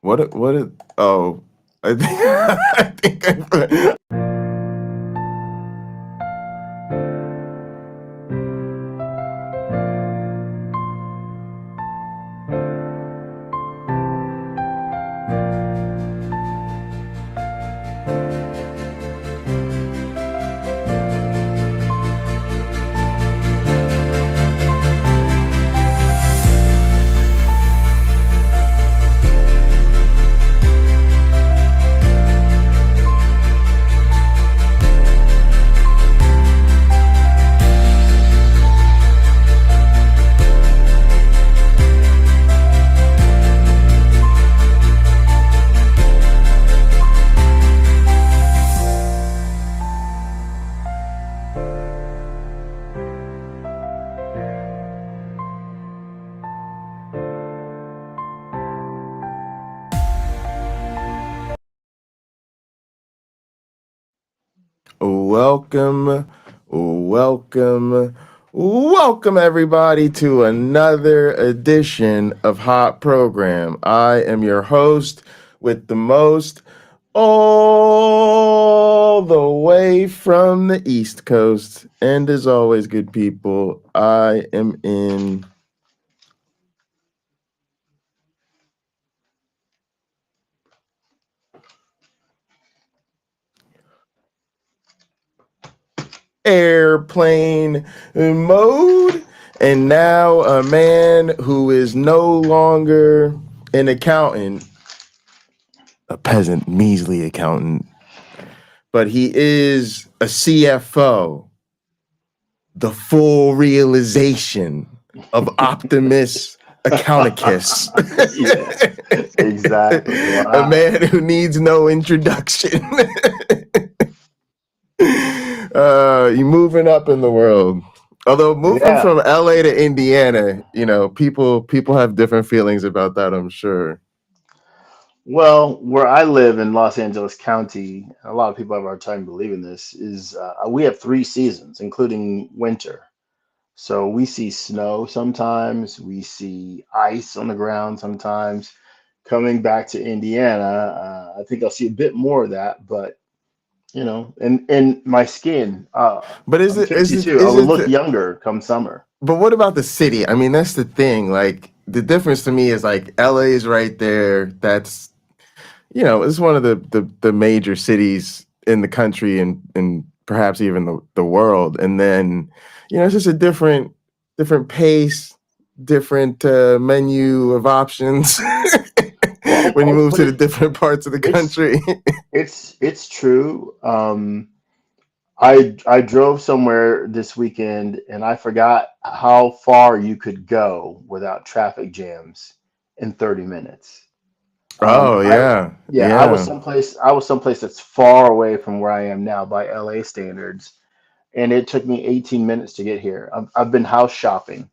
What? Oh, I think I think I. Welcome, welcome, welcome everybody to another edition of Hot Program. I am your host with the most, all the way from the East Coast. And as always, good people, I am in airplane mode. And now a man who is no longer an accountant, a peasant, measly accountant, but he is a CFO, the full realization of Optimus Accounticus. Yeah, exactly. A Wow. man who needs no introduction. You moving up in the world. Although moving Yeah. from LA to Indiana, you know, people have different feelings about that, I'm sure. Well, where I live in Los Angeles County, a lot of people have a hard time believing this, is we have 3 seasons, including winter. So we see snow sometimes, we see ice on the ground sometimes. Coming back to Indiana, I think I'll see a bit more of that, but and my skin, But I'm 52. I will look younger come summer. but what about the city? I mean, that's the thing. Like the difference to me is like LA is right there. That's, you know, it's one of the major cities in the country and perhaps even the world. And then, you know, it's just a different pace, different menu of options Well, when you I'll move put to the it, different parts of the it's country. it's true. I drove somewhere this weekend and I forgot how far you could go without traffic jams in 30 minutes. Oh I yeah, Yeah, yeah. I was someplace that's far away from where I am now by LA standards, and it took me 18 minutes to get here. I've been house shopping,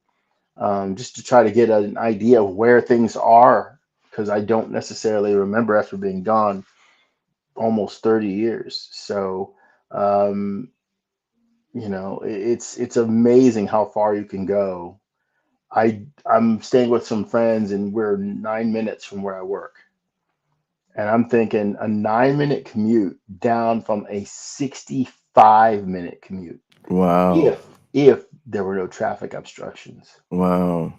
just to try to get an idea of where things are because I don't necessarily remember after being gone almost 30 years. So, um, it's amazing how far you can go. I'm staying with some friends and we're 9 minutes from where I work. And I'm thinking a 9 minute commute down from a 65-minute commute Wow, if there were no traffic obstructions. wow.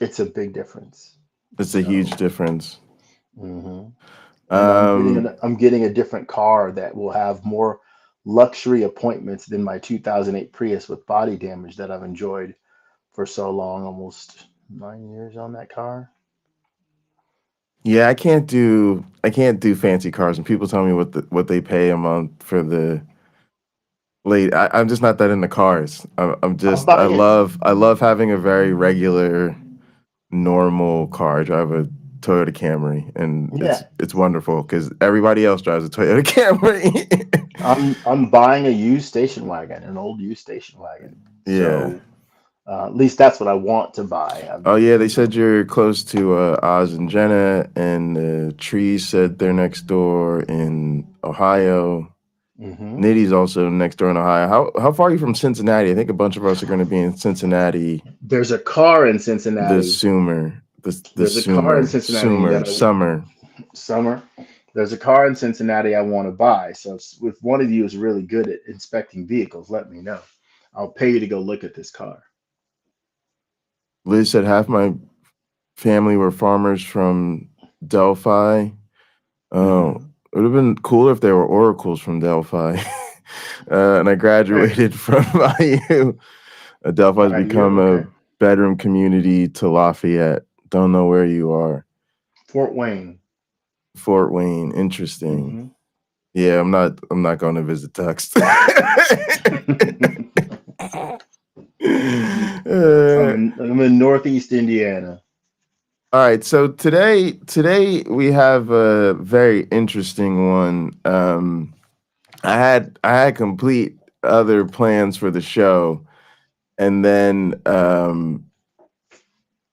It's a big difference. It's a huge So, difference. mhm. And Um, I'm getting a different car that will have more luxury appointments than my 2008 Prius with body damage that I've enjoyed for so long, almost 9 years on that car. yeah, I can't do fancy cars, and people tell me what they pay a month for the late. I'm just not that into cars. I'm I'm just buying I love having a very regular, normal car. I drive a Toyota Camry, and Yeah, it's wonderful because everybody else drives a Toyota Camry. I'm buying a used station wagon, an old used station wagon. Yeah. So at least that's what I want to buy. Oh yeah, they said you're close to Oz and Jenna, and the Trees said they're next door in Ohio. hmm Nitty's also next door in Ohio. How far are you from Cincinnati? I think a bunch of us are going to be in Cincinnati There's a car in this Cincinnati. summer. This There's a car in summer, Cincinnati that summer. Summer, there's a car in Cincinnati I want to buy. So if one of you is really good at inspecting vehicles, let me know. I'll pay you to go look at this car. Liz said half my family were farmers from Delphi. Oh, Mm-hmm. it would have been cooler if they were oracles from Delphi. And I Hey, graduated from IU. Delphi's IU, become a okay. bedroom community to Lafayette. Don't know where you are. Fort Wayne. Fort Wayne. Interesting. Mm-hmm. Yeah, I'm not going to visit Tux. I'm in Northeast Indiana. All right, so today we have a very interesting one. I had complete other plans for the show, and then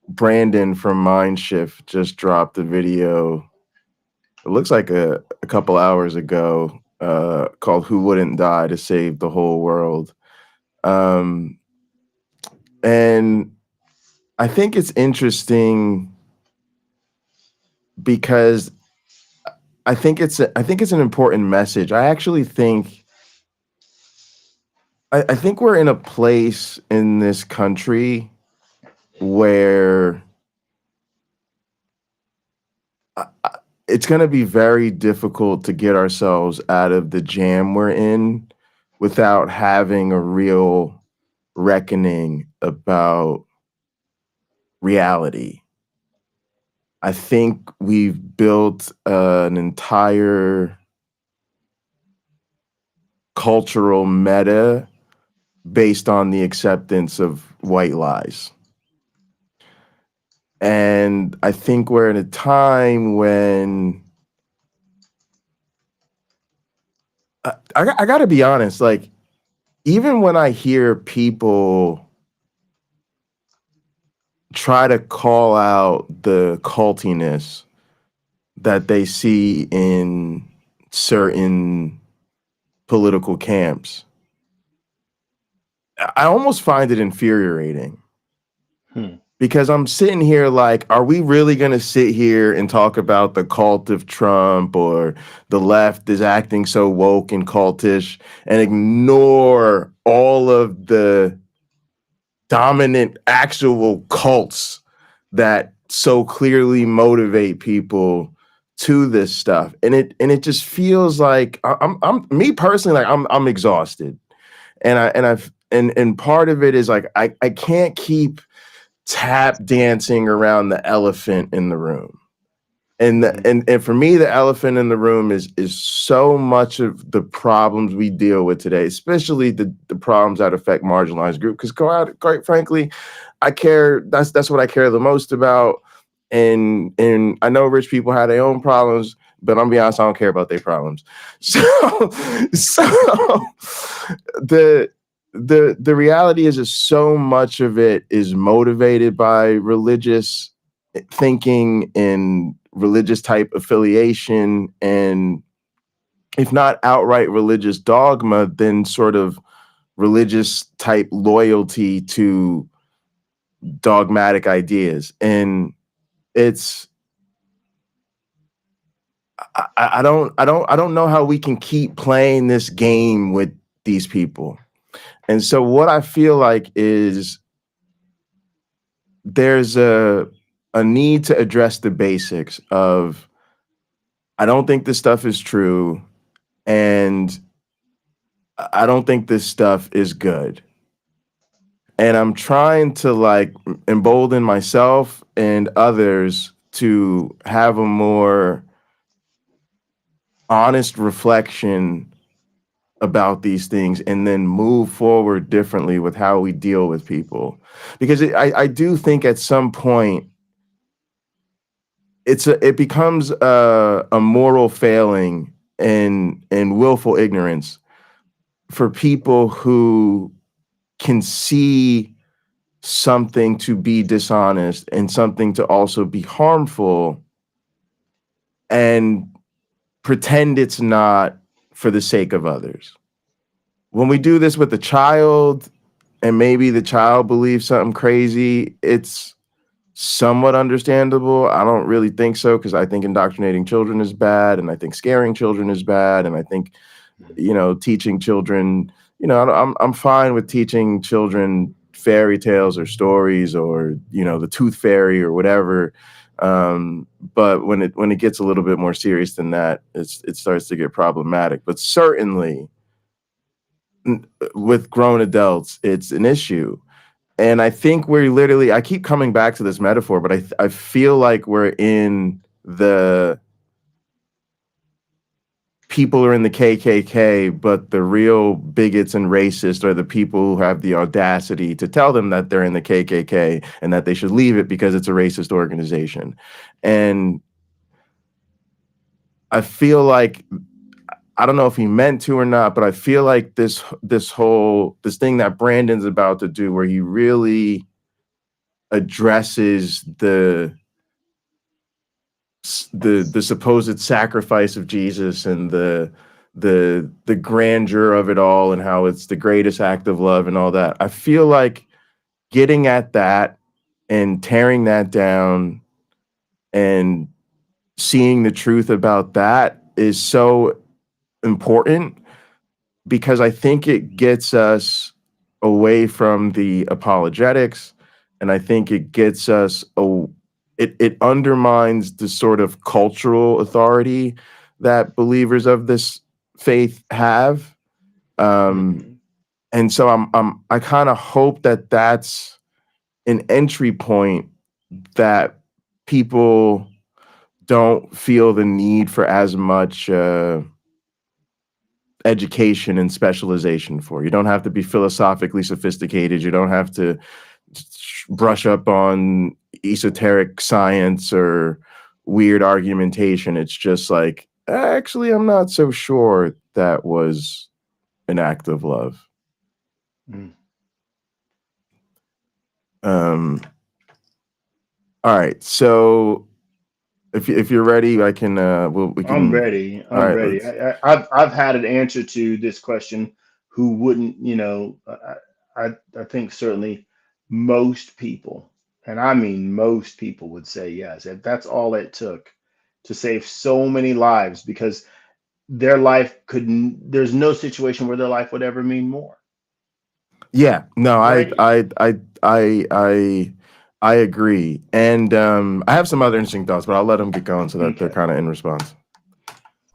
Brandon from Mindshift just dropped a video. It looks like a couple hours ago, called "Who Wouldn't Die to Save the Whole World," um, and I think it's interesting because I think it's an important message. I think we're in a place in this country where it's going to be very difficult to get ourselves out of the jam we're in without having a real reckoning about reality. I think we've built an entire cultural meta based on the acceptance of white lies. And I think we're in a time when I got to be honest, like, even when I hear people try to call out the cultiness that they see in certain political camps, I almost find it infuriating. Hmm. Because I'm sitting here like, are we really going to sit here and talk about the cult of Trump or the left is acting so woke and cultish and ignore all of the dominant actual cults that so clearly motivate people to this stuff? And it just feels like I'm me personally, like I'm exhausted. And part of it is like I can't keep tap dancing around the elephant in the room. And Mm-hmm. and for me, the elephant in the room is so much of the problems we deal with today, especially the problems that affect marginalized groups. Because quite frankly, I care. That's what I care the most about. And I know rich people have their own problems, but I'm gonna be honest, I don't care about their problems. So the the reality is so much of it is motivated by religious thinking and religious type affiliation, and if not outright religious dogma, then sort of religious type loyalty to dogmatic ideas. And it's I don't know how we can keep playing this game with these people. And so what I feel like is there's a need to address the basics of, I don't think this stuff is true, and I don't think this stuff is good. And I'm trying to like embolden myself and others to have a more honest reflection about these things and then move forward differently with how we deal with people. Because I do think at some point it becomes a moral failing and willful ignorance for people who can see something to be dishonest and something to also be harmful and pretend it's not for the sake of others. When we do this with a child and maybe the child believes something crazy, it's somewhat understandable. I don't really think so, because I think indoctrinating children is bad, and I think scaring children is bad, and I think, teaching children, I'm fine with teaching children fairy tales or stories, or the tooth fairy or whatever. But when it gets a little bit more serious than that, it starts to get problematic. But certainly with grown adults, it's an issue. And I think I keep coming back to this metaphor, but I feel like we're in the people are in the KKK, but the real bigots and racists are the people who have the audacity to tell them that they're in the KKK and that they should leave it because it's a racist organization. And I feel like, I don't know if he meant to or not, but I feel like this thing that Brandon's about to do, where he really addresses the supposed sacrifice of Jesus and the grandeur of it all, and how it's the greatest act of love and all that. I feel like getting at that and tearing that down and seeing the truth about that is so important, because I think it gets us away from the apologetics, and I think it gets us it undermines the sort of cultural authority that believers of this faith have. And so I kind of hope that that's an entry point that people don't feel the need for as much education and specialization for. You don't have to be philosophically sophisticated. You don't have to brush up on esoteric science or weird argumentation. It's just like, actually, I'm not so sure that was an act of love. All right, so if you're ready, I can. We can. I'm ready. I'm ready. I've had an answer to this question. Who wouldn't? I think certainly most people, and I mean most people, would say yes. If that's all it took to save so many lives, because their life couldn't. There's no situation where their life would ever mean more. Yeah. No. Right? I agree, and I have some other interesting thoughts, but I'll let them get going so that they're kind of in response.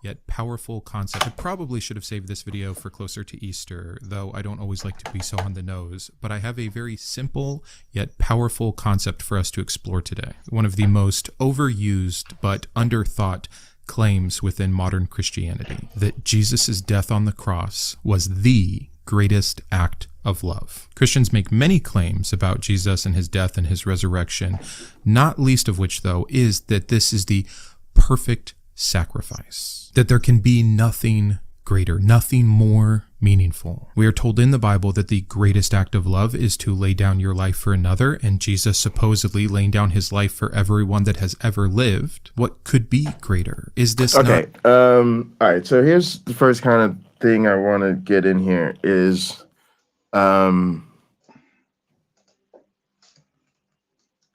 Yet powerful concept. I probably should have saved this video for closer to Easter, though I don't always like to be so on the nose, but I have a very simple yet powerful concept for us to explore today. One of the most overused but underthought claims within modern Christianity, that Jesus' death on the cross was the greatest act of love. Christians make many claims about Jesus and his death and his resurrection, not least of which, though, is that this is the perfect sacrifice, that there can be nothing greater, nothing more meaningful. We are told in the Bible that the greatest act of love is to lay down your life for another, and Jesus supposedly laying down his life for everyone that has ever lived. What could be greater? Is this okay? All right, so here's the first kind of thing I want to get in here is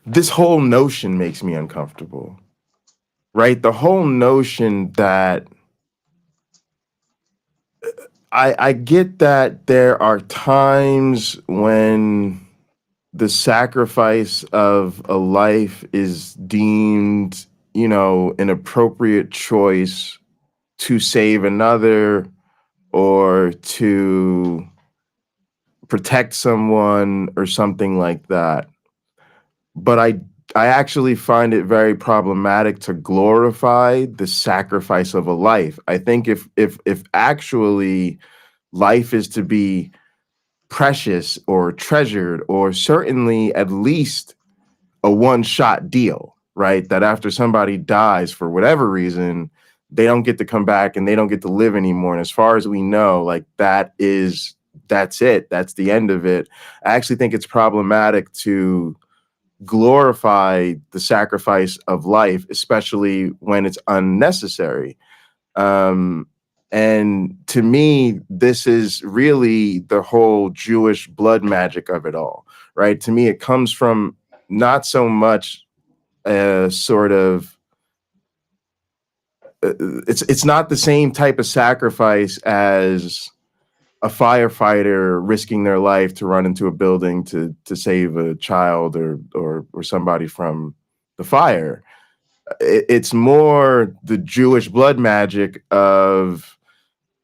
this whole notion makes me uncomfortable, right? The whole notion that I get that there are times when the sacrifice of a life is deemed, an appropriate choice to save another or to protect someone or something like that. But I actually find it very problematic to glorify the sacrifice of a life. I think if actually life is to be precious or treasured, or certainly at least a one-shot deal, right? That after somebody dies for whatever reason, they don't get to come back and they don't get to live anymore. And as far as we know, like that's it. That's the end of it. I actually think it's problematic to glorify the sacrifice of life, especially when it's unnecessary. And to me, this is really the whole Jewish blood magic of it all, right? To me, it comes from not so much a sort of it's not the same type of sacrifice as a firefighter risking their life to run into a building to save a child or somebody from the fire. It's more the Jewish blood magic of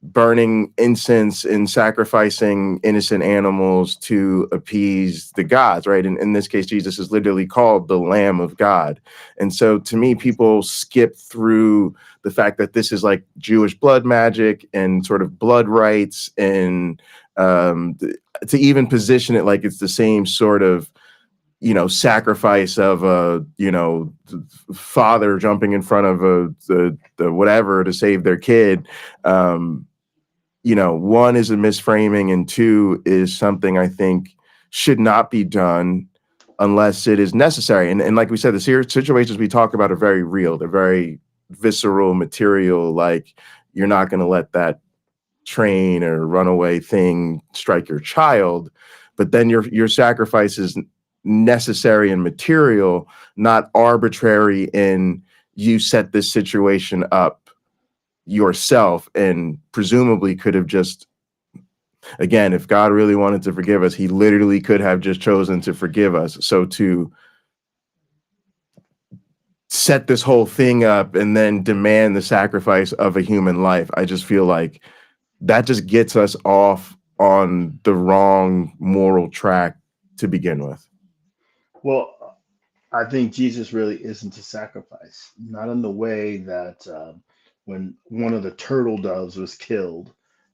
burning incense and sacrificing innocent animals to appease the gods, right? In this case, Jesus is literally called the Lamb of God. And so to me, people skip through the fact that this is like Jewish blood magic and sort of blood rites, and to even position it like it's the same sort of, you know, sacrifice of a, you know, father jumping in front of the whatever to save their kid. You know, one is a misframing, and two is something I think should not be done unless it is necessary. And like we said, the situations we talk about are very real. They're very visceral, material. Like, you're not going to let that train or runaway thing strike your child, but then your sacrifice is necessary and material, not arbitrary in you set this situation up yourself, and presumably could have just, again, if God really wanted to forgive us, he literally could have just chosen to forgive us. So to set this whole thing up and then demand the sacrifice of a human life, I just feel like that just gets us off on the wrong moral track to begin with. Well, I think Jesus really isn't a sacrifice, not in the way that when one of the turtle doves was killed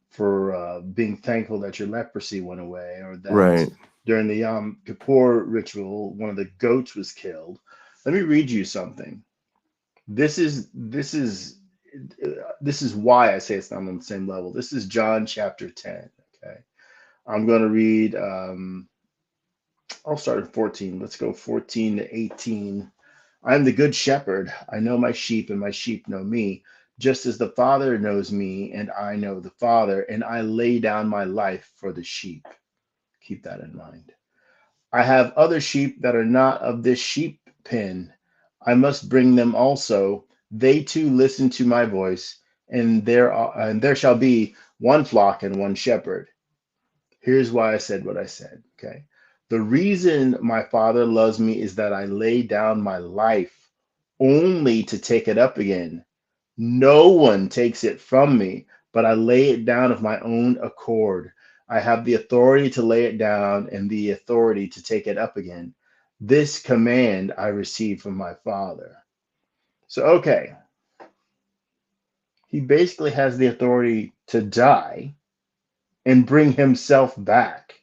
for being thankful that your leprosy went away, or that Right. during the Yom Kippur ritual, one of the goats was killed. Let me read you something. This is why I say it's not on the same level. This is John chapter 10. Okay, I'm going to read. I'll start at 14. Let's go 14 to 18. I am the good shepherd. I know my sheep, and my sheep know me, just as the Father knows me, and I know the Father, and I lay down my life for the sheep. Keep that in mind. I have other sheep that are not of this sheep pen. I must bring them also. They too listen to my voice, and there shall be one flock and one shepherd. Here's why I said what I said. Okay. The reason my Father loves me is that I lay down my life only to take it up again. No one takes it from me, but I lay it down of my own accord. I have the authority to lay it down and the authority to take it up again. This command I received from my Father. So, okay, he basically has the authority to die and bring himself back.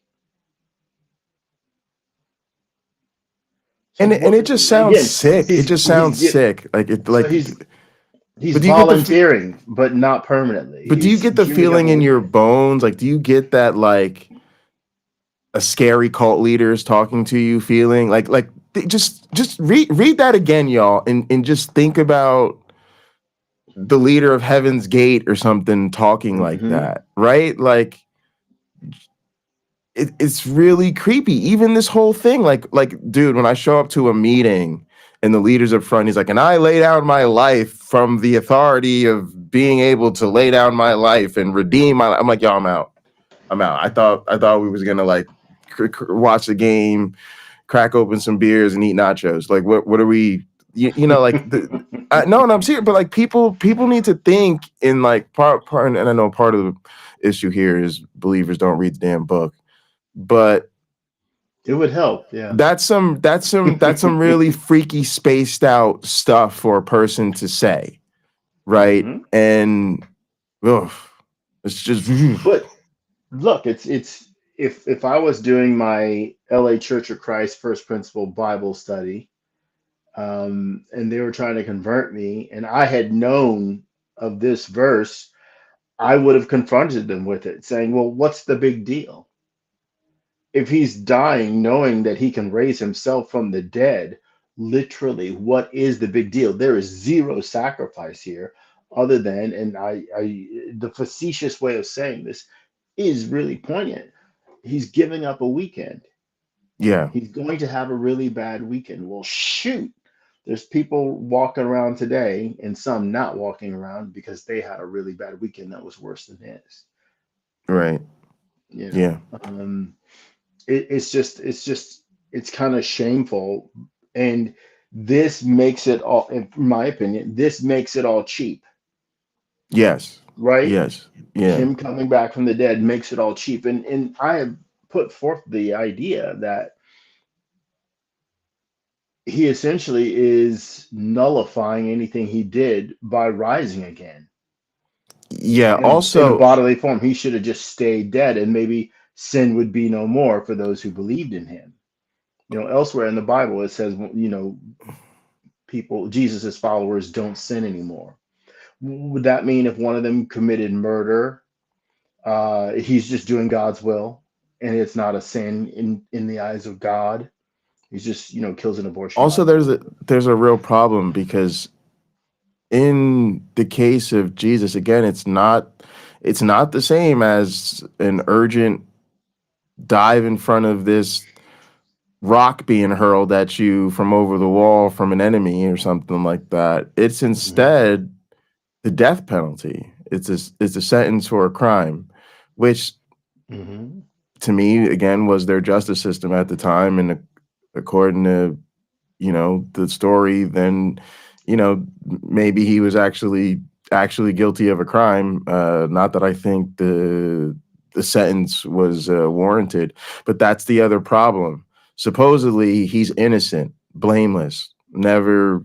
So And it just sounds again, sick. It just sounds sick. Like it, so like. he's But do you get volunteering, but not permanently. But do you get the feeling in your bones? Like, do you get that, like, a scary cult leader is talking to you feeling? Just read that again, y'all, and just think about the leader of Heaven's Gate or something talking like that, right? Like, it's really creepy. Even this whole thing, like, dude, when I show up to a meeting and the leader's up front, he's like, and I lay down my life from the authority of being able to lay down my life and redeem my life. I'm like, yo, I'm out. I thought we was gonna like watch the game, crack open some beers and eat nachos. Like, what are we? You know, like no, and I'm serious, but like people need to think in like part, and I know part of the issue here is believers don't read the damn book. But it would help, yeah. That's some really freaky, spaced out stuff for a person to say, right? And it's just. But look, it's if I was doing my LA Church of Christ First Principle Bible study, and they were trying to convert me, and I had known of this verse, I would have confronted them with it, saying, well, what's the big deal? If he's dying knowing that he can raise himself from the dead, literally, what is the big deal? There is zero sacrifice here other than, and the facetious way of saying this is really poignant. He's giving up a weekend. Yeah. He's going to have a really bad weekend. Well, shoot. There's people walking around today and some not walking around because they had a really bad weekend that was worse than his. Right. You Yeah. know, it's kind of shameful. And this makes it all, in my opinion, this makes it all cheap, Yes. right? Yes. Yeah. Him coming back from the dead makes it all cheap. And I have put forth the idea that he essentially is nullifying anything he did by rising again Yeah. in a Also, bodily form. He should have just stayed dead, and maybe sin would be no more for those who believed in him. You know, elsewhere in the Bible, it says, you know, people, Jesus's followers don't sin anymore. Would that mean if one of them committed murder, he's just doing God's will, and it's not a sin in the eyes of God? He's just, you know, kills an abortion also baby. there's a real problem because in the case of Jesus, again, it's not the same as an urgent dive in front of this rock being hurled at you from over the wall from an enemy or something like that. It's Mhm. instead the death penalty. It's a sentence for a crime, which Mhm. to me again was their justice system at the time, and according to the story, then maybe he was actually guilty of a crime. Not that I think the sentence was warranted, but that's the other problem. Supposedly he's innocent, blameless, never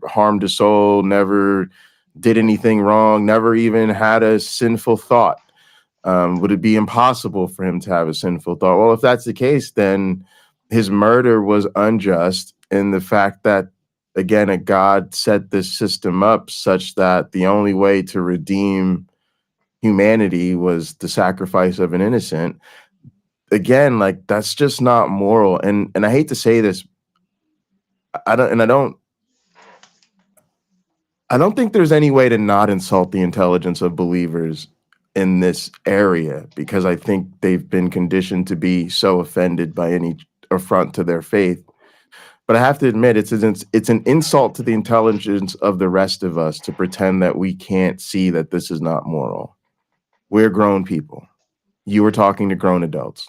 harmed a soul, never did anything wrong, never even had a sinful thought. Would it be impossible for him to have a sinful thought? Well, if that's the case, then his murder was unjust. And the fact that, again, a God set this system up such that the only way to redeem humanity was the sacrifice of an innocent. Again, like that's just not moral. And I hate to say this, I don't think there's any way to not insult the intelligence of believers in this area, because I think they've been conditioned to be so offended by any affront to their faith. But I have to admit, it's an insult to the intelligence of the rest of us to pretend that we can't see that this is not moral. We're grown people. You were talking to grown adults.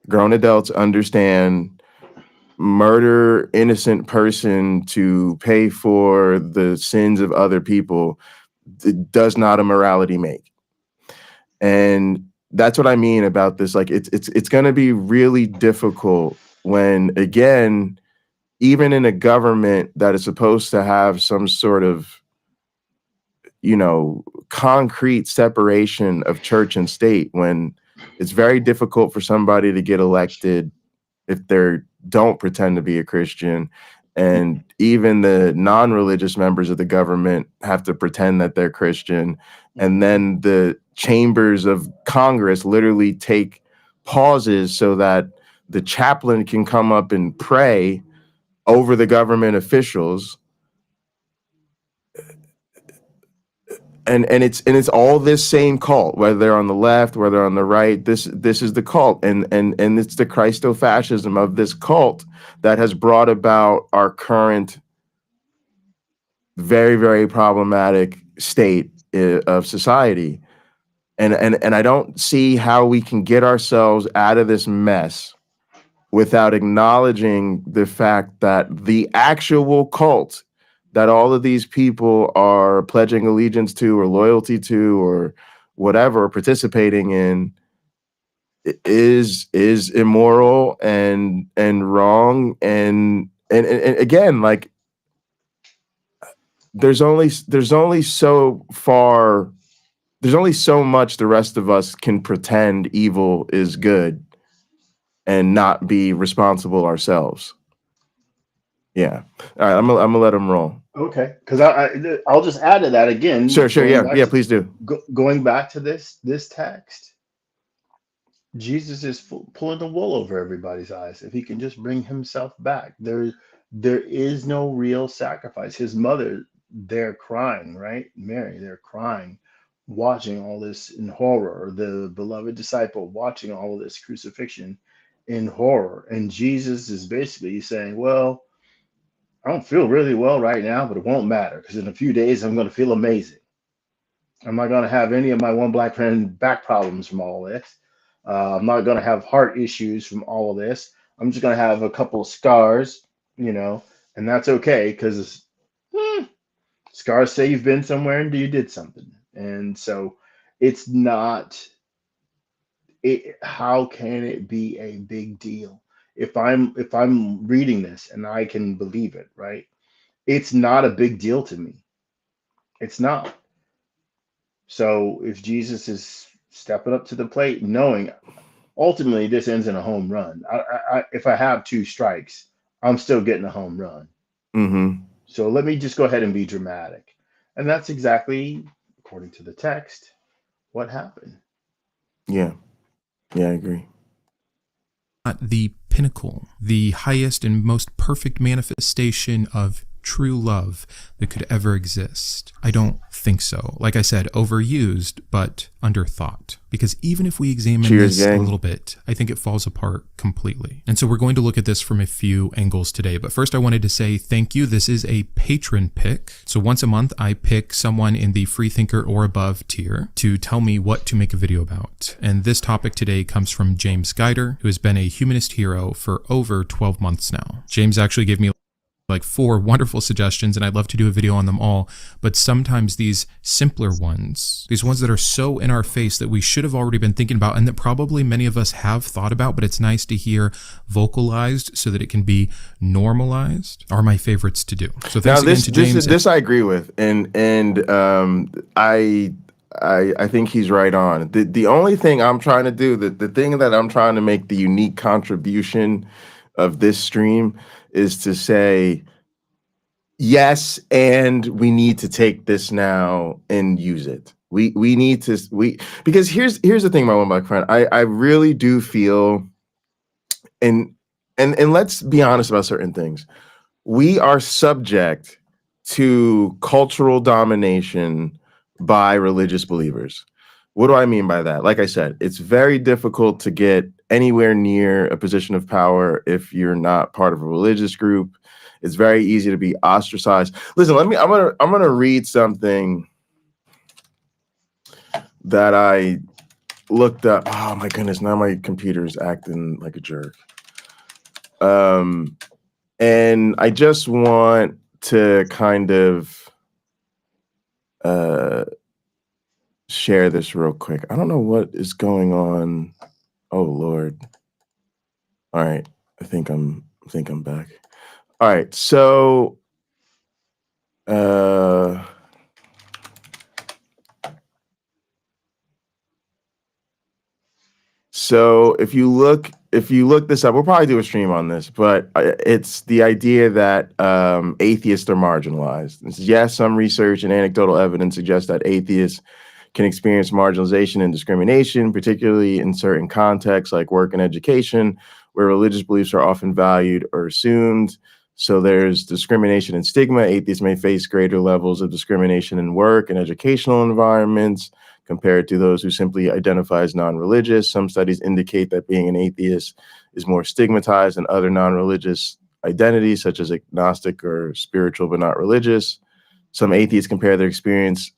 Grown adults understand murder innocent person to pay for the sins of other people. It does not a morality make. And that's what I mean about this. Like it's going to be really difficult when, again, even in a government that is supposed to have some sort of concrete separation of church and state, when it's very difficult for somebody to get elected if they don't pretend to be a Christian. And even the non-religious members of the government have to pretend that they're Christian. And Mhm. then the chambers of Congress literally take pauses so that the chaplain can come up and pray over the government officials. And it's all this same cult, whether they're on the left, whether they're on the right. This is the cult, and it's the Christo-fascism of this cult that has brought about our current very, very problematic state of society. And I don't see how we can get ourselves out of this mess without acknowledging the fact that the actual cult that all of these people are pledging allegiance to or loyalty to or whatever participating in is immoral and wrong. And again, like there's only so much the rest of us can pretend evil is good and not be responsible ourselves. Yeah. All right. I'm gonna let him roll. Okay, because I'll just add to that again, Sure. Sure. Yeah. Yeah. Please do. going back to this text. Jesus is pulling the wool over everybody's eyes. If he can just bring himself back, there is no real sacrifice. His mother, they're crying, right? Mary, they're crying, watching all this in horror. The beloved disciple watching all of this crucifixion, in horror. And Jesus is basically saying, well, I don't feel really well right now, but it won't matter because in a few days I'm going to feel amazing. I'm not going to have any of my one black friend back problems from all this. I'm not going to have heart issues from all of this. I'm just going to have a couple of scars, and that's okay because scars say you've been somewhere and you did something. And so it's not, how can it be a big deal? If I'm reading this and I can believe it, right? It's not a big deal to me. It's not. So if Jesus is stepping up to the plate, knowing ultimately this ends in a home run. If I have two strikes, I'm still getting a home run. Mm-hmm. So let me just go ahead and be dramatic. And that's exactly, according to the text, what happened. Yeah. Yeah, I agree. Not the pinnacle, the highest and most perfect manifestation of true love that could ever exist? I don't think so. Like I said, overused, but underthought. Because even if we examine this a little bit, I think it falls apart completely. And so we're going to look at this from a few angles today. But first I wanted to say thank you. This is a patron pick. So once a month, I pick someone in the freethinker or above tier to tell me what to make a video about. And this topic today comes from James Guider, who has been a humanist hero for over 12 months now. James actually gave me like 4 wonderful suggestions, and I'd love to do a video on them all, but sometimes these simpler ones, these ones that are so in our face that we should have already been thinking about and that probably many of us have thought about, but it's nice to hear vocalized so that it can be normalized, are my favorites to do. So thanks again to James. This I agree with, and I think he's right on. The only thing I'm trying to do, the thing that I'm trying to make the unique contribution of this stream is to say, yes, and we need to take this now and use it. We need to, because here's the thing, my one black friend. I really do feel, and let's be honest about certain things. We are subject to cultural domination by religious believers. What do I mean by that? Like I said, it's very difficult to get anywhere near a position of power if you're not part of a religious group. It's very easy to be ostracized. Listen, I'm gonna read something that I looked up. Oh my goodness, now my computer's acting like a jerk. And I just want to kind of share this real quick. I don't know what is going on. Oh Lord. All right. I think I'm back. All right. So if you look this up, we'll probably do a stream on this, but it's the idea that atheists are marginalized. Yes, some research and anecdotal evidence suggests that atheists can experience marginalization and discrimination, particularly in certain contexts like work and education, where religious beliefs are often valued or assumed. So there's discrimination and stigma. Atheists may face greater levels of discrimination in work and educational environments compared to those who simply identify as non-religious. Some studies indicate that being an atheist is more stigmatized than other non-religious identities, such as agnostic or spiritual but not religious. Some atheists compare their experience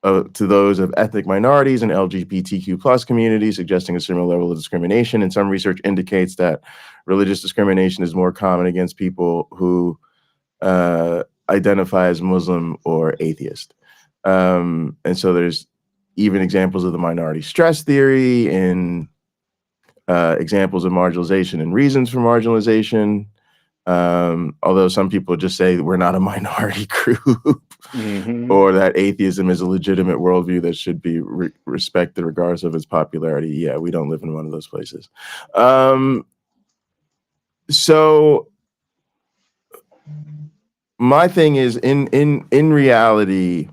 to those of ethnic minorities and LGBTQ plus communities, suggesting a similar level of discrimination. And some research indicates that religious discrimination is more common against people who identify as Muslim or atheist. And so there's even examples of the minority stress theory and examples of marginalization and reasons for marginalization. Although some people just say we're not a minority group, or that atheism is a legitimate worldview that should be respected regardless of its popularity. Yeah, we don't live in one of those places. So my thing is, in reality,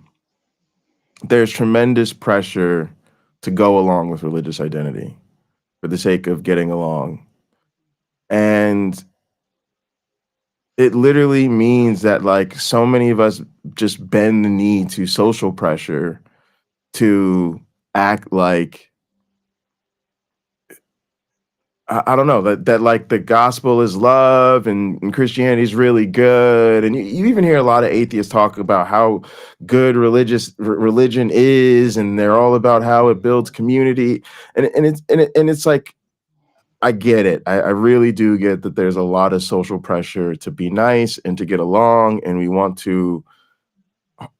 there's tremendous pressure to go along with religious identity for the sake of getting along. And it literally means that like so many of us just bend the knee to social pressure to act like I don't know, that like the gospel is love and Christianity is really good, and you even hear a lot of atheists talk about how good religion is, and they're all about how it builds community, and it's like, I get it. I really do get that there's a lot of social pressure to be nice and to get along, and we want to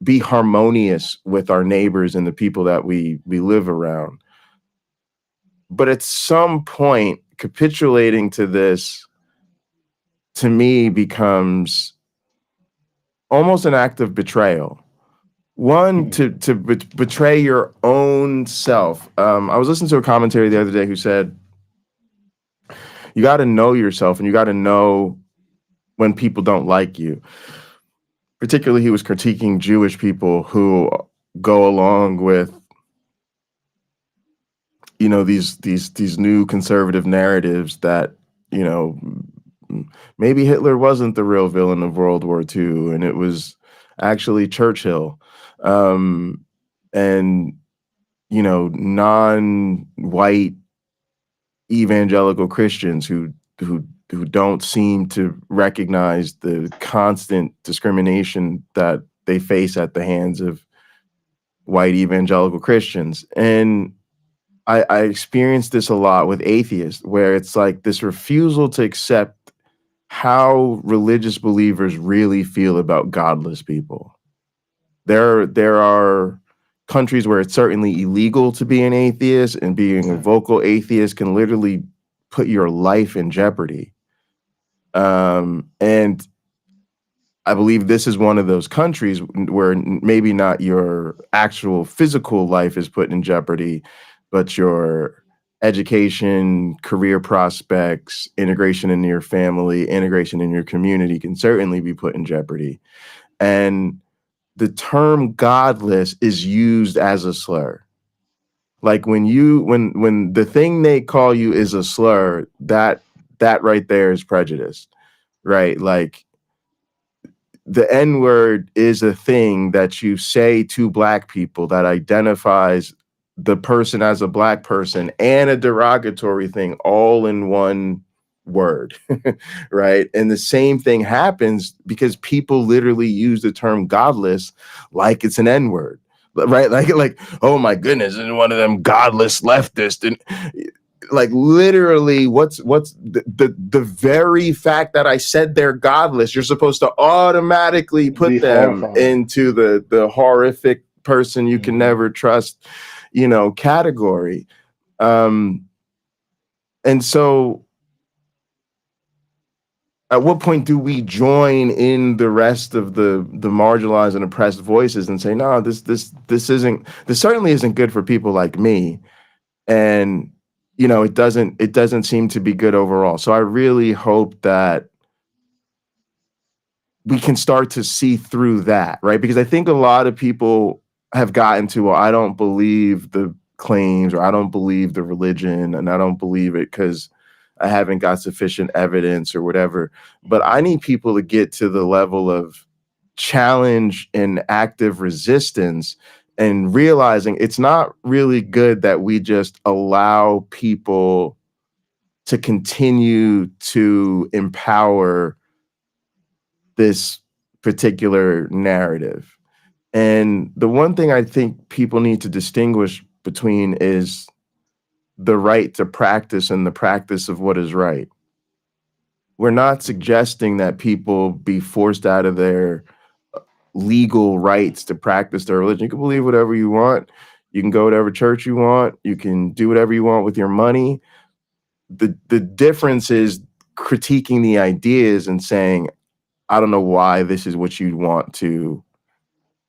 be harmonious with our neighbors and the people that we live around. But at some point, capitulating to this, to me, becomes almost an act of betrayal. One, to betray your own self. I was listening to a commentary the other day who said, you got to know yourself, and you got to know when people don't like you. Particularly, he was critiquing Jewish people who go along with, you know, these new conservative narratives that, you know, maybe Hitler wasn't the real villain of World War II, and it was actually Churchill. And, you know, non-white evangelical Christians who don't seem to recognize the constant discrimination that they face at the hands of white evangelical Christians. And I experienced this a lot with atheists, where it's like this refusal to accept how religious believers really feel about godless people. There are countries where it's certainly illegal to be an atheist, and being a vocal atheist can literally put your life in jeopardy. And I believe this is one of those countries where maybe not your actual physical life is put in jeopardy, but your education, career prospects, integration into your family, integration in your community can certainly be put in jeopardy. And the term godless is used as a slur. Like when the thing they call you is a slur, that right there is prejudice, right? Like the N-word is a thing that you say to Black people that identifies the person as a Black person and a derogatory thing all in one word, right? And the same thing happens because people literally use the term godless like it's an N-word, right? Like, oh my goodness, and one of them godless leftists. And like literally what's the very fact that I said they're godless, you're supposed to automatically put them horrifying into the horrific person you can never trust, you know, category. And so at what point do we join in the rest of the marginalized and oppressed voices and say, no, this certainly isn't good for people like me. And you know, it doesn't seem to be good overall. So I really hope that we can start to see through that, right? Because I think a lot of people have gotten to, well, I don't believe the claims, or I don't believe the religion, and I don't believe it because I haven't got sufficient evidence or whatever. But I need people to get to the level of challenge and active resistance, and realizing it's not really good that we just allow people to continue to empower this particular narrative. And the one thing I think people need to distinguish between is the right to practice and the practice of what is right. We're not suggesting that people be forced out of their legal rights to practice their religion. You can believe whatever you want. You can go to whatever church you want. You can do whatever you want with your money. The difference is critiquing the ideas and saying, I don't know why this is what you'd want to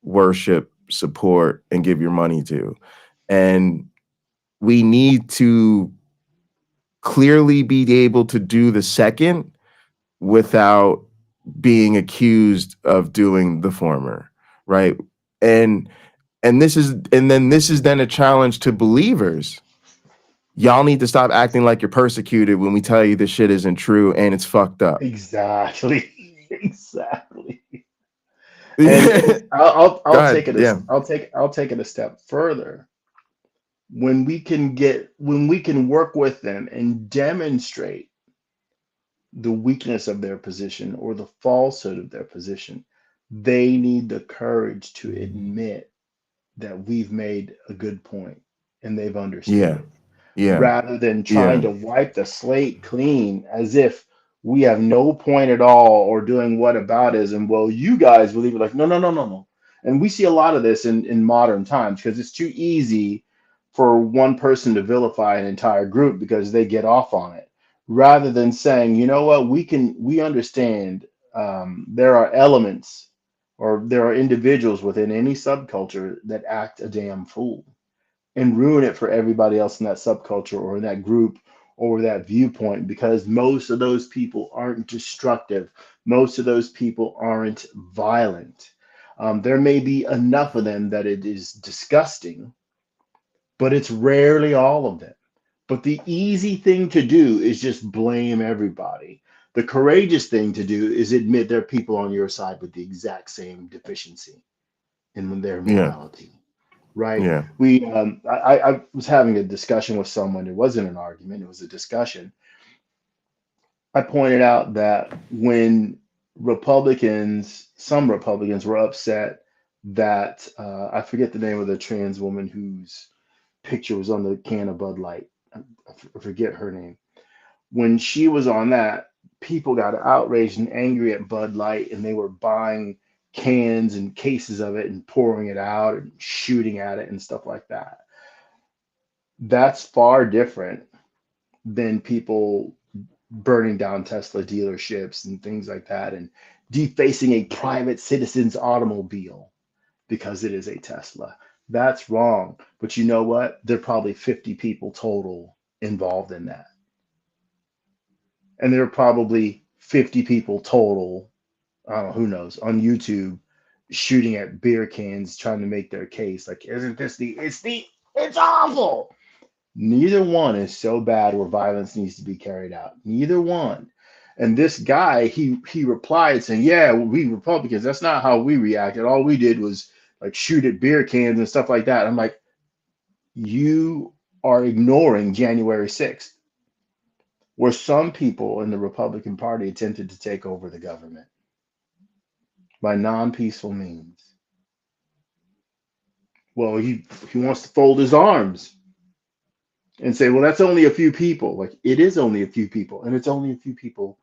worship, support, and give your money to. And we need to clearly be able to do the second without being accused of doing the former, right? And this is then a challenge to believers. Y'all need to stop acting like you're persecuted when we tell you this shit isn't true and it's fucked up. exactly. And I'll take it. I'll take it a step further. when we can work with them and demonstrate the weakness of their position or the falsehood of their position, they need the courage to admit that we've made a good point and they've understood Yeah. it, Yeah. rather than trying Yeah. to wipe the slate clean as if we have no point at all or doing whataboutism. Well, you guys believe it. Like, no, no, no, no, no. And we see a lot of this in modern times because it's too easy for one person to vilify an entire group because they get off on it, rather than saying, you know what, we understand, there are elements or there are individuals within any subculture that act a damn fool and ruin it for everybody else in that subculture or in that group or that viewpoint, because most of those people aren't destructive. Most of those people aren't violent. There may be enough of them that it is disgusting, but it's rarely all of them. But the easy thing to do is just blame everybody. The courageous thing to do is admit there are people on your side with the exact same deficiency in their Yeah. morality, right? Yeah. I was having a discussion with someone. It wasn't an argument, it was a discussion. I pointed out that when some Republicans were upset that I forget the name of the trans woman whose picture was on the can of Bud Light. I forget her name. When she was on that, people got outraged and angry at Bud Light, and they were buying cans and cases of it and pouring it out and shooting at it and stuff like that. That's far different than people burning down Tesla dealerships and things like that and defacing a private citizen's automobile because it is a Tesla. That's wrong. But you know what? There are probably 50 people total involved in that. And there are probably 50 people total, I don't know, who knows, on YouTube shooting at beer cans trying to make their case. Like, isn't this it's awful. Neither one is so bad where violence needs to be carried out. Neither one. And this guy, he replied saying, yeah, we Republicans, that's not how we reacted. All we did was like shoot at beer cans and stuff like that. I'm like, you are ignoring January 6th, where some people in the Republican Party attempted to take over the government by non-peaceful means. Well, he wants to fold his arms and say, well, that's only a few people. Like, it is only a few people, and it's only a few people,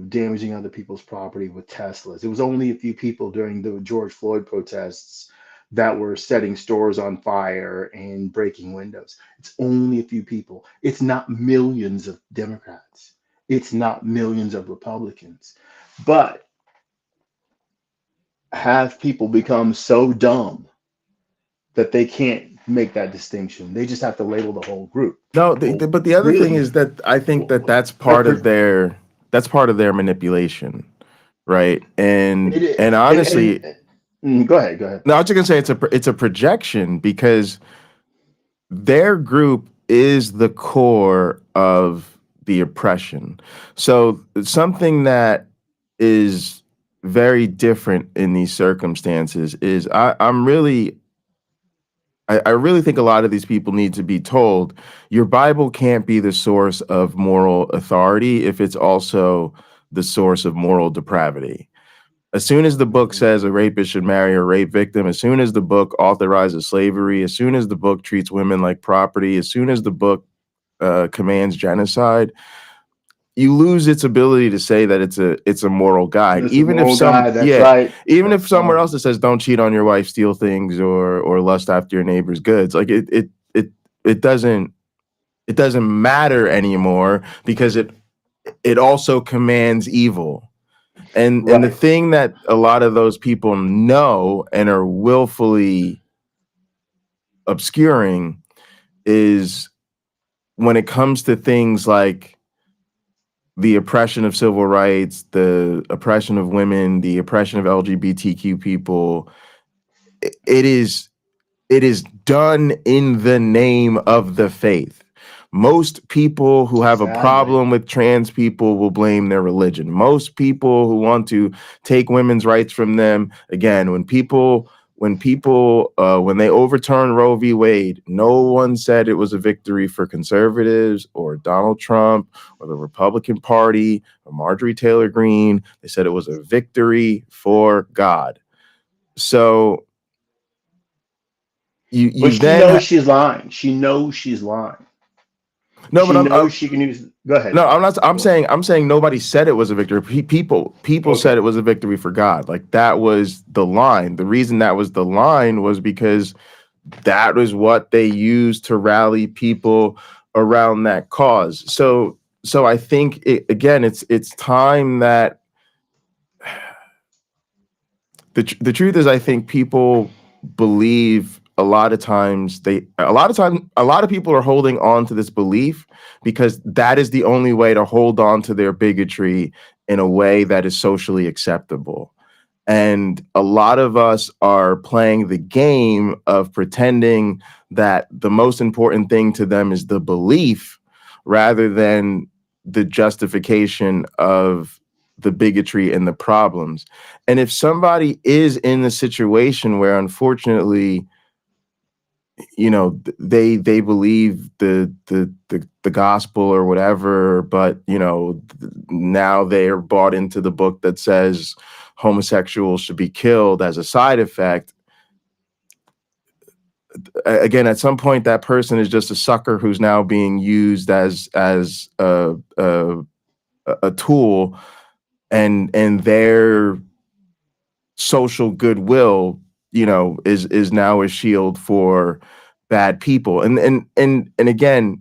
damaging other people's property with Teslas. It was only a few people during the George Floyd protests that were setting stores on fire and breaking windows. It's only a few people. It's not millions of Democrats. It's not millions of Republicans. But have people become so dumb that they can't make that distinction? They just have to label the whole group. No, Well, but the other thing really, is that I think that but that's part of their manipulation, right? And it, honestly, go ahead, go ahead. no, I was just gonna say it's a projection because their group is the core of the oppression. So something that is very different in these circumstances is I really think a lot of these people need to be told your Bible can't be the source of moral authority if it's also the source of moral depravity. As soon as the book says a rapist should marry a rape victim, as soon as the book authorizes slavery, as soon as the book treats women like property, as soon as the book commands genocide, you lose its ability to say that it's a moral guide. It's a moral guy. That's Yeah, right. even if That's somewhere right. else it says don't cheat on your wife, steal things, or lust after your neighbor's goods, like it doesn't matter anymore because it also commands evil. And the Right. thing that a lot of those people know and are willfully obscuring is when it comes to things like the oppression of civil rights, the oppression of women, the oppression of LGBTQ people, it is done in the name of the faith. Most people who have a Sadly. problem with trans people will blame their religion. Most people who want to take women's rights from them, again, when people when people, when they overturned Roe v. Wade, no one said it was a victory for conservatives or Donald Trump or the Republican Party or Marjorie Taylor Greene. They said it was a victory for God. So you But she then knows she's lying. She knows she's lying. no, She but knows she can use. Go ahead. no, I'm not. I'm saying nobody said it was a victory. People Okay. said it was a victory for God. Like that was the line. The reason that was the line was because that was what they used to rally people around that cause. So I think again, it's time that the truth is, I think people believe a lot of people are holding on to this belief because that is the only way to hold on to their bigotry in a way that is socially acceptable. And a lot of us are playing the game of pretending that the most important thing to them is the belief rather than the justification of the bigotry and the problems. And if somebody is in the situation where, unfortunately, they believe the gospel or whatever, but now they are bought into the book that says homosexuals should be killed as a side effect. Again, at some point, that person is just a sucker who's now being used as a tool, and their social goodwill, is now a shield for bad people. And again,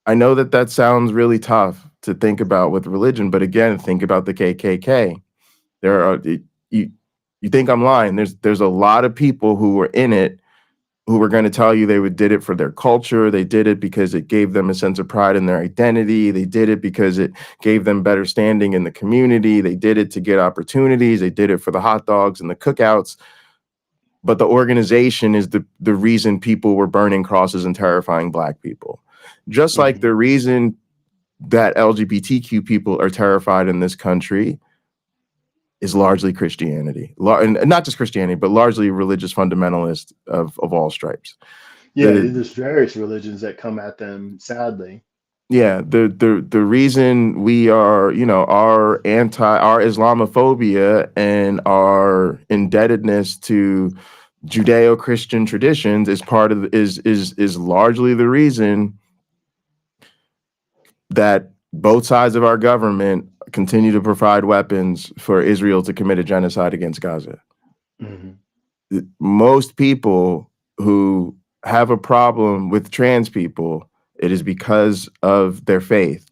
I know that sounds really tough to think about with religion, but again, think about the KKK. There are you think I'm lying? There's a lot of people who were in it who were going to tell you did it for their culture. They did it because it gave them a sense of pride in their identity. They did it because it gave them better standing in the community. They did it to get opportunities. They did it for the hot dogs and the cookouts. But the organization is the reason people were burning crosses and terrifying Black people. Just like the reason that LGBTQ people are terrified in this country is largely Christianity, and not just Christianity, but largely religious fundamentalists of all stripes. Yeah, there's various religions that come at them, sadly. Yeah, the reason we are, our Islamophobia and our indebtedness to Judeo-Christian traditions is is largely the reason that both sides of our government continue to provide weapons for Israel to commit a genocide against Gaza. Most people who have a problem with trans people, it is because of their faith.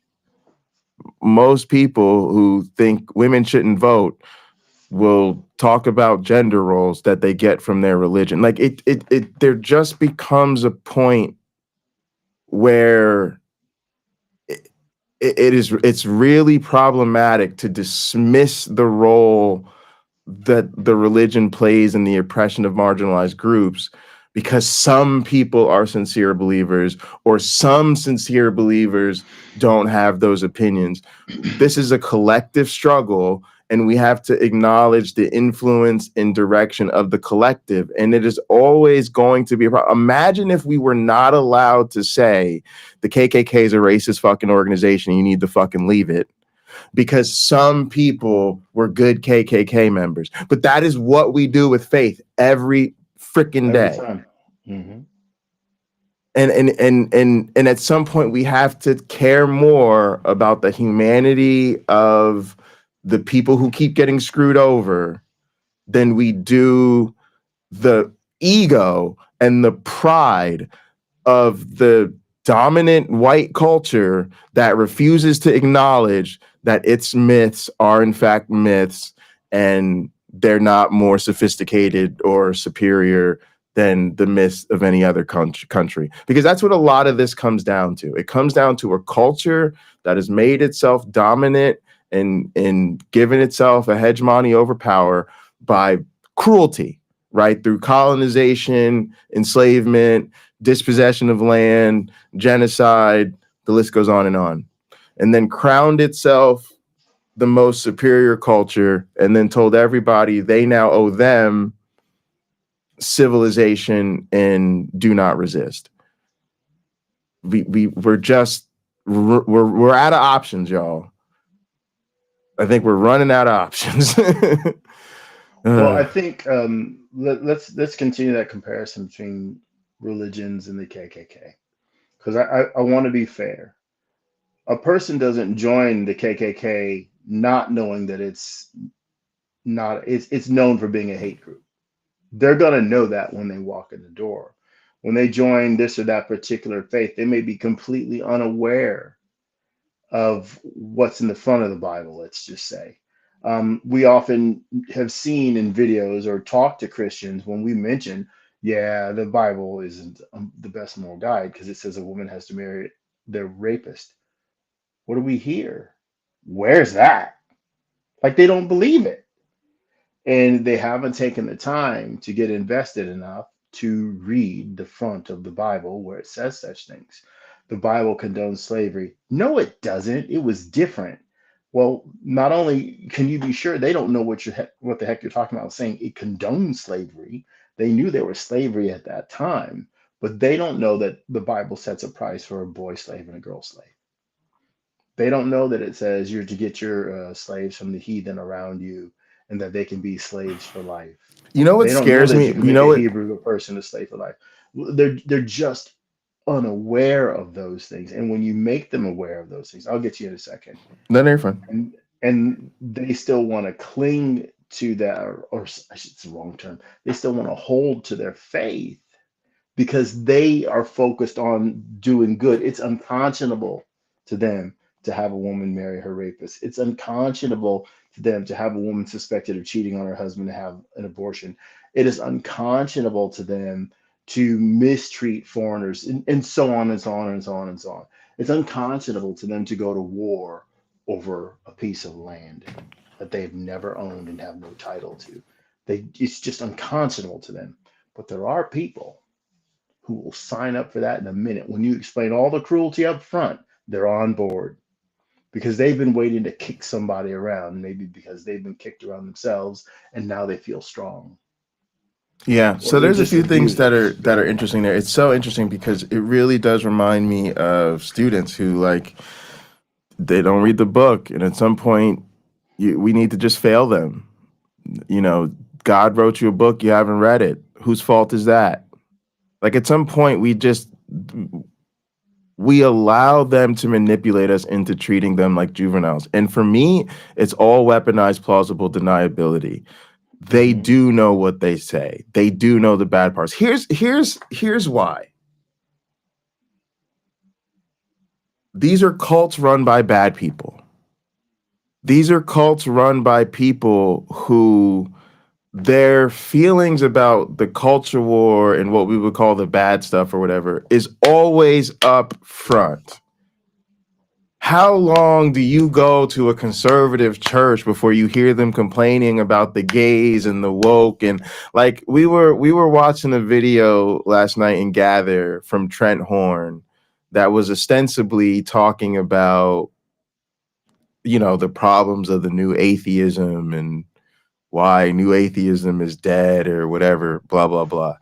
Most people who think women shouldn't vote will talk about gender roles that they get from their religion. Like there just becomes a point where it's really problematic to dismiss the role that the religion plays in the oppression of marginalized groups because some people are sincere believers or some sincere believers don't have those opinions. This is a collective struggle, and we have to acknowledge the influence and direction of the collective. And it is always going to be a problem. Imagine if we were not allowed to say the KKK is a racist fucking organization, you need to fucking leave it, because some people were good KKK members. But that is what we do with faith every freaking day. Time. And at some point we have to care more about the humanity of the people who keep getting screwed over than we do the ego and the pride of the dominant white culture that refuses to acknowledge that its myths are in fact myths and they're not more sophisticated or superior than the myths of any other country. Because that's what a lot of this comes down to. It comes down to a culture that has made itself dominant and given itself a hegemony over power by cruelty, right? Through colonization, enslavement, dispossession of land, genocide, the list goes on, and then crowned itself the most superior culture, and then told everybody they now owe them civilization and do not resist. We're out of options, y'all. I think we're running out of options. Well, I think let's continue that comparison between religions and the KKK, because I want to be fair. A person doesn't join the KKK not knowing that it's known for being a hate group. They're gonna know that when they walk in the door. When they join this or that particular faith, they may be completely unaware of what's in the front of the Bible, let's just say. We often have seen in videos or talked to Christians when we mention, yeah, the Bible isn't the best moral guide because it says a woman has to marry their rapist. What do we hear? Where's that? Like they don't believe it. And they haven't taken the time to get invested enough to read the front of the Bible where it says such things. The Bible condones slavery. No, it doesn't. It was different. Well, not only can you be sure they don't know what the heck you're talking about saying it condones slavery. They knew there was slavery at that time, but they don't know that the Bible sets a price for a boy slave and a girl slave. They don't know that it says you're to get your slaves from the heathen around you and that they can be slaves for life. You know what They don't know scares that me? you can You make know a what? Hebrew person a slave for life. They're just unaware of those things. And when you make them aware of those things, I'll get to you in a second. No, you're fine. And they still want to cling to that, or it's the wrong term. They still want to hold to their faith because they are focused on doing good. It's unconscionable to them to have a woman marry her rapist. It's unconscionable to them to have a woman suspected of cheating on her husband to have an abortion. It is unconscionable to them to mistreat foreigners and so on and so on and so on and so on. It's unconscionable to them to go to war over a piece of land that they've never owned and have no title to. It's just unconscionable to them. But there are people who will sign up for that in a minute. When you explain all the cruelty up front, they're on board because they've been waiting to kick somebody around, maybe because they've been kicked around themselves and now they feel strong. Yeah, Or so they're there's a just few things that abusers. are interesting there. It's so interesting because it really does remind me of students who like they don't read the book, and at some point we need to just fail them. You know, God wrote you a book, you haven't read it. Whose fault is that? Like at some point we allow them to manipulate us into treating them like juveniles. And for me, it's all weaponized plausible deniability. They do know what they say. They do know the bad parts. Here's why. These are cults run by bad people. These are cults run by people who their feelings about the culture war and what we would call the bad stuff or whatever is always up front. How long do you go to a conservative church before you hear them complaining about the gays and the woke? And like we were watching a video last night in Gather from Trent Horn that was ostensibly talking about, you know, the problems of the new atheism and why new atheism is dead or whatever, blah, blah, blah.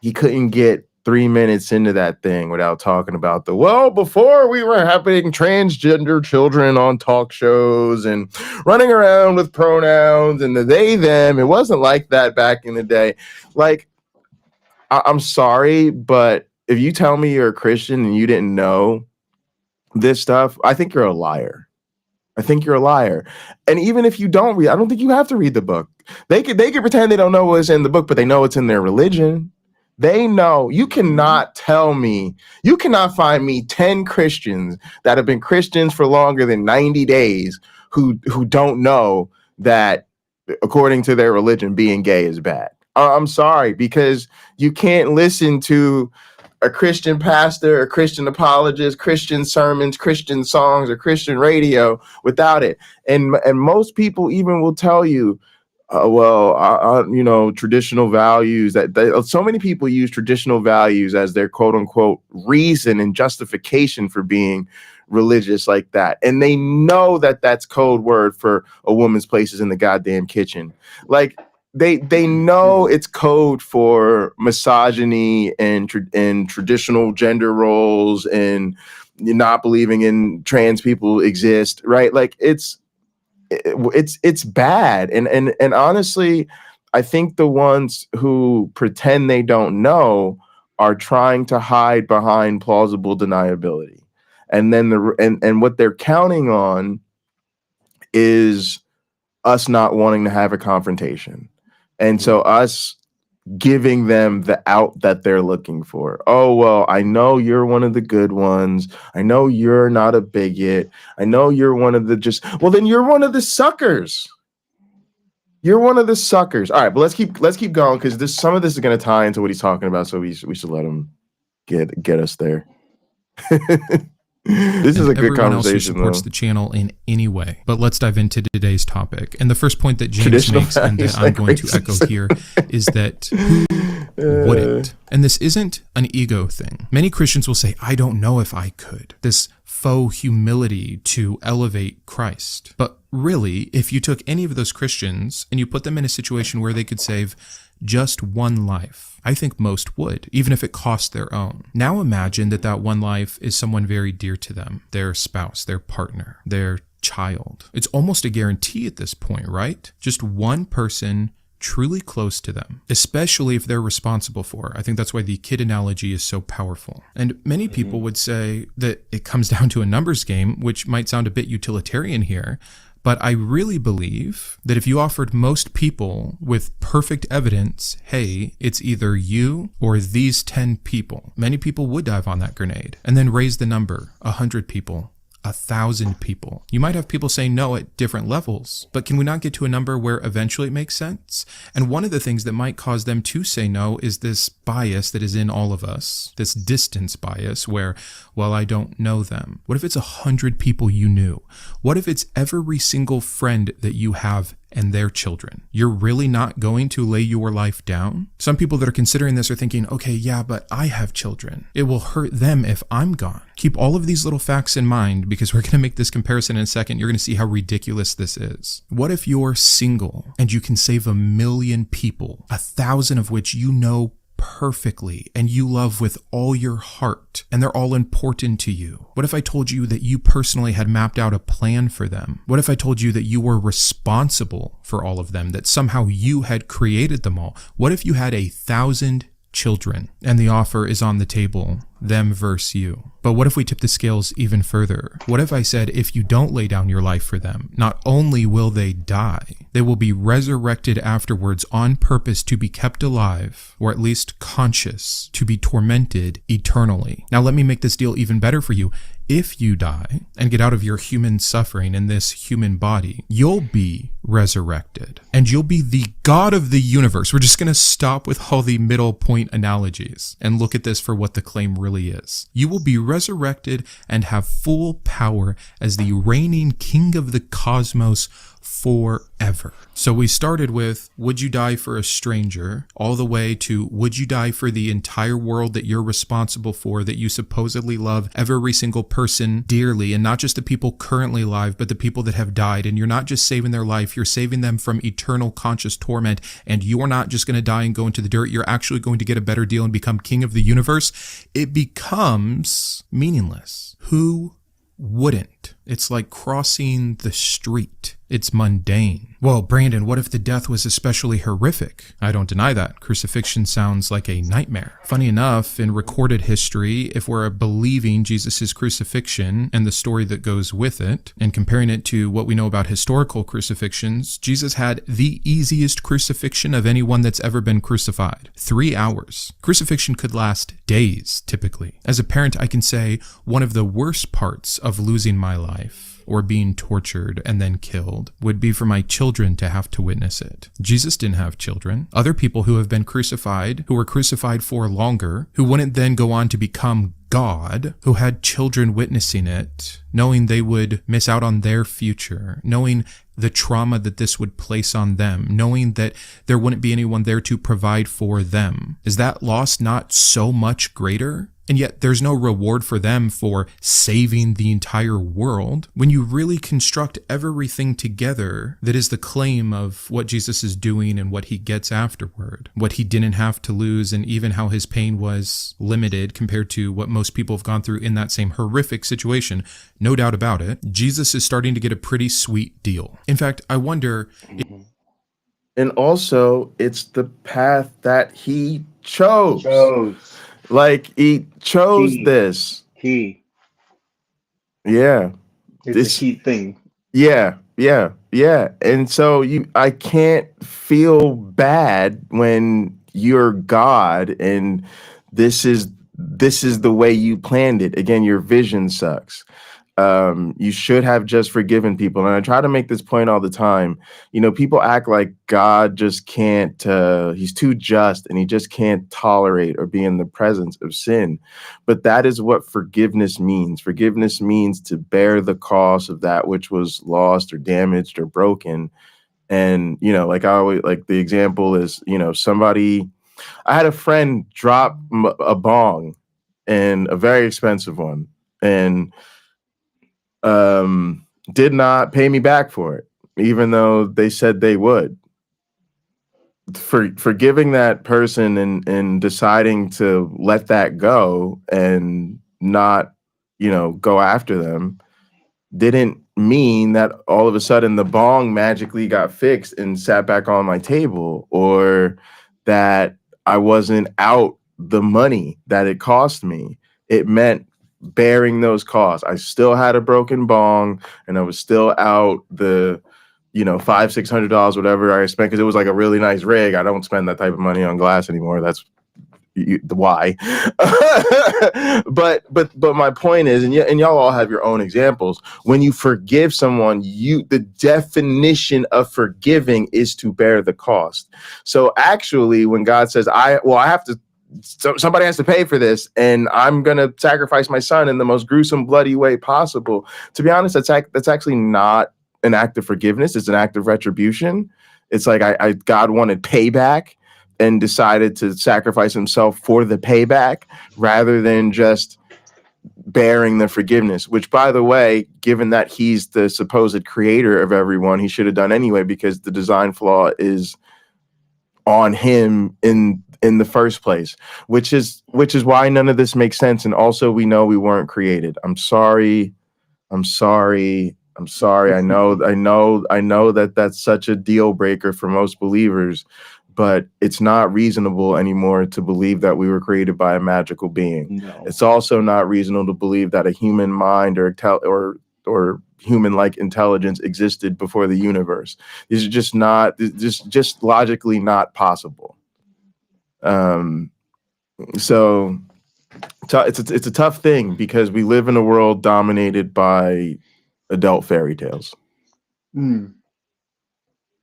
He couldn't get 3 minutes into that thing without talking about before we were having transgender children on talk shows and running around with pronouns and the they, them. It wasn't like that back in the day. Like, I'm sorry, but if you tell me you're a Christian and you didn't know this stuff, I think you're a liar. I think you're a liar. And even if you don't read, I don't think you have to read the book. They could pretend they don't know what's in the book, but they know it's in their religion. They know. You cannot tell me, you cannot find me 10 Christians that have been Christians for longer than 90 days who don't know that according to their religion, being gay is bad. I'm sorry, because you can't listen to a Christian pastor, a Christian apologist, Christian sermons, Christian songs, or Christian radio without it. And most people even will tell you, you know, traditional values that so many people use traditional values as their quote unquote reason and justification for being religious like that. And they know that that's code word for a woman's place is in the goddamn kitchen. Like they know it's code for misogyny and traditional gender roles and not believing in trans people exist, right? Like it's bad. And honestly, I think the ones who pretend they don't know are trying to hide behind plausible deniability. And then and what they're counting on is us not wanting to have a confrontation. And so us giving them the out that they're looking for. Oh, well, I know you're one of the good ones. I know you're not a bigot. I know you're one of the well, then you're one of the suckers. You're one of the suckers. All right, but let's keep going, because some of this is going to tie into what he's talking about. So we should let him get us there. This is a good conversation. Else who supports the channel in any way. But let's dive into today's topic. And the first point that James makes, and that I'm going to echo here, is that who wouldn't? And this isn't an ego thing. Many Christians will say, I don't know if I could. This faux humility to elevate Christ. But really, if you took any of those Christians and you put them in a situation where they could save just one life, I think most would, even if it cost their own. Now imagine that one life is someone very dear to them, their spouse, their partner, their child. It's almost a guarantee at this point, right? Just one person truly close to them, especially if they're responsible for. I think that's why the kid analogy is so powerful. And many people would say that it comes down to a numbers game, which might sound a bit utilitarian here, but I really believe that if you offered most people with perfect evidence, hey, it's either you or these 10 people, many people would dive on that grenade. And then raise the number, 100 people, 1,000 people. You might have people say no at different levels, but can we not get to a number where eventually it makes sense? And one of the things that might cause them to say no is this bias that is in all of us, this distance bias where, well, I don't know them. What if it's 100 people you knew? What if it's every single friend that you have and their children? You're really not going to lay your life down? Some people that are considering this are thinking, okay, yeah, but I have children. It will hurt them if I'm gone. Keep all of these little facts in mind, because we're going to make this comparison in a second. You're going to see how ridiculous this is. What if you're single and you can save 1 million people, 1,000 of which you know perfectly and you love with all your heart, and they're all important to you? What if I told you that you personally had mapped out a plan for them? What if I told you that you were responsible for all of them, that somehow you had created them all? What if you had 1,000 children and the offer is on the table, them versus you? But what if we tip the scales even further? What if I said, if you don't lay down your life for them, not only will they die, they will be resurrected afterwards on purpose to be kept alive, or at least conscious, to be tormented eternally. Now let me make this deal even better for you. If you die and get out of your human suffering in this human body, you'll be resurrected and you'll be the God of the universe. We're just going to stop with all the middle point analogies and look at this for what the claim really is. You will be resurrected and have full power as the reigning king of the cosmos forever. So we started with, would you die for a stranger, all the way to, would you die for the entire world that you're responsible for, that you supposedly love every single person dearly, and not just the people currently alive, but the people that have died. And you're not just saving their life, you're saving them from eternal conscious torment. And you're not just going to die and go into the dirt, you're actually going to get a better deal and become king of the universe. It becomes meaningless. Who wouldn't? It's like crossing the street. It's mundane. Well, Brandon, what if the death was especially horrific? I don't deny that. Crucifixion sounds like a nightmare. Funny enough, in recorded history, if we're believing Jesus' crucifixion and the story that goes with it, and comparing it to what we know about historical crucifixions, Jesus had the easiest crucifixion of anyone that's ever been crucified. 3 hours. Crucifixion could last days, typically. As a parent, I can say one of the worst parts of losing my life, or being tortured and then killed, would be for my children to have to witness it. Jesus didn't have children. Other people who have been crucified, who were crucified for longer, who wouldn't then go on to become God, who had children witnessing it, knowing they would miss out on their future, knowing the trauma that this would place on them, knowing that there wouldn't be anyone there to provide for them. Is that loss not so much greater And yet there's no reward for them for saving the entire world. When you really construct everything together, that is the claim of what Jesus is doing and what he gets afterward, what he didn't have to lose, and even how his pain was limited compared to what most people have gone through in that same horrific situation. No doubt about it. Jesus is starting to get a pretty sweet deal. In fact, I wonder... And also, it's the path that he chose. Like, he chose this. Key. Yeah. It's a key thing. Yeah. And so I can't feel bad when you're God and this is the way you planned it. Again, your vision sucks. You should have just forgiven people. And I try to make this point all the time. You know, people act like God just can't, he's too just and he just can't tolerate or be in the presence of sin. But that is what forgiveness means. Forgiveness means to bear the cost of that which was lost or damaged or broken. And, you know, like I always, like the example is, you know, I had a friend drop a bong, and a very expensive one, and did not pay me back for it, even though they said they would. Forgiving that person and deciding to let that go and not, you know, go after them didn't mean that all of a sudden the bong magically got fixed and sat back on my table, or that I wasn't out the money that it cost me. It meant bearing those costs. I still had a broken bong and I was still out the, you know, $500-600, whatever I spent, because it was like a really nice rig. I don't spend that type of money on glass anymore. That's the why. but my point is, and y'all all have your own examples. When you forgive someone, the definition of forgiving is to bear the cost. So actually, when God says, somebody has to pay for this, and I'm going to sacrifice my son in the most gruesome, bloody way possible. To be honest, that's actually not an act of forgiveness. It's an act of retribution. It's like God wanted payback and decided to sacrifice himself for the payback rather than just bearing the forgiveness, which, by the way, given that he's the supposed creator of everyone, he should have done anyway, because the design flaw is on him in the first place, which is why none of this makes sense. And also, we know we weren't created. I'm sorry. I know that that's such a deal breaker for most believers, but it's not reasonable anymore to believe that we were created by a magical being. No. It's also not reasonable to believe that a human mind or human-like intelligence existed before the universe. These are just logically not possible. So it's a tough thing, because we live in a world dominated by adult fairy tales.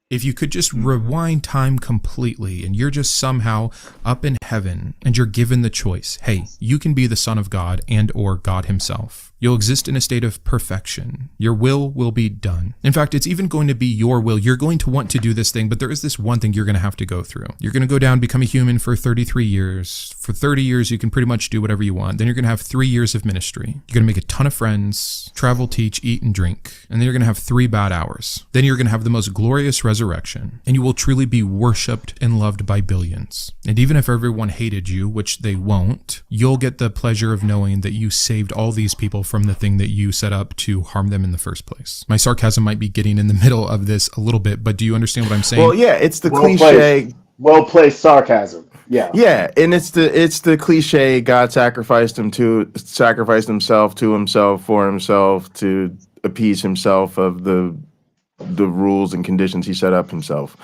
If you could just rewind time completely and you're just somehow up in heaven and you're given the choice, hey, you can be the Son of God and or God himself. You'll exist in a state of perfection. Your will be done. In fact, it's even going to be your will. You're going to want to do this thing, but there is this one thing you're going to have to go through. You're going to go down, become a human for 33 years. For 30 years, you can pretty much do whatever you want. Then you're going to have 3 years of ministry. You're going to make a ton of friends, travel, teach, eat, and drink. And then you're going to have 3 bad hours. Then you're going to have the most glorious resurrection. And you will truly be worshipped and loved by billions. And even if everyone hated you, which they won't, you'll get the pleasure of knowing that you saved all these people from the thing that you set up to harm them in the first place. My sarcasm might be getting in the middle of this a little bit, but do you understand what I'm saying? Well, yeah, it's the cliche. Well-placed sarcasm. Yeah, and it's the cliche. God sacrificed himself to himself for himself to appease himself of the rules and conditions he set up himself.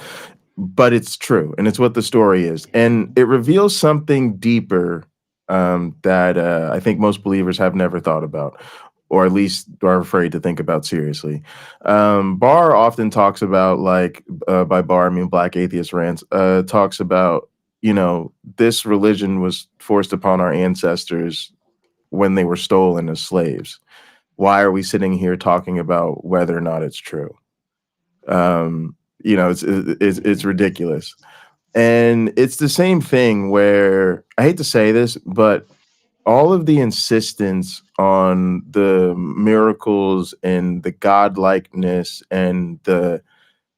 But it's true, and it's what the story is, and it reveals something deeper that I think most believers have never thought about, or at least are afraid to think about seriously. Barr often talks about, by Barr I mean Black Atheist Rants, talks about, this religion was forced upon our ancestors when they were stolen as slaves. Why are we sitting here talking about whether or not it's true? It's ridiculous. And it's the same thing where, I hate to say this, but all of the insistence on the miracles and the godlikeness and the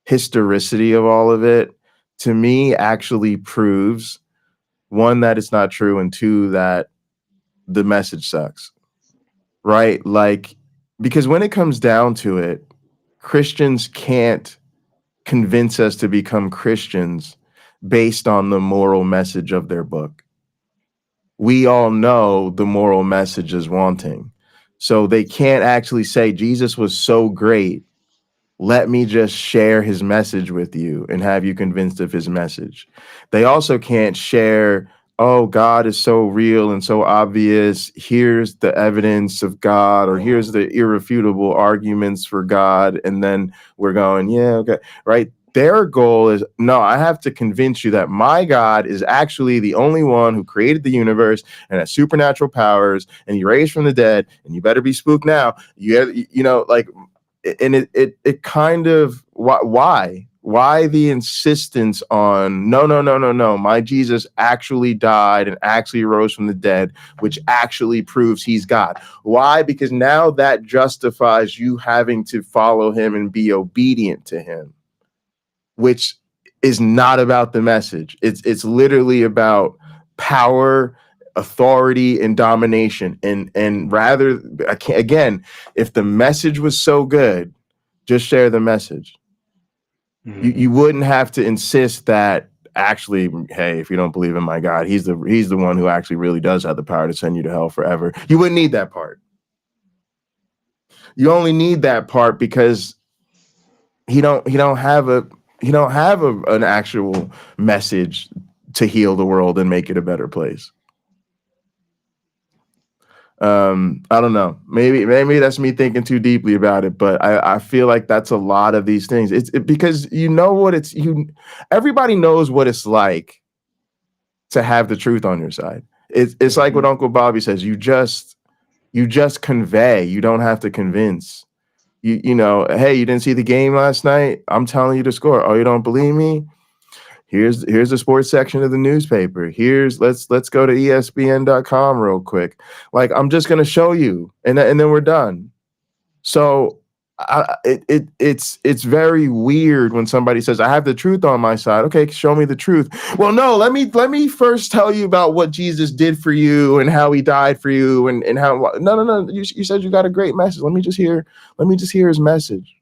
historicity of all of it, to me, actually proves, one, that it's not true, and two, that the message sucks, right? Like, because when it comes down to it, Christians can't convince us to become Christians based on the moral message of their book. We all know the moral message is wanting. So they can't actually say Jesus was so great, let me just share his message with you and have you convinced of his message. They also can't share, oh, God is so real and so obvious. Here's the evidence of God, or here's the irrefutable arguments for God. And then we're going, yeah, okay, right? Their goal is, no, I have to convince you that my God is actually the only one who created the universe and has supernatural powers, and he raised from the dead, and you better be spooked now. You know, like, and it kind of, why the insistence on no, my Jesus actually died and actually rose from the dead, which actually proves he's God. Why? Because now that justifies you having to follow him and be obedient to him, which is not about the message. It's literally about power, authority, and domination. And rather, again, if the message was so good, just share the message. You wouldn't have to insist that actually, hey, if you don't believe in my God, he's the one who actually really does have the power to send you to hell forever. You wouldn't need that part. You only need that part because he don't have an actual message to heal the world and make it a better place. I don't know. Maybe that's me thinking too deeply about it, but I feel like that's a lot of these things. It's because you know what everybody knows what it's like to have the truth on your side. It's like what Uncle Bobby says. You just convey. You don't have to convince. You know, hey, you didn't see the game last night? I'm telling you the score. Oh, you don't believe me? Here's the sports section of the newspaper. Let's go to ESPN.com real quick. Like, I'm just gonna show you, and then we're done. So it's very weird when somebody says, I have the truth on my side. Okay, show me the truth. Well, no, let me first tell you about what Jesus did for you and how he died for you and how no. You said you got a great message. Let me just hear his message.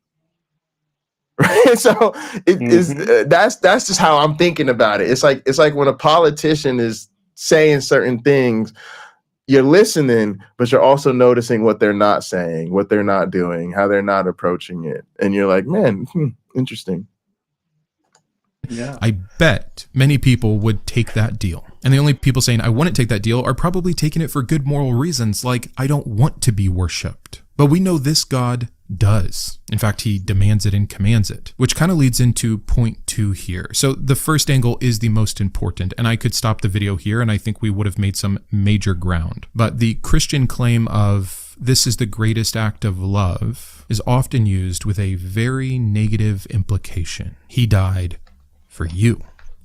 Right? So that's just how I'm thinking about it. It's like when a politician is saying certain things, you're listening, but you're also noticing what they're not saying, what they're not doing, how they're not approaching it. And you're like, man, interesting. Yeah. I bet many people would take that deal. And the only people saying I wouldn't take that deal are probably taking it for good moral reasons, like I don't want to be worshipped. But we know this God does. In fact, he demands it and commands it, which kind of leads into point 2 here. So the first angle is the most important, and I could stop the video here and I think we would have made some major ground. But the Christian claim of this is the greatest act of love is often used with a very negative implication. He died for you.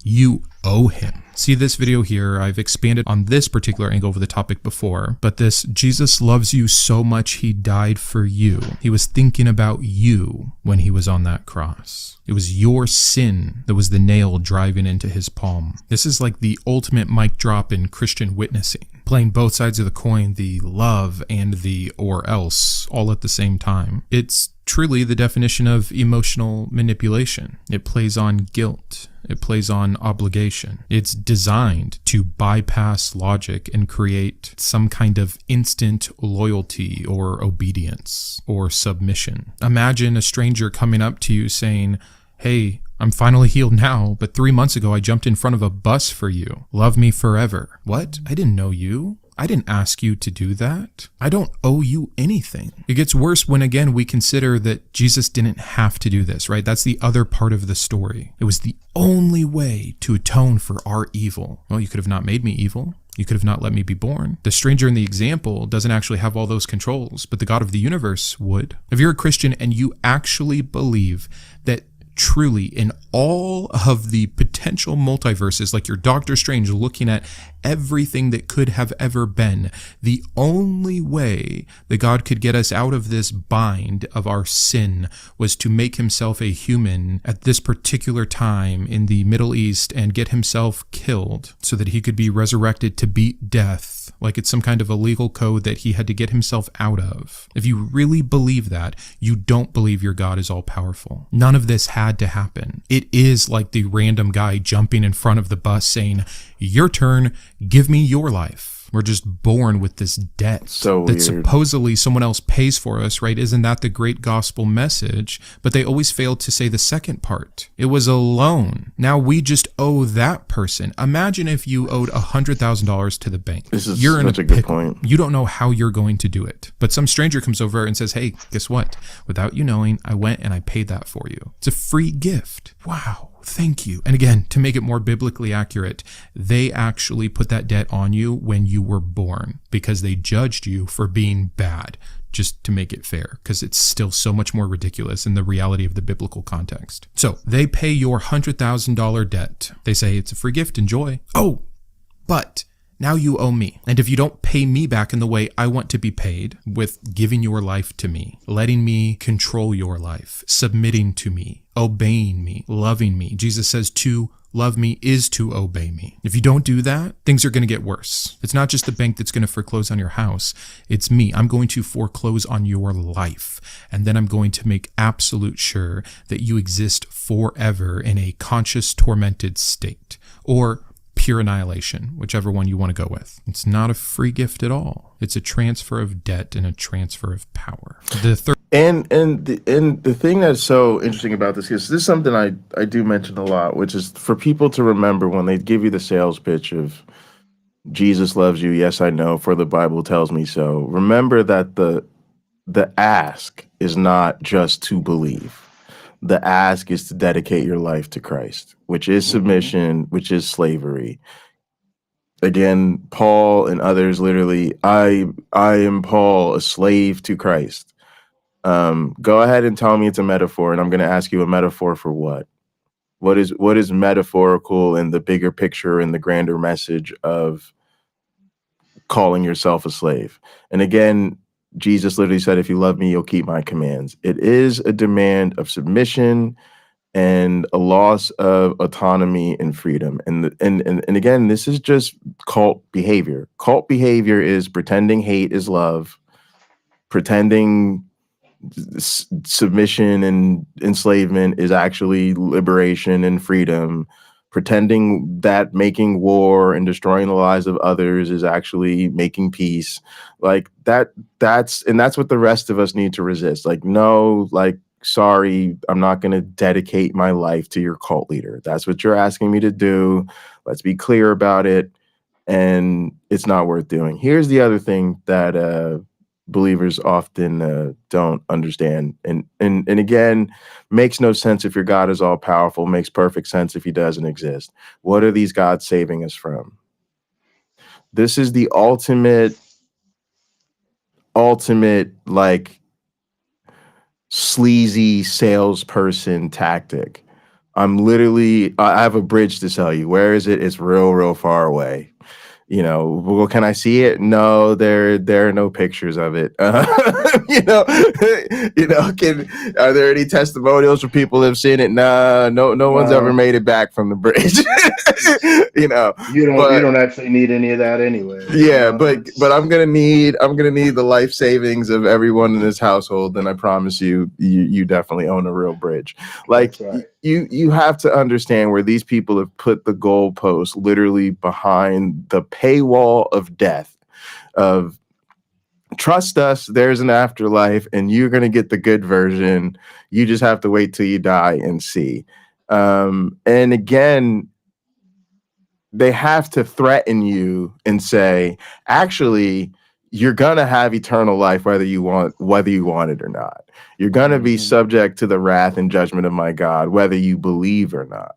You owe him. See this video here, I've expanded on this particular angle of the topic before, but this Jesus loves you so much he died for you. He was thinking about you when he was on that cross. It was your sin that was the nail driving into his palm. This is like the ultimate mic drop in Christian witnessing, playing both sides of the coin, the love and the or else, all at the same time. It's truly the definition of emotional manipulation. It plays on guilt. It plays on obligation. It's designed to bypass logic and create some kind of instant loyalty or obedience or submission. Imagine a stranger coming up to you saying, hey, I'm finally healed now, but 3 months ago I jumped in front of a bus for you. Love me forever. What? I didn't know you. I didn't ask you to do that. I don't owe you anything. It gets worse when, again, we consider that Jesus didn't have to do this, right? That's the other part of the story. It was the only way to atone for our evil. Well, you could have not made me evil. You could have not let me be born. The stranger in the example doesn't actually have all those controls, but the God of the universe would. If you're a Christian and you actually believe that truly, in all of the potential multiverses, like your Doctor Strange looking at everything that could have ever been, the only way that God could get us out of this bind of our sin was to make himself a human at this particular time in the Middle East and get himself killed so that he could be resurrected to beat death, like it's some kind of a legal code that he had to get himself out of. If you really believe that, you don't believe your God is all powerful. None of this had to happen. It is like the random guy jumping in front of the bus saying, "Your turn, give me your life." We're just born with this debt that supposedly someone else pays for us, right? Isn't that the great gospel message? But they always failed to say the second part. It was a loan. Now we just owe that person. Imagine if you owed $100,000 to the bank. You're in such a good point. You don't know how you're going to do it. But some stranger comes over and says, "Hey, guess what? Without you knowing, I went and I paid that for you." It's a free gift. Wow. Thank you. And again, to make it more biblically accurate, they actually put that debt on you when you were born because they judged you for being bad, just to make it fair, because it's still so much more ridiculous in the reality of the biblical context. So they pay your $100,000 debt. They say it's a free gift, enjoy. Oh, but now you owe me. And if you don't pay me back in the way I want to be paid, with giving your life to me, letting me control your life, submitting to me, obeying me, loving me. Jesus says to love me is to obey me. If you don't do that, things are going to get worse. It's not just the bank that's going to foreclose on your house. It's me. I'm going to foreclose on your life. And then I'm going to make absolute sure that you exist forever in a conscious, tormented state. Or pure annihilation, whichever one you want to go with. It's not a free gift at all. It's a transfer of debt and a transfer of power. And the thing that's so interesting about this is something I do mention a lot, which is for people to remember when they give you the sales pitch of Jesus loves you, yes I know, for the Bible tells me so. Remember that the ask is not just to believe. The ask is to dedicate your life to Christ, which is submission, which is slavery. Again, Paul and others literally, I am Paul, a slave to Christ. Go ahead and tell me it's a metaphor, and I'm going to ask you a metaphor for what? What is metaphorical in the bigger picture and the grander message of calling yourself a slave? And again, Jesus literally said, if you love me, you'll keep my commands. It is a demand of submission and a loss of autonomy and freedom. And again, this is just cult behavior. Cult behavior is pretending hate is love, pretending submission and enslavement is actually liberation and freedom, pretending that making war and destroying the lives of others is actually making peace. Like that's what the rest of us need to resist. Like, no, like, sorry, I'm not going to dedicate my life to your cult leader. That's what you're asking me to do. Let's be clear about it. And it's not worth doing. Here's the other thing that believers often don't understand. And again, makes no sense if your God is all powerful, makes perfect sense if he doesn't exist. What are these gods saving us from? This is the ultimate like sleazy salesperson tactic. I have a bridge to sell you. Where is it? It's real far away. You know, well, can I see it? No, there are no pictures of it. Are there any testimonials for people who have seen it? Nah, no one's ever made it back from the bridge. You don't actually need any of that anyway. Yeah, but I'm gonna need the life savings of everyone in this household, and I promise you definitely own a real bridge. Like, right. You have to understand where these people have put the goalpost literally behind the paywall of death, of trust us, there's an afterlife and you're going to get the good version. You just have to wait till you die and see. And again, they have to threaten you and say, actually, you're going to have eternal life whether you want it or not. You're going to be subject to the wrath and judgment of my God, whether you believe or not.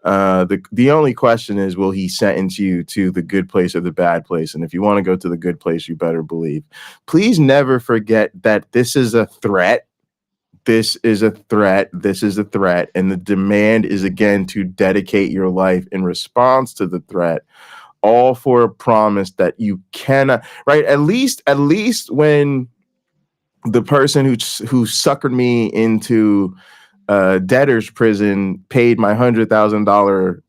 The only question is, will he sentence you to the good place or the bad place? And if you want to go to the good place, you better believe. Please never forget that this is a threat. this is a threat, this is a threat, and the demand is again to dedicate your life in response to the threat, all for a promise that you cannot, right? At least when the person who suckered me into debtor's prison paid my $100,000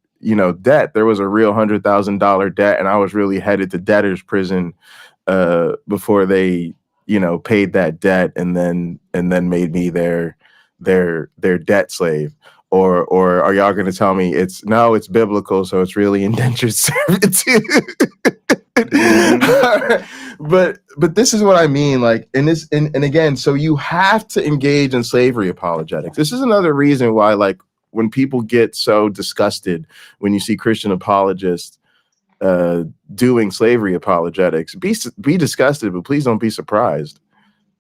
debt, there was a real $100,000 debt, and I was really headed to debtor's prison before they paid that debt and then made me their debt slave. Or are y'all going to tell me it's biblical, so it's really indentured servitude? But this is what I mean, like in this, and again, so you have to engage in slavery apologetics. This is another reason why, like, when people get so disgusted when you see Christian apologists doing slavery apologetics, be disgusted, but please don't be surprised.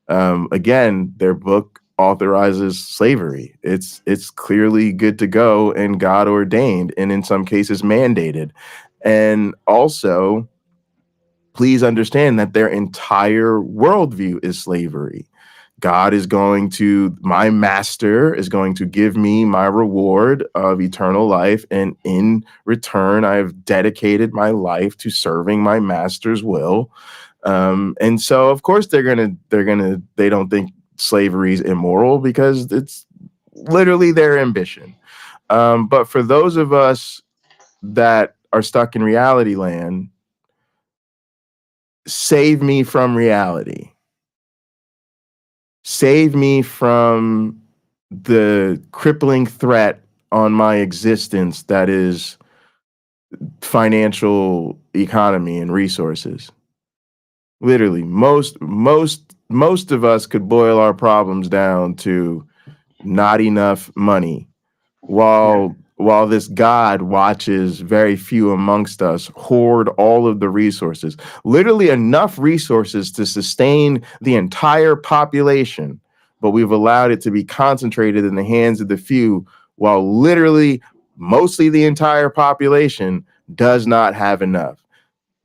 Again, their book authorizes slavery. It's clearly good to go and God ordained, and in some cases mandated. And also, please understand that their entire worldview is slavery. My master is going to give me my reward of eternal life, and in return, I have dedicated my life to serving my master's will. And so, of course, they don't think slavery is immoral because it's literally their ambition. But for those of us that are stuck in reality land, save me from reality. Save me from the crippling threat on my existence that is financial economy and resources. Literally, most of us could boil our problems down to not enough money, while this God watches very few amongst us hoard all of the resources, literally enough resources to sustain the entire population, but we've allowed it to be concentrated in the hands of the few, while literally mostly the entire population does not have enough.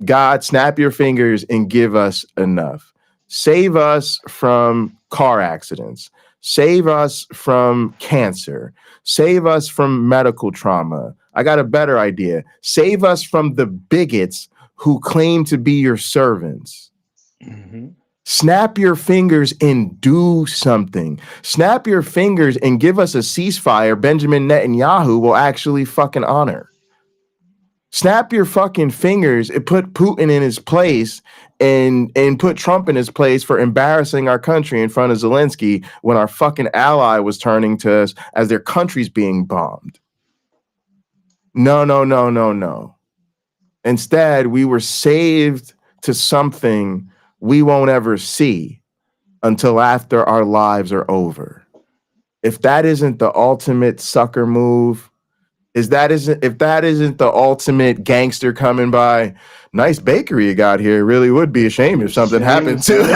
God, snap your fingers and give us enough. Save us from car accidents. Save us from cancer. Save us from medical trauma. I got a better idea. Save us from the bigots who claim to be your servants. Mm-hmm. Snap your fingers and do something. Snap your fingers and give us a ceasefire Benjamin Netanyahu will actually fucking honor. Snap your fucking fingers and put Putin in his place and put Trump in his place for embarrassing our country in front of Zelensky when our fucking ally was turning to us as their country's being bombed. No. Instead, we were saved to something we won't ever see until after our lives are over. If that isn't the ultimate sucker move, if that isn't the ultimate gangster coming by, nice bakery you got here, really would be a shame if something happened to it.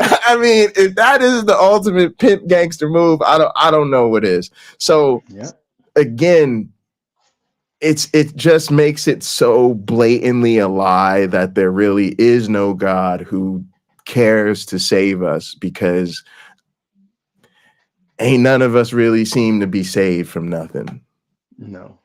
I mean, if that is the ultimate pimp gangster move, I don't know what is. So again, it just makes it so blatantly a lie that there really is no God who cares to save us, because ain't none of us really seem to be saved from nothing. No.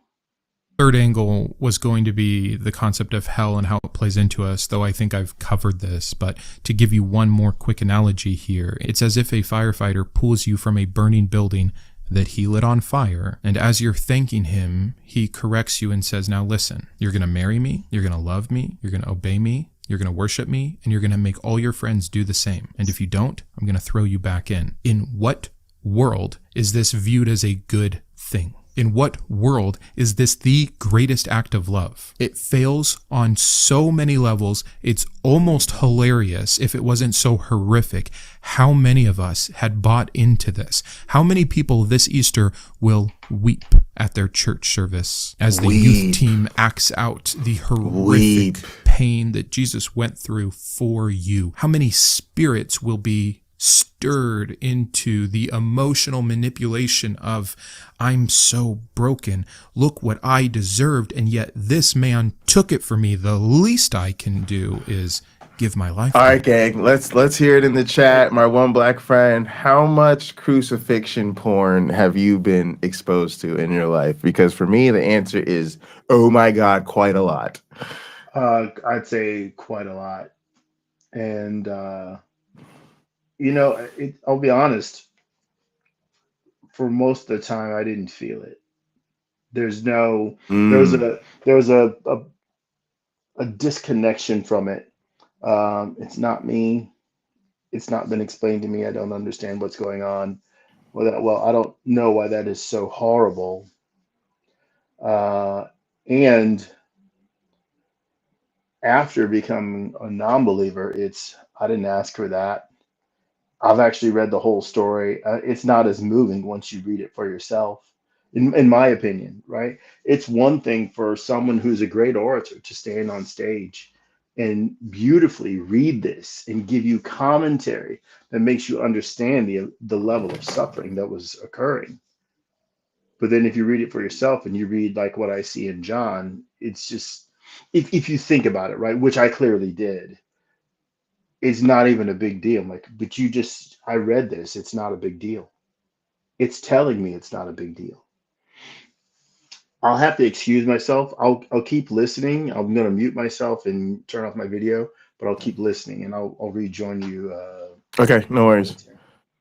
Third angle was going to be the concept of hell and how it plays into us, though I think I've covered this. But to give you one more quick analogy here, it's as if a firefighter pulls you from a burning building that he lit on fire, and as you're thanking him, he corrects you and says, now listen, you're going to marry me, you're going to love me, you're going to obey me, you're going to worship me, and you're going to make all your friends do the same. And if you don't, I'm going to throw you back in. In what world is this viewed as a good thing? In what world is this the greatest act of love? It fails on so many levels. It's almost hilarious if it wasn't so horrific how many of us had bought into this. How many people this Easter will weep at their church service as the youth team acts out the horrific pain that Jesus went through for you? How many spirits will be stirred into the emotional manipulation of, I'm so broken, look what I deserved, and yet this man took it for me. The least I can do is give my life All to. right, gang. Let's hear it in the chat. My one black friend. How much crucifixion porn have you been exposed to in your life? Because for me, the answer is, oh my god, quite a lot. I'd say quite a lot. And I'll be honest. For most of the time, I didn't feel it. There's no, there was Mm, a there was a disconnection from it. It's not me. It's not been explained to me. I don't understand what's going on. Well, I don't know why that is so horrible. And after becoming a non-believer, I didn't ask for that. I've actually read the whole story. It's not as moving once you read it for yourself, in my opinion, right? It's one thing for someone who's a great orator to stand on stage and beautifully read this and give you commentary that makes you understand the level of suffering that was occurring. But then if you read it for yourself and you read like what I see in John, it's just, if you think about it, right, which I clearly did, it's not even a big deal. Like, but I read this. It's not a big deal. It's telling me it's not a big deal. I'll have to excuse myself. I'll keep listening. I'm gonna mute myself and turn off my video, but I'll keep listening and I'll rejoin you. okay, no worries.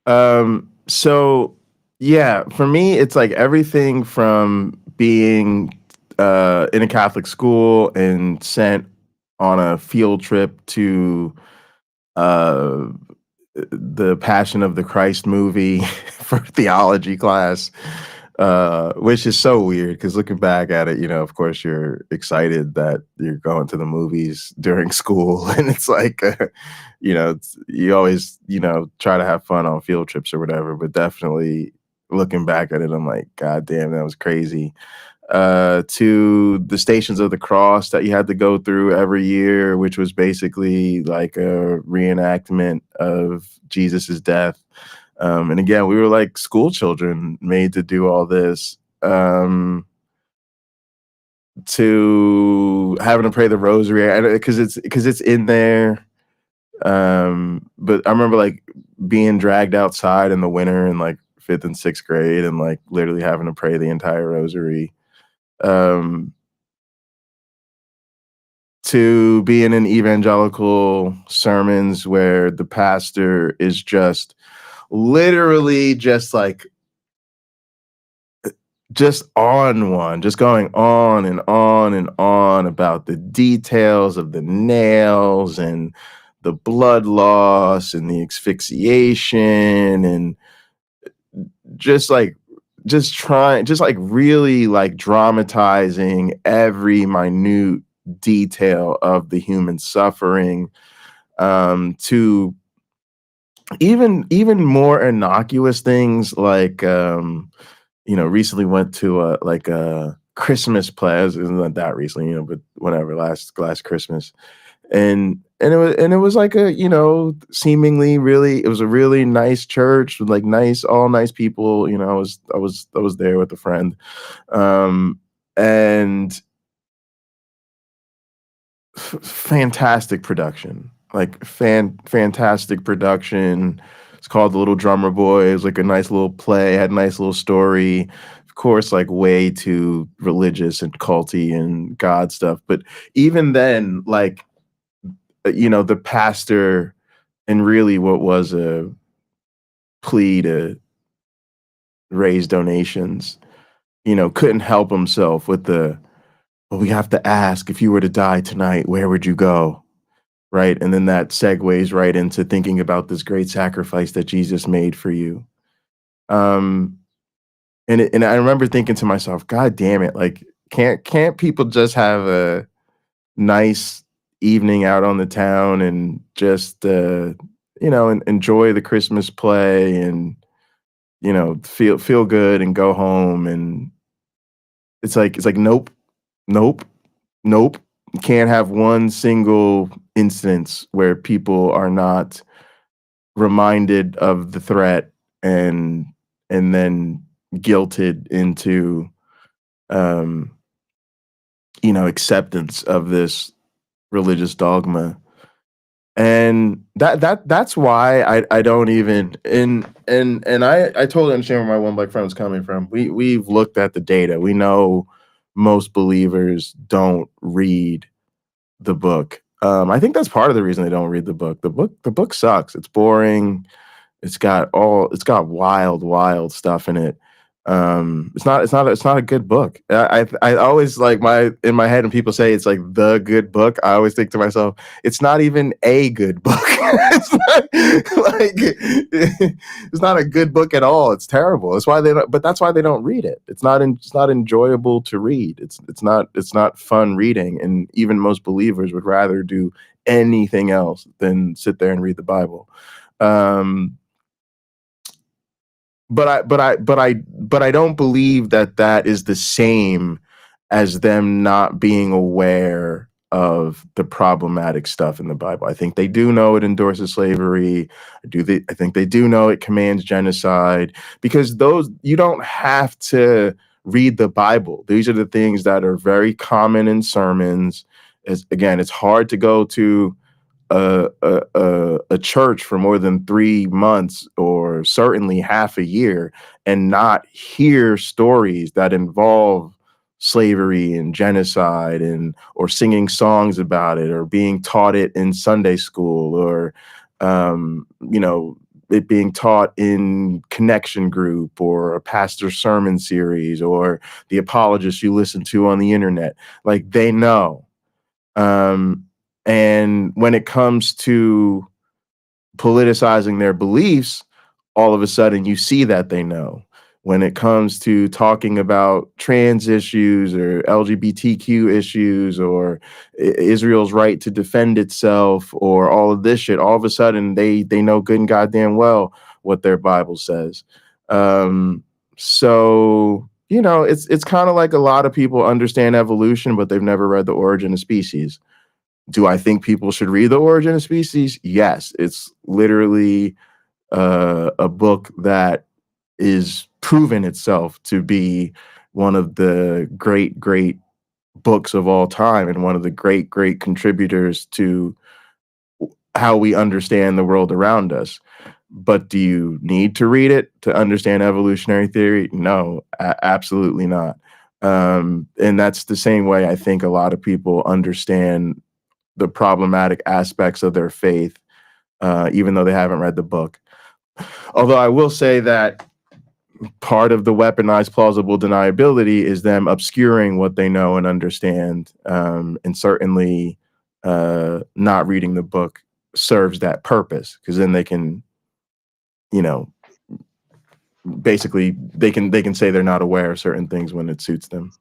Momentarily. So yeah, for me, it's like everything from being in a Catholic school and sent on a field trip to uh, the Passion of the Christ movie for theology class, which is so weird because looking back at it, of course you're excited that you're going to the movies during school, and it's like, you always, try to have fun on field trips or whatever, but definitely looking back at it, I'm like, God damn, that was crazy. To the Stations of the Cross that you had to go through every year, which was basically like a reenactment of Jesus's death. And again, we were like school children made to do all this. To having to pray the rosary because it's in there. But I remember like being dragged outside in the winter in like 5th and 6th grade and like literally having to pray the entire rosary. To being in evangelical sermons where the pastor is just literally just on one, just going on and on and on about the details of the nails and the blood loss and the asphyxiation and just like really like dramatizing every minute detail of the human suffering, to even more innocuous things like recently went to a Christmas play. It wasn't that recently, but whatever, last Christmas. And it was like a, seemingly really, it was a really nice church with like all nice people. I was there with a friend. And fantastic production, like fantastic production. It's called The Little Drummer Boy. It was like a nice little play, had a nice little story. Of course, like way too religious and culty and God stuff. But even then, like, the pastor, and really what was a plea to raise donations, couldn't help himself with well, we have to ask, if you were to die tonight, where would you go? Right. And then that segues right into thinking about this great sacrifice that Jesus made for you. And I remember thinking to myself, God damn it, like, can't people just have a nice evening out on the town and just and enjoy the Christmas play and feel good and go home? And it's like nope, nope, nope. Can't have one single instance where people are not reminded of the threat and then guilted into um acceptance of this religious dogma. And that's why I don't even and I totally understand where my one black friend was coming from. We've looked at the data. We know most believers don't read the book. I think that's part of the reason they don't read the book. The book sucks. It's boring. It's got wild stuff in it. It's not a good book. I always like in my head when people say it's like the good book, I always think to myself, it's not even a good book. It's not like it's not a good book at all. It's terrible. That's why that's why they don't read it. It's not enjoyable to read. It's not fun reading, and even most believers would rather do anything else than sit there and read the Bible. But I don't believe that is the same as them not being aware of the problematic stuff in the Bible. I think they do know it endorses slavery. I think they do know it commands genocide, because you don't have to read the Bible. These are the things that are very common in sermons. It's hard to go to a church for more than 3 months or certainly half a year and not hear stories that involve slavery and genocide, or singing songs about it, or being taught it in Sunday school, or it being taught in connection group or a pastor's sermon series or the apologists you listen to on the internet. Like, they know. And when it comes to politicizing their beliefs, all of a sudden you see that they know. When it comes to talking about trans issues or LGBTQ issues or Israel's right to defend itself or all of this shit, all of a sudden they know good and goddamn well what their Bible says. So, it's kind of like a lot of people understand evolution, but they've never read The Origin of Species. Do I think people should read The Origin of Species? Yes. It's literally a book that is proven itself to be one of the great books of all time and one of the great contributors to how we understand the world around us. But do you need to read it to understand evolutionary theory? No, absolutely not. And that's the same way I think a lot of people understand the problematic aspects of their faith, even though they haven't read the book. Although I will say that part of the weaponized plausible deniability is them obscuring what they know and understand, and certainly not reading the book serves that purpose, because then they can, basically they can say they're not aware of certain things when it suits them.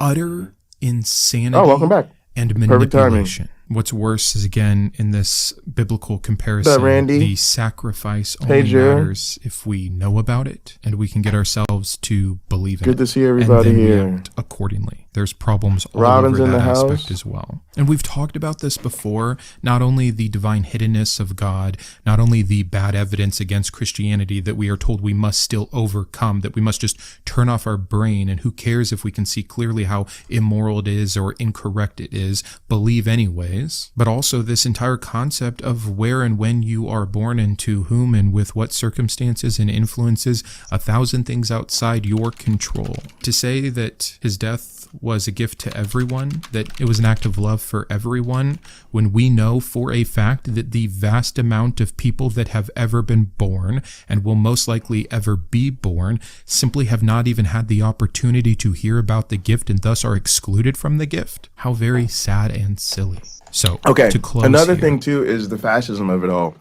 Utter insanity. Oh, welcome back. And Perfect timing. manipulation. What's worse is, again, in this biblical comparison, Randy? the sacrifice only matters if we know about it and we can get ourselves to believe in it. Good to see everybody and then here. react accordingly. There's problems all Robin's over in that the aspect house. as well. And we've talked about this before, not only the divine hiddenness of God, not only the bad evidence against Christianity that we are told we must still overcome, that we must just turn off our brain, and who cares if we can see clearly how immoral it is or incorrect it is, believe anyways, but also this entire concept of where and when you are born and to whom and with what circumstances and influences, 1,000 things outside your control. To say that his death was a gift to everyone, that it was an act of love for everyone, when we know for a fact that the vast amount of people that have ever been born and will most likely ever be born simply have not even had the opportunity to hear about the gift and thus are excluded from the gift. How very sad and silly. So, Okay, to close another here, thing too is the fascism of it all.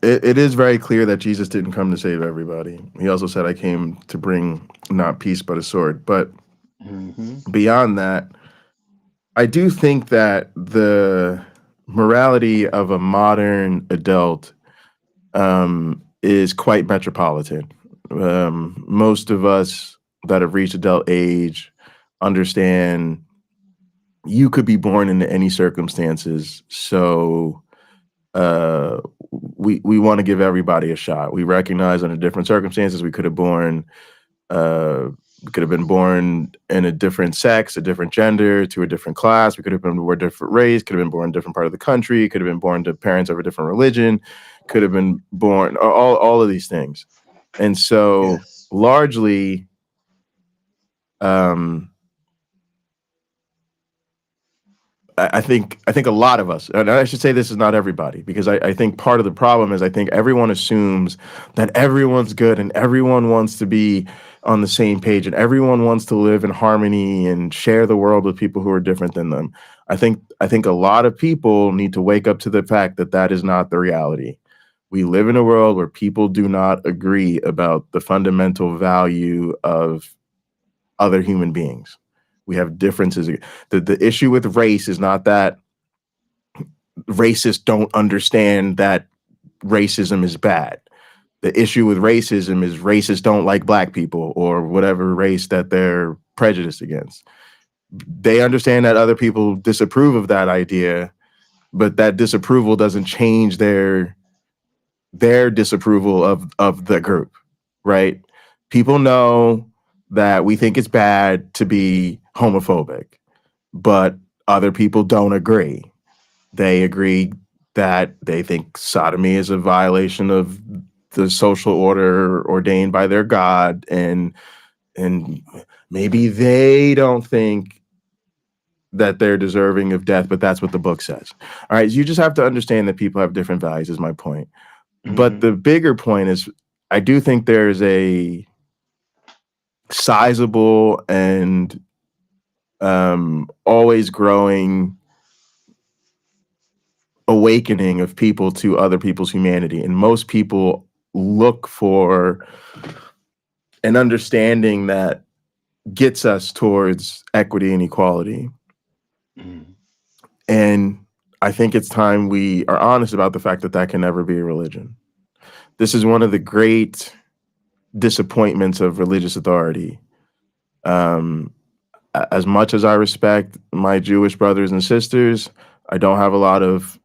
It is very clear that Jesus didn't come to save everybody. He also said, I came to bring not peace, but a sword. But beyond that, I do think that the morality of a modern adult is quite metropolitan. Most of us that have reached adult age understand you could be born into any circumstances. So we want to give everybody a shot. We recognize under different circumstances we could have born We could have been born in a different sex, a different gender, to a different class. We could have been born a different race, could have been born in a different part of the country, could have been born to parents of a different religion, could have been born, all of these things. And so Yes. largely, I think a lot of us, and I should say this is not everybody, because I think part of the problem is I think everyone assumes that everyone's good and everyone wants to be on the same page and everyone wants to live in harmony and share the world with people who are different than them. I think a lot of people need to wake up to the fact that that is not the reality. We live in a world where people do not agree about the fundamental value of other human beings. We have differences. The issue with race is not that racists don't understand that racism is bad. The issue with racism is racists don't like black people or whatever race that they're prejudiced against. They understand that other people disapprove of that idea, but that disapproval doesn't change their disapproval of the group, right? People know that we think it's bad to be homophobic, but other people don't agree. They agree that they think sodomy is a violation of the social order ordained by their God, and maybe they don't think that they're deserving of death, but that's what the book says. All right, you just have to understand that people have different values, is my point. But the bigger point is, I do think there's a sizable and always growing awakening of people to other people's humanity. And most people look for an understanding that gets us towards equity and equality. And I think it's time we are honest about the fact that that can never be a religion. This is one of the great disappointments of religious authority. As much as I respect my Jewish brothers and sisters, I don't have a lot of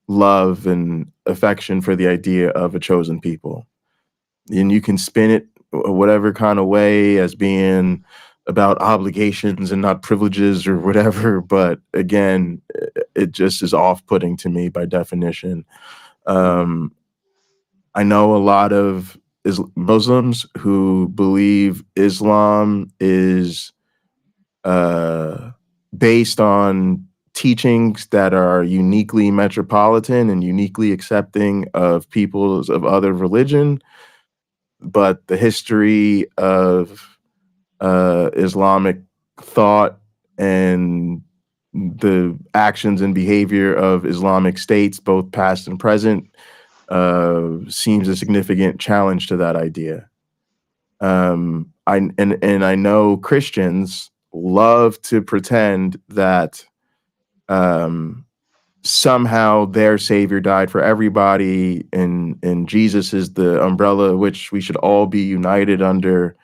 love and affection for the idea of a chosen people. And you can spin it whatever kind of way as being about obligations and not privileges or whatever, but again, it just is off-putting to me by definition. I know a lot of Muslims who believe Islam is based on teachings that are uniquely metropolitan and uniquely accepting of peoples of other religion, but the history of Islamic thought and the actions and behavior of Islamic states, both past and present, seems a significant challenge to that idea. I know Christians love to pretend that somehow their savior died for everybody, and Jesus is the umbrella which we should all be united under.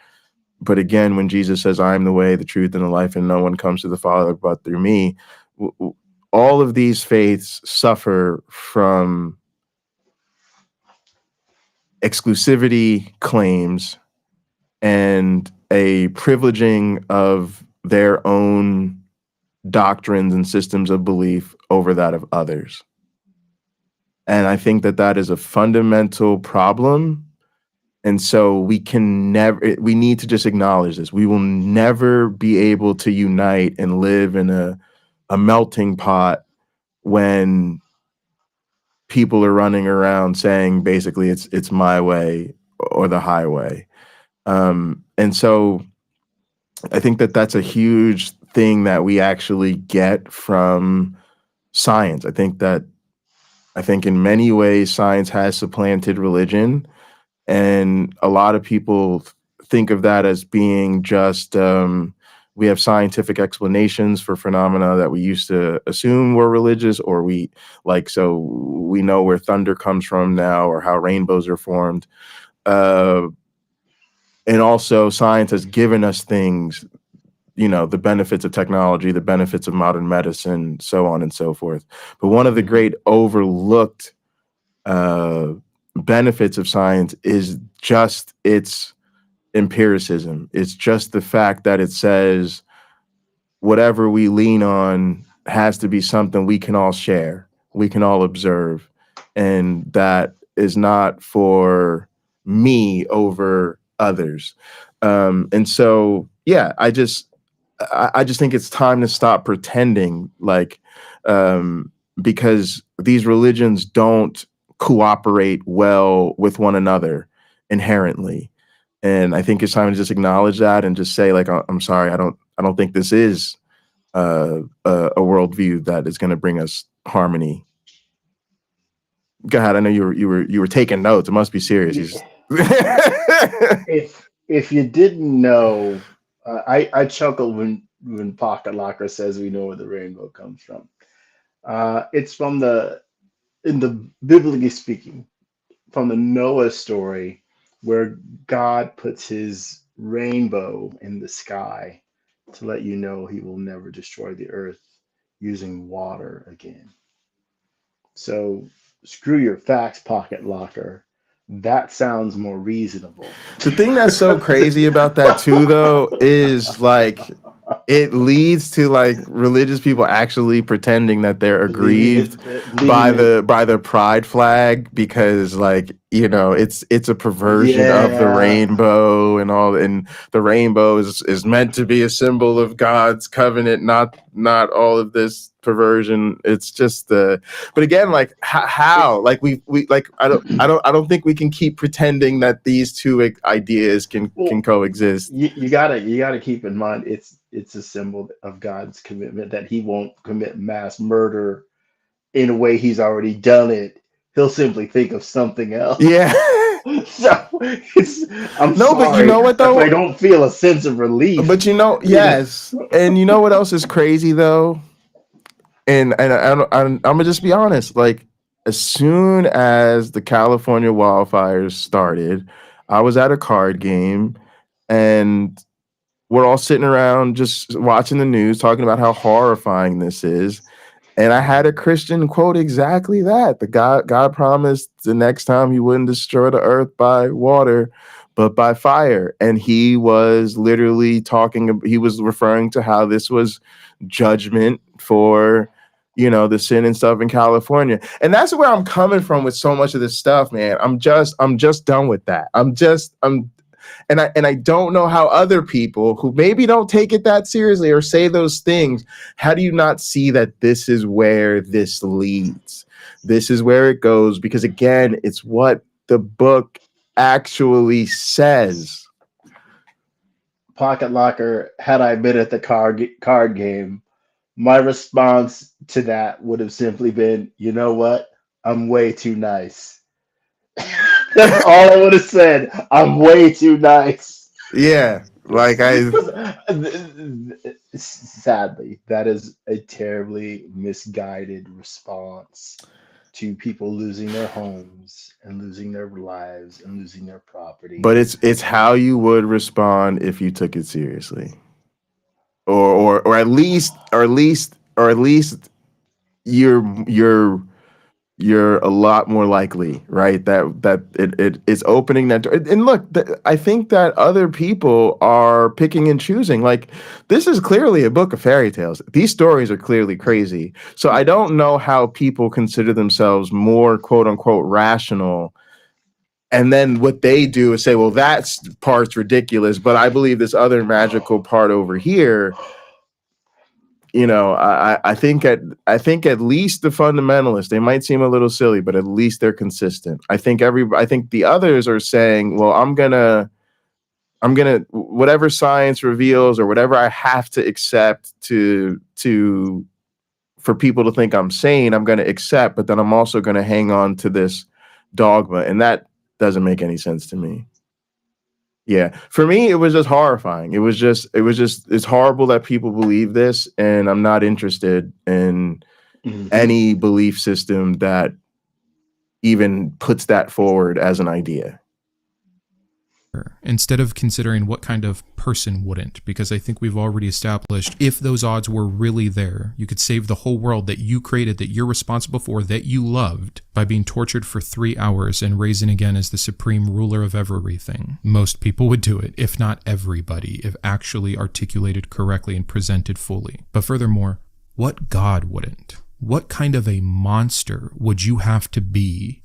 But again, when Jesus says, "I am the way, the truth, and the life, and no one comes to the Father but through me," all of these faiths suffer from exclusivity claims and a privileging of their own doctrines and systems of belief over that of others. And I think that that is a fundamental problem. And so we need to just acknowledge this. We will never be able to unite and live in a melting pot when people are running around saying basically it's my way or the highway. And so I think that that's a huge thing that we actually get from science. I think in many ways science has supplanted religion, and a lot of people think of that as being just we have scientific explanations for phenomena that we used to assume were religious, or we know where thunder comes from now, or how rainbows are formed. And also science has given us things, the benefits of technology, the benefits of modern medicine, so on and so forth. But one of the great overlooked benefits of science is just its empiricism. It's just the fact that it says whatever we lean on has to be something we can all share, we can all observe, and that is not for me over others. And so, yeah, I just think it's time to stop pretending like, because these religions don't cooperate well with one another inherently. And I think it's time to just acknowledge that and just say, like, I'm sorry, I don't think this is a worldview that is going to bring us harmony. Go ahead. I know you were taking notes. It must be serious. If you didn't know, I chuckle when Pocket Locker says we know where the rainbow comes from. It's from biblically speaking, from the Noah story, where God puts his rainbow in the sky to let you know he will never destroy the earth using water again. So screw your facts, Pocket Locker. That sounds more reasonable. The thing that's so crazy about that too, though, is like it leads to like religious people actually pretending that they're aggrieved by the pride flag, because, like, you know, it's a perversion of the rainbow and all, and the rainbow is meant to be a symbol of God's covenant, not all of this perversion. It's just but again, like how like we like I don't think we can keep pretending that these two ideas can coexist. You gotta keep in mind it's a symbol of God's commitment that he won't commit mass murder in a way he's already done it. He'll simply think of something else. Yeah. So but you know what though? I don't feel a sense of relief. But you know, yes. And you know what else is crazy though? And I'm gonna just be honest. Like, as soon as the California wildfires started, I was at a card game, and we're all sitting around just watching the news, talking about how horrifying this is. And I had a Christian quote exactly that. God promised the next time he wouldn't destroy the earth by water, but by fire. And he was literally he was referring to how this was judgment for, you know, the sin and stuff in California. And that's where I'm coming from with so much of this stuff, man. I'm just done with that. And I don't know how other people who maybe don't take it that seriously or say those things, how do you not see that this is where this leads? This is where it goes, because again, it's what the book actually says. Pocket Locker, had I been at the card game, my response to that would have simply been, you know what? I'm way too nice. That's all I would have said. I'm way too nice. Yeah, like sadly, that is a terribly misguided response to people losing their homes and losing their lives and losing their property. But it's how you would respond if you took it seriously. Or at least you're a lot more likely, right? That it's opening that door. And look, I think that other people are picking and choosing. Like, this is clearly a book of fairy tales. These stories are clearly crazy. So I don't know how people consider themselves more quote unquote rational. And then what they do is say, well, that part's ridiculous, but I believe this other magical part over here. You know, I think at least the fundamentalists, they might seem a little silly, but at least they're consistent. I think the others are saying, well, I'm gonna whatever science reveals or whatever I have to accept for people to think I'm sane, I'm gonna accept, but then I'm also gonna hang on to this dogma, and that doesn't make any sense to me. Yeah, for me, it was just horrifying. It's horrible that people believe this, and I'm not interested in any belief system that even puts that forward as an idea. Instead of considering what kind of person wouldn't, because I think we've already established if those odds were really there, you could save the whole world that you created, that you're responsible for, that you loved, by being tortured for 3 hours and raising again as the supreme ruler of everything. Most people would do it, if not everybody, if actually articulated correctly and presented fully. But furthermore, what God wouldn't? What kind of a monster would you have to be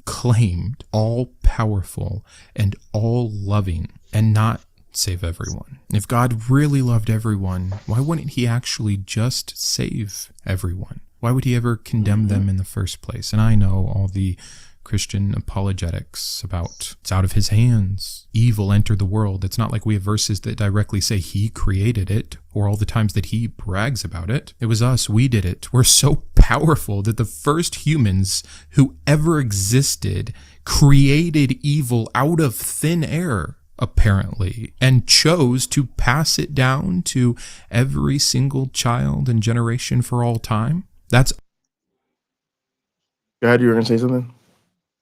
claimed all-powerful and all-loving and not save everyone? If God really loved everyone, why wouldn't he actually just save everyone? Why would he ever condemn them in the first place? And I know all the Christian apologetics about it's out of his hands, evil entered the world. It's not like we have verses that directly say he created it, or all the times that he brags about it. It was us, we did it. We're so powerful that the first humans who ever existed created evil out of thin air, apparently, and chose to pass it down to every single child and generation for all time. That's... God, you were going to say something?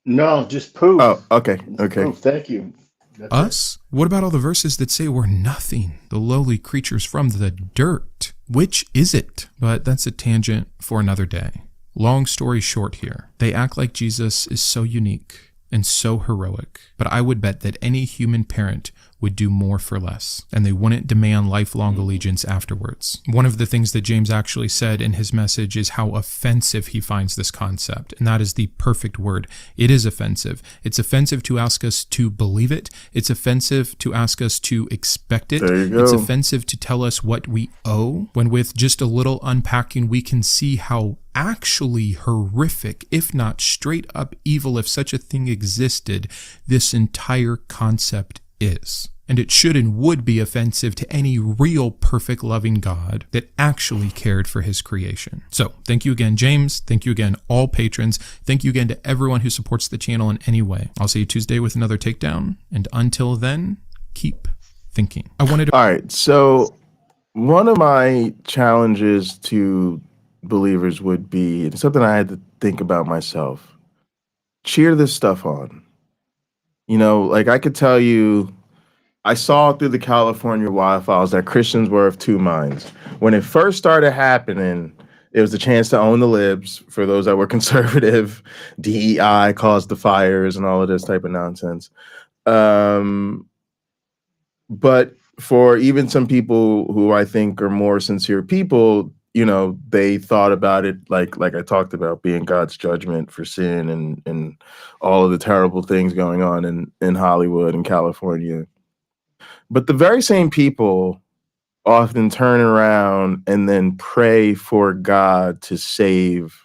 No, just poof. Oh, okay. Okay. Poof. Thank you. That's us? What about all the verses that say we're nothing, the lowly creatures from the dirt? Which is it? But that's a tangent for another day. Long story short here, they act like Jesus is so unique and so heroic, but I would bet that any human parent would do more for less, and they wouldn't demand lifelong allegiance afterwards. One of the things that James actually said in his message is how offensive he finds this concept, and that is the perfect word. It is offensive. It's offensive to ask us to believe it. It's offensive to ask us to expect it. There you go. It's offensive to tell us what we owe, when with just a little unpacking, we can see how actually horrific, if not straight up evil, if such a thing existed, this entire concept is. And it should and would be offensive to any real perfect loving God that actually cared for his creation. So thank you again, James. Thank you again, all patrons. Thank you again to everyone who supports the channel in any way. I'll see you Tuesday with another takedown. And until then, keep thinking. All right. So one of my challenges to believers would be, it's something I had to think about myself. Cheer this stuff on. You know, like I could tell you, I saw through the California wildfires that Christians were of two minds. When it first started happening, it was the chance to own the libs for those that were conservative. DEI caused the fires and all of this type of nonsense. But for even some people who I think are more sincere people, you know, they thought about it like I talked about, being God's judgment for sin and all of the terrible things going on in Hollywood and California. But the very same people often turn around and then pray for God to save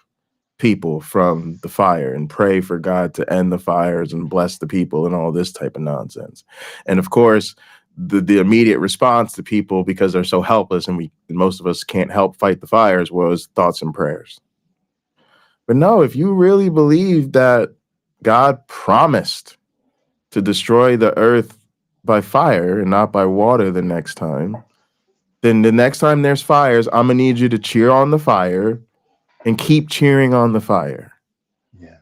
people from the fire and pray for God to end the fires and bless the people and all this type of nonsense. And of course, the immediate response to people, because they're so helpless and most of us can't help fight the fires, was thoughts and prayers. But no, if you really believe that God promised to destroy the earth by fire and not by water the next time, then the next time there's fires, I'm gonna need you to cheer on the fire and keep cheering on the fire. Yeah.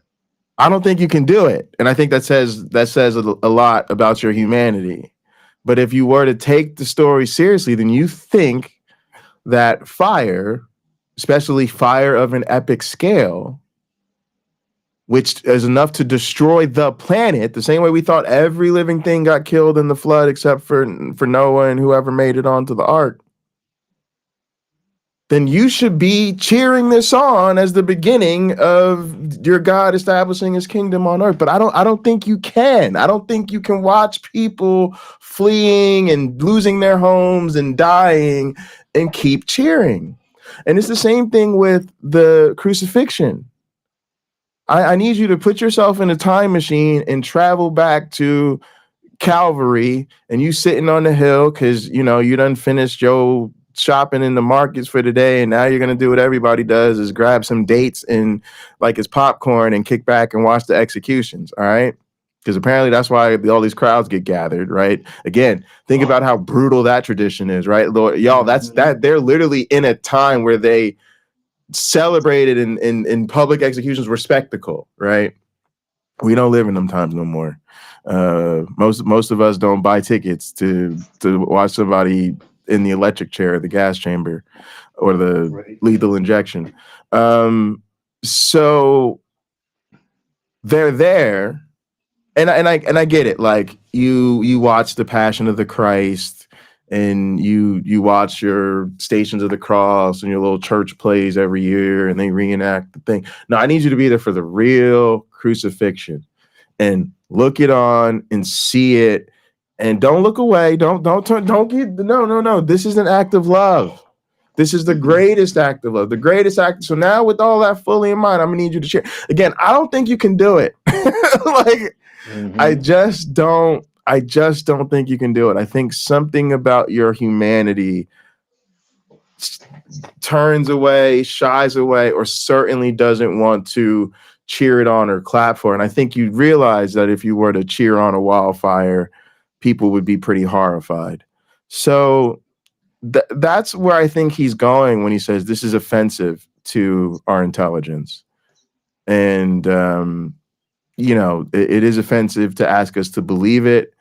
I don't think you can do it. And I think that says a lot about your humanity. But if you were to take the story seriously, then you think that fire, especially fire of an epic scale, which is enough to destroy the planet, the same way we thought every living thing got killed in the flood except for Noah and whoever made it onto the ark, then you should be cheering this on as the beginning of your God establishing his kingdom on earth. But I don't think you can. I don't think you can watch people fleeing and losing their homes and dying and keep cheering. And it's the same thing with the crucifixion. I need you to put yourself in a time machine and travel back to Calvary, and you sitting on the hill because, you know, you done finished your shopping in the markets for the day, and now you're going to do what everybody does, is grab some dates and like it's popcorn and kick back and watch the executions. All right. Because apparently that's why all these crowds get gathered, right? Again, think about how brutal that tradition is, right? Lord, y'all, they're literally in a time where they celebrated in public executions were spectacle, right? We don't live in them times no more. Most of us don't buy tickets to watch somebody in the electric chair, the gas chamber, or the Right. lethal injection. So they're there, and I get it. Like you watch the Passion of the Christ, and you watch your Stations of the Cross and your little church plays every year, and they reenact the thing. No, I need you to be there for the real crucifixion and look it on and see it, and don't look away. Don't turn. Don't get no. This is an act of love. This is the greatest act of love, the greatest act. So now, with all that fully in mind, I'm gonna need you to share. Again, I don't think you can do it. Like, I just don't think you can do it. I think something about your humanity turns away, shies away, or certainly doesn't want to cheer it on or clap for it. And I think you realize that if you were to cheer on a wildfire, people would be pretty horrified. So that's where I think he's going when he says this is offensive to our intelligence. And, it is offensive to ask us to believe it.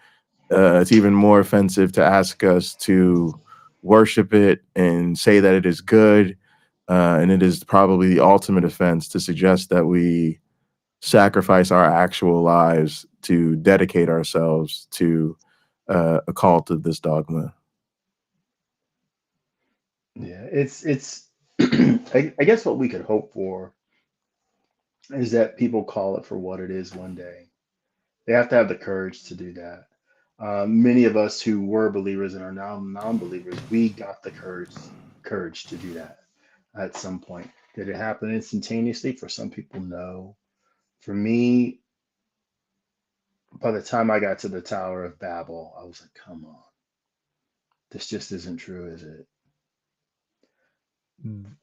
It's even more offensive to ask us to worship it and say that it is good. And it is probably the ultimate offense to suggest that we sacrifice our actual lives to dedicate ourselves to a cult of this dogma. Yeah, it's I guess what we could hope for is that people call it for what it is one day. They have to have the courage to do that. Many of us who were believers and are now non-believers, we got the courage to do that at some point. Did it happen instantaneously? For some people, no. For me, by the time I got to the Tower of Babel, I was like, come on, this just isn't true, is it?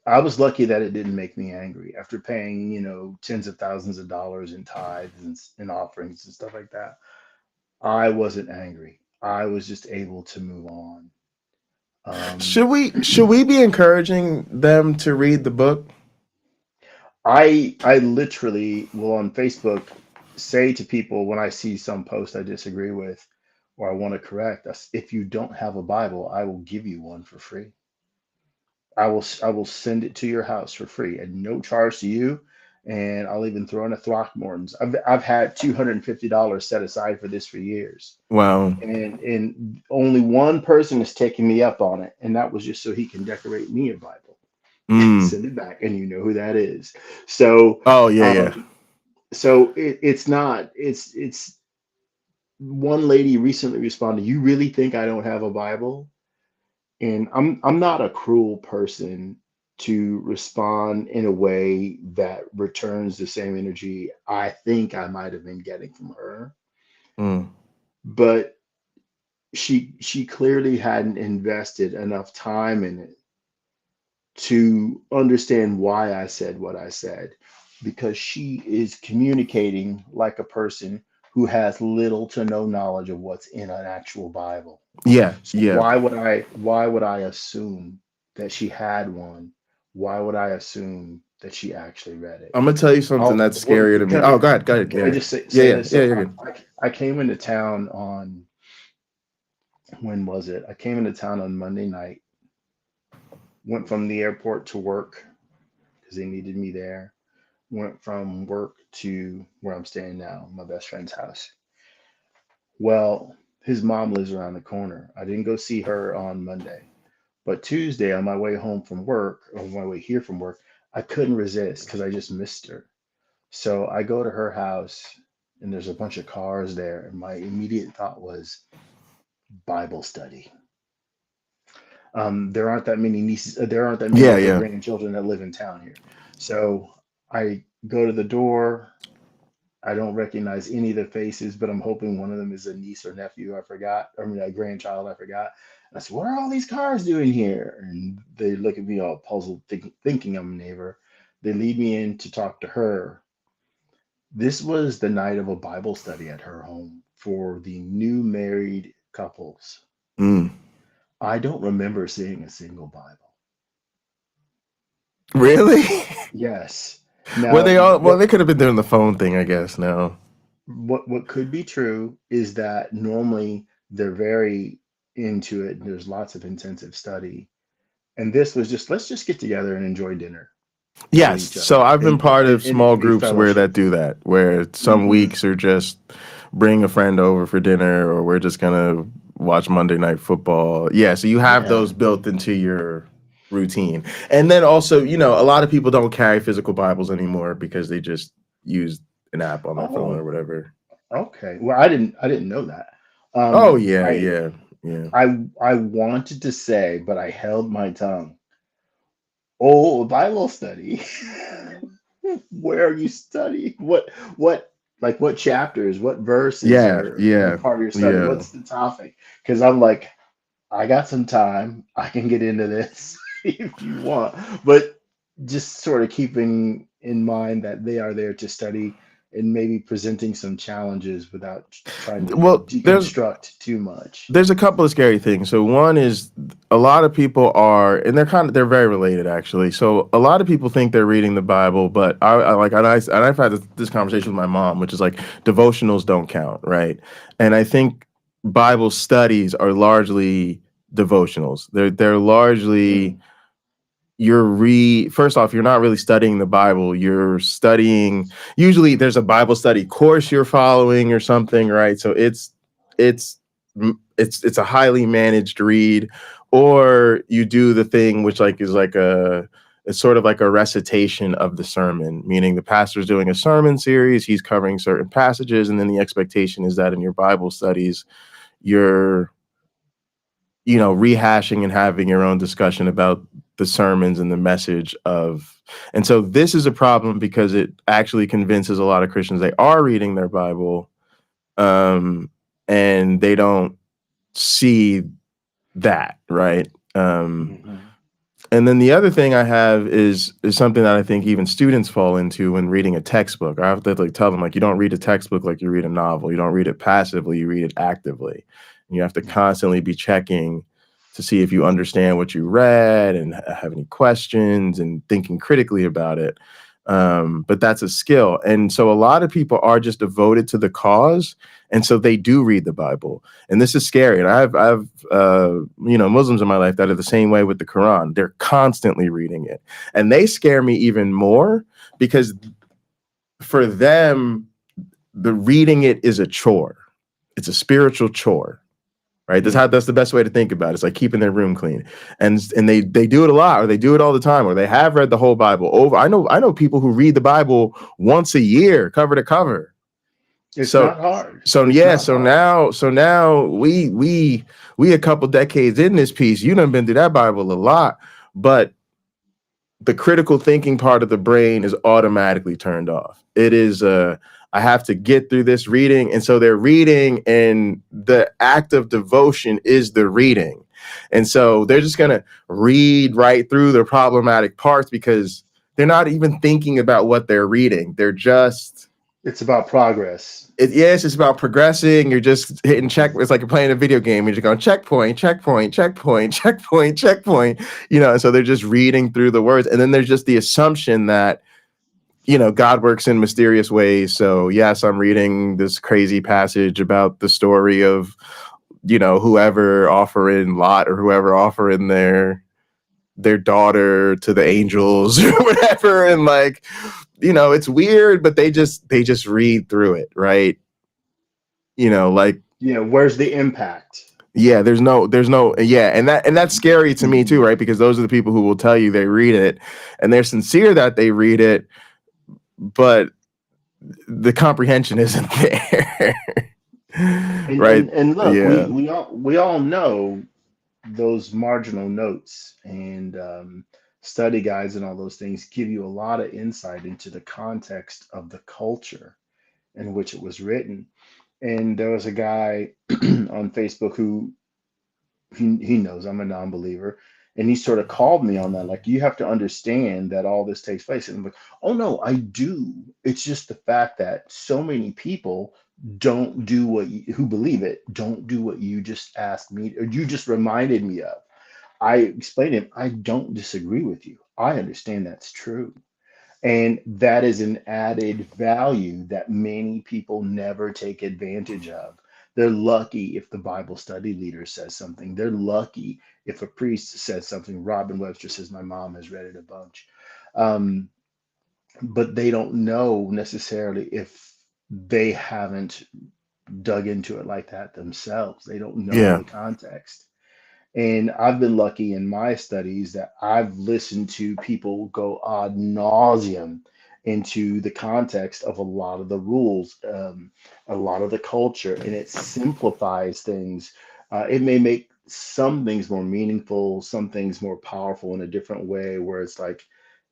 I was lucky that it didn't make me angry after paying, tens of thousands of dollars in tithes and offerings and stuff like that. I wasn't angry. I was just able to move on. Should we be encouraging them to read the book? I literally will on Facebook say to people when I see some post I disagree with or I want to correct us, if you don't have a Bible, I will give you one for free. I will send it to your house for free at no charge to you, and I'll even throw in a Throckmorton's. I've had $250 set aside for this for years, Wow. and only one person is taking me up on it, and that was just so he can decorate me a Bible and send it back, and you know who that is. So, Oh yeah. so it's not. It's one lady recently responded, "You really think I don't have a Bible?" And I'm not a cruel person to respond in a way that returns the same energy I think I might have been getting from her. Mm. But she clearly hadn't invested enough time in it to understand why I said what I said, because she is communicating like a person who has little to no knowledge of what's in an actual Bible. Yeah. So Yeah. why would I assume that she had one? Why would I assume that she actually read it? I'm gonna tell you something that's scarier to me. Oh, go ahead. Go ahead. Can I just say Yeah. this? Yeah. So You're good. I came into town on, when was it? I came into town on Monday night, went from the airport to work because they needed me there. Went from work to where I'm staying now, my best friend's house. Well, his mom lives around the corner. I didn't go see her on Monday. But Tuesday, on my way home from work, or on my way here from work, I couldn't resist because I just missed her. So I go to her house, and there's a bunch of cars there. And my immediate thought was Bible study. There aren't that many nieces, there aren't that many Yeah. of her Yeah. grandchildren that live in town here. So I go to the door. I don't recognize any of the faces, but I'm hoping one of them is a niece or nephew. I forgot. I mean, a grandchild. I forgot. I said, "What are all these cars doing here?" And they look at me all puzzled, thinking I'm a neighbor. They lead me in to talk to her. This was the night of a Bible study at her home for the new married couples. Mm. I don't remember seeing a single Bible. Really? Yes. Well, Now, they all. Well, what they could have been doing the phone thing, I guess. Now. what could be true is that normally they're very into it, and there's lots of intensive study. And this was just, let's just get together and enjoy dinner with Yes. each So other I've been part of small and be groups where that fellowship. do that, where some Hmm. weeks are just bring a friend over for dinner, or we're just gonna watch Monday Night Football. Yeah. So you have Yeah. those built into your routine. And then also, a lot of people don't carry physical Bibles anymore because they just use an app on their phone or Oh, whatever. okay. Well, I didn't know that. Oh yeah, I yeah, yeah. I wanted to say, but I held my tongue. Oh, Bible study. Where are you studying? What like what chapters, what verses Yeah, are yeah, part of your study? yeah. What's the topic? Because I'm like, I got some time. I can get into this if you want. But just sort of keeping in mind that they are there to study and maybe presenting some challenges without trying to Well, deconstruct too much. there's a couple of scary things. So one is a lot of people are, and they're very related actually. So a lot of people think they're reading the Bible, but and I've had this conversation with my mom, which is like devotionals don't count, right? And I think Bible studies are largely devotionals. They're largely Mm, first off, you're not really studying the Bible. You're studying, usually there's a Bible study course you're following or something, right? So it's it's a highly managed read, or you do the thing which like is like it's sort of like a recitation of the sermon, meaning the pastor's doing a sermon series, he's covering certain passages, and then the expectation is that in your Bible studies, you're rehashing and having your own discussion about the sermons and the message of. And so this is a problem because it actually convinces a lot of Christians they are reading their Bible, um, and they don't see that, right? mhm. And then the other thing I have is something that I think even students fall into when reading a textbook. I have to like tell them like you don't read a textbook like you read a novel. You don't read it passively, you read it actively. And you have to Yeah. constantly be checking to see if you understand what you read and have any questions and thinking critically about it. But that's a skill. And so a lot of people are just devoted to the cause. And so they do read the Bible. And this is scary. And I've Muslims in my life that are the same way with the Quran. They're constantly reading it, and they scare me even more because for them, the reading it is a chore. It's a spiritual chore, right? Mm. That's the best way to think about it. It's like keeping their room clean, and they do it a lot, or they do it all the time, or they have read the whole Bible over. I know people who read the Bible once a year, cover to cover. It's So not hard. so It's yeah, not hard. so now we a couple decades in this piece. You done been through that Bible a lot, but the critical thinking part of the brain is automatically turned off. It is I have to get through this reading. And so they're reading, and the act of devotion is the reading. And so they're just gonna read right through the problematic parts because they're not even thinking about what they're reading. They're just It's about progress. yeah, it's just about progressing. You're just hitting check. It's like you're playing a video game. You're just going checkpoint, checkpoint, checkpoint, checkpoint, checkpoint. And so they're just reading through the words, and then there's just the assumption that God works in mysterious ways. So yes, I'm reading this crazy passage about the story of whoever offering Lot or whoever offering their daughter to the angels or whatever, and like it's weird, but they just read through it, right? Like, Where's the impact? yeah, there's no yeah, and that's scary to me too, right? Because those are the people who will tell you they read it and they're sincere that they read it, but the comprehension isn't there. And Right? and look, we Yeah. we all know those marginal notes and study guides and all those things give you a lot of insight into the context of the culture in which it was written. And there was a guy on Facebook who he knows I'm a non-believer, and he sort of called me on that, like, you have to understand that all this takes place. And I'm like, oh no, I do. It's just the fact that so many people don't do who believe it, don't do what you just asked me, or you just reminded me of. I explained to him, I don't disagree with you. I understand that's true. And that is an added value that many people never take advantage of. They're lucky if the Bible study leader says something. They're lucky if a priest says something. Robin Webster says, my mom has read it a bunch. Um, but they don't know necessarily if they haven't dug into it like that themselves. They don't know Yeah. the context. And I've been lucky in my studies that I've listened to people go ad nauseum into the context of a lot of the rules, a lot of the culture, and it simplifies things. It may make some things more meaningful, some things more powerful in a different way, where it's like,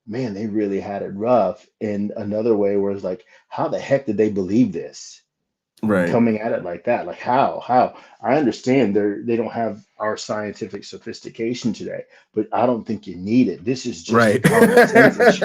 man, they really had it rough. In another way, where it's like, how the heck did they believe this? Right. Coming at it like that, like how I understand they don't have our scientific sophistication today, but I don't think you need it. This is just a Right. common sense issue.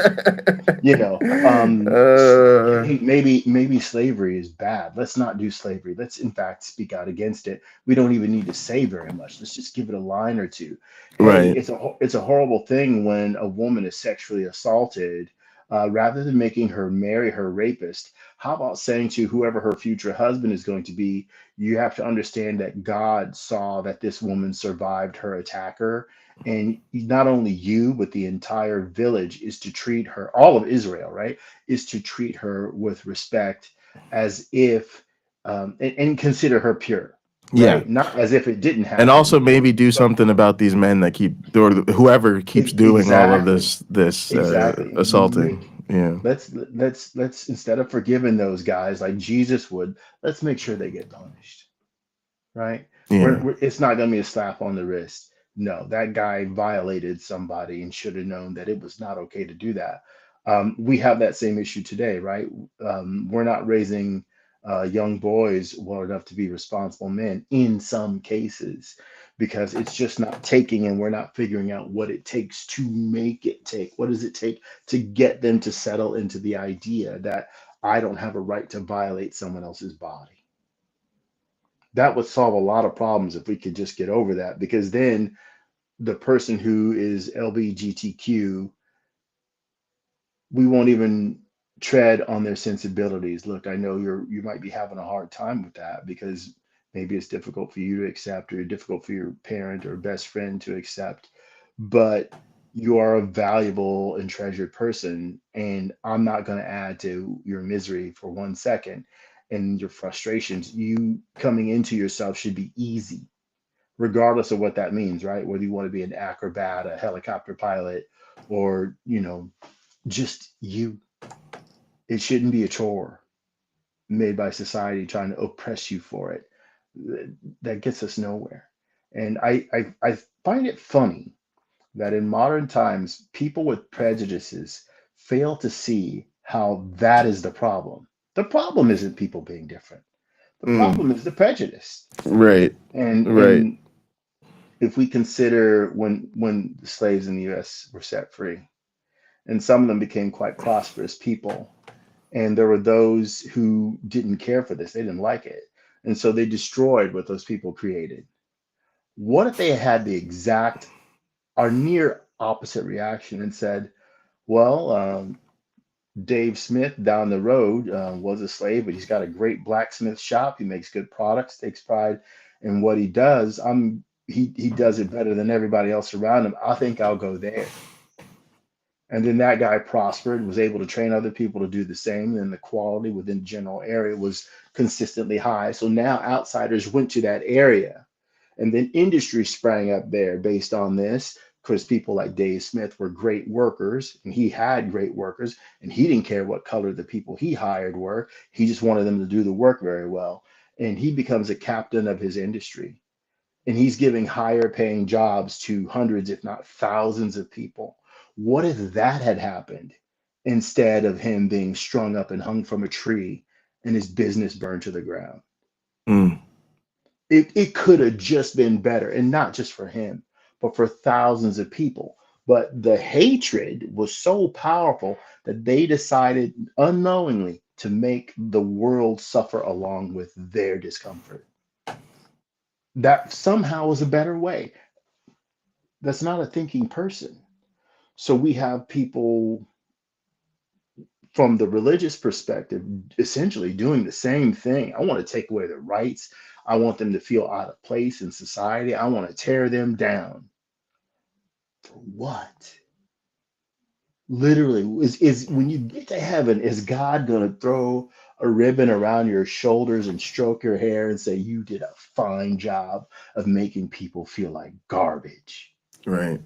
You know, uh, hey, maybe slavery is bad. Let's not do slavery. Let's in fact speak out against it. We don't even need to say very much. Let's just give it a line or two. Hey, right. it's a horrible thing when a woman is sexually assaulted. Rather than making her marry her rapist, how about saying to whoever her future husband is going to be, you have to understand that God saw that this woman survived her attacker, and not only you, but the entire village is to treat her, all of Israel, right, is to treat her with respect as if, and consider her pure, Yeah. right? Not as if it didn't And happen, also maybe do but something about these men that keep, or whoever keeps doing all of exactly, this exactly. assaulting. Yeah. Let's instead of forgiving those guys like Jesus would, let's make sure they get punished, right? Yeah. It's not going to be a slap on the wrist. No, that guy violated somebody and should have known that it was not okay to do that. We have that same issue today, right? We're not raising young boys well enough to be responsible men in some cases because it's just not taking, and we're not figuring out what it takes to make it take. What does it take to get them to settle into the idea that I don't have a right to violate someone else's body? That would solve a lot of problems if we could just get over that, because then the person who is LBGTQ, we won't even tread on their sensibilities. Look, I know you might be having a hard time with that because maybe it's difficult for you to accept, or difficult for your parent or best friend to accept, but you are a valuable and treasured person, and I'm not going to add to your misery for 1 second and your frustrations. You coming into yourself should be easy, regardless of what that means, right? Whether you want to be an acrobat, a helicopter pilot, or, just you. It shouldn't be a chore made by society trying to oppress you for it. That gets us nowhere. And I find it funny that in modern times, people with prejudices fail to see how that is the problem. The problem isn't people being different. The Mm. problem is the prejudice. Right. Right. And if we consider when the slaves in the U.S. were set free, and some of them became quite prosperous people, and there were those who didn't care for this, they didn't like it, and so they destroyed what those people created. What if they had the exact or near opposite reaction and said, well, Dave Smith down the road was a slave, but he's got a great blacksmith shop. He makes good products, takes pride in what he does. He does it better than everybody else around him. I think I'll go there. And then that guy prospered, was able to train other people to do the same. And the quality within the general area was consistently high. So now outsiders went to that area. And then industry sprang up there based on this, because people like Dave Smith were great workers, and he had great workers, and he didn't care what color the people he hired were. He just wanted them to do the work very well. And he becomes a captain of his industry. And he's giving higher paying jobs to hundreds, if not thousands of people. What if that had happened instead of him being strung up and hung from a tree and his business burned to the ground? Mm. It could have just been better, and not just for him, but for thousands of people. But the hatred was so powerful that they decided unknowingly to make the world suffer along with their discomfort. That somehow was a better way. That's not a thinking person. So we have people from the religious perspective, essentially doing the same thing. I want to take away their rights. I want them to feel out of place in society. I want to tear them down. For what? Literally, is when you get to heaven, is God going to throw a ribbon around your shoulders and stroke your hair and say, you did a fine job of making people feel like garbage? Right.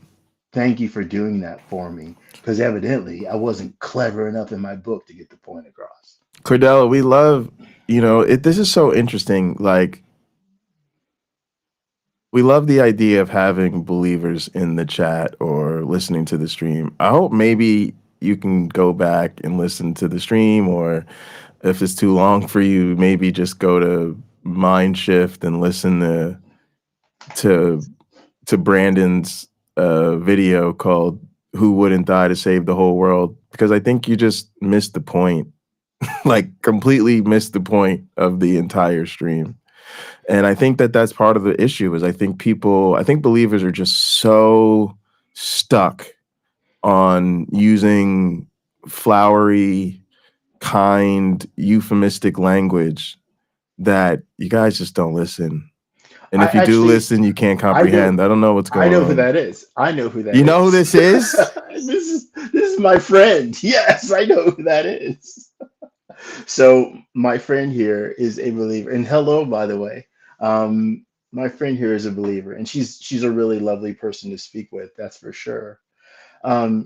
Thank you for doing that for me. Because evidently I wasn't clever enough in my book to get the point across. Cordella, we love, this is so interesting. Like, we love the idea of having believers in the chat or listening to the stream. I hope maybe you can go back and listen to the stream, or if it's too long for you, maybe just go to Mindshift and listen to Brandon's video called "Who Wouldn't Die to Save the Whole World," because I think you just missed the point, like completely missed the point of the entire stream. And I think that that's part of the issue. Is I think believers are just so stuck on using flowery, kind, euphemistic language that you guys just don't listen. And I if you do actually, listen, you can't I know, comprehend. I don't know what's I going know who on. that is. I know who that You know who is. this is? This is my friend. Yes, I know who that is. So my friend here is a believer, and hello, by the way. My friend here is a believer, and she's a really lovely person to speak with. That's for sure.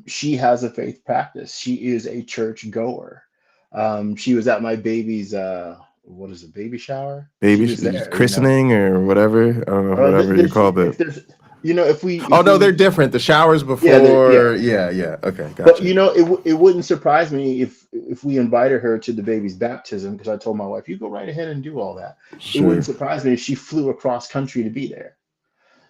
She has a faith practice. She is a church goer. She was at my baby's what is it, baby shower? She Baby was there, you know. christening or whatever. I don't know, whatever you There's called it. if there's you know Oh if no, they're we different. The showers yeah before. yeah. Yeah, yeah. Okay, But gotcha. it wouldn't surprise me if we invited her to the baby's baptism, because I told my wife, you go right ahead and do all that. It wouldn't Sure. surprise me if she flew across country to be there.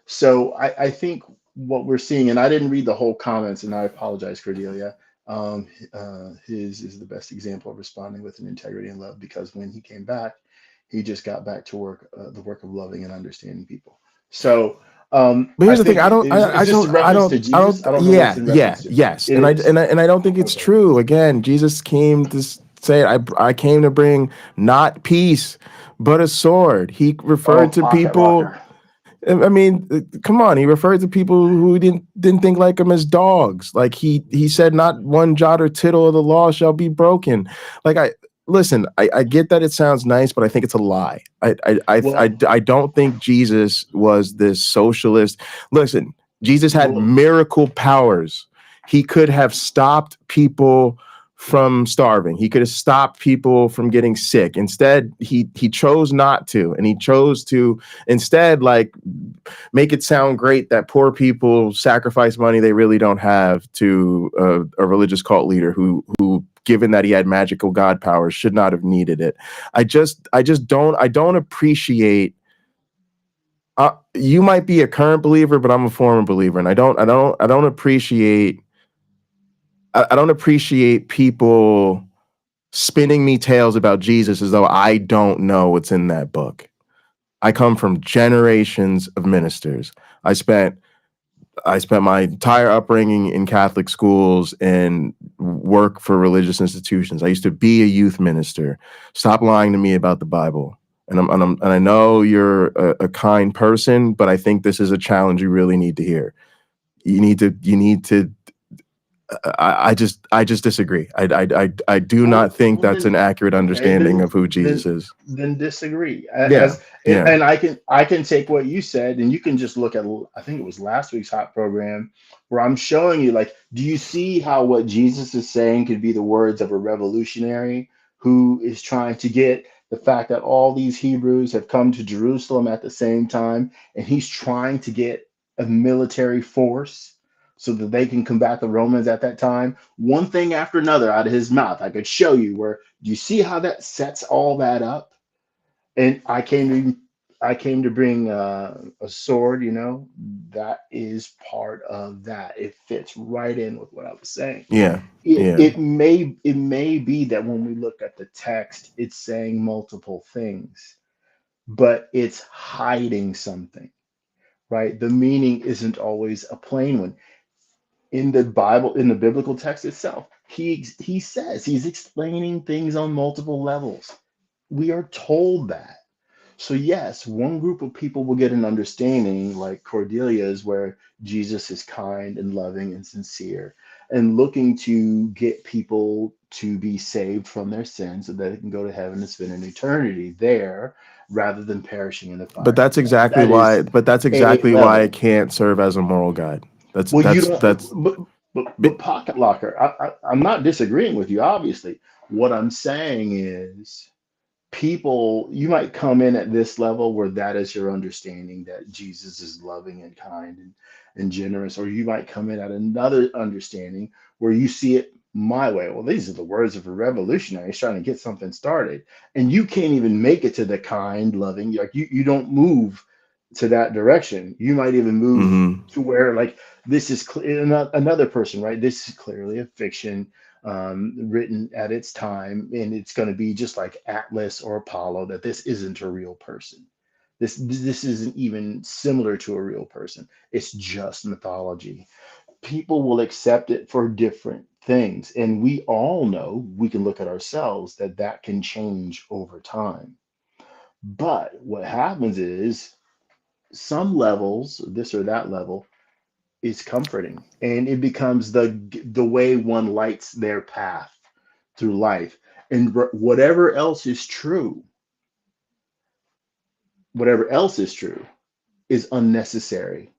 So I think what we're seeing, and I didn't read the whole comments, and I apologize, Cordelia. His is the best example of responding with an integrity and love, because when he came back, he just got back to work, the work of loving and understanding people. So But I here's the thing. think I don't. I is this a don't. I reference to don't. I Jesus? don't. I don't know what it's Yeah. in Yeah. reference to. Yes. It And is? I don't think it's Okay. true. Again, Jesus came to say, I came to bring not peace, but a sword. He Oh, referred to pocket people. rocker. I mean, come on. He referred to people who didn't think like him as dogs. Like he said, not one jot or tittle of the law shall be broken. Like listen. I get that it sounds nice, but I think it's a lie. Well, I don't think Jesus was this socialist. Listen, Jesus had well, miracle powers. He could have stopped people from starving. He could have stopped people from getting sick. Instead, he chose not to, and he chose to instead like make it sound great that poor people sacrifice money they really don't have to a religious cult leader who given that he had magical god powers should not have needed it. I don't appreciate you might be a current believer, but I'm a former believer, and I don't appreciate I don't appreciate people spinning me tales about Jesus as though I don't know what's in that book. I come from generations of ministers. I spent my entire upbringing in Catholic schools and work for religious institutions. I used to be a youth minister. Stop lying to me about the Bible. And I know you're a kind person, but I think this is a challenge you really need to hear. You need to. I just disagree. I do not think well, that's an then, accurate okay, understanding of who Jesus is. then disagree. Yeah, As yeah. and I can take what you said, and you can just look at, I think it was last week's hot program, where I'm showing you, like, do you see how what Jesus is saying could be the words of a revolutionary who is trying to get the fact that all these Hebrews have come to Jerusalem at the same time, and he's trying to get a military force so that they can combat the Romans at that time. One thing after another out of his mouth. I could show you where, do you see how that sets all that up? And I came to bring a sword. You know, that is part of that. It fits right in with what I was saying. Yeah, It yeah, it may be that when we look at the text, it's saying multiple things, but it's hiding something, right? The meaning isn't always a plain one. in the Bible, in the biblical text itself, he says he's explaining things on multiple levels. We are told that. So yes, one group of people will get an understanding like Cordelia's, where Jesus is kind and loving and sincere and looking to get people to be saved from their sins so that they can go to heaven and spend an eternity there rather than perishing in the But fire. that's exactly That why. is But that's a exactly why it level. can't serve as a moral guide. That's Well, you that's don't, that's. but Pocket Locker, I'm not disagreeing with you, obviously. What I'm saying is people, you might come in at this level where that is your understanding that Jesus is loving and kind and generous, or you might come in at another understanding where you see it my way. Well, these are the words of a revolutionary he's trying to get something started, and you can't even make it to the kind, loving. Like you don't move to that direction. You might even move Mhm. to where like this is another person, right? This is clearly a fiction written at its time, and it's going to be just like Atlas or Apollo, that this isn't a real person. This isn't even similar to a real person. It's just mythology. People will accept it for different things, and we all know, we can look at ourselves, that that can change over time. But what happens is some levels, this or that level, is comforting, and it becomes the way one lights their path through life. And whatever else is true, whatever else is true, is unnecessary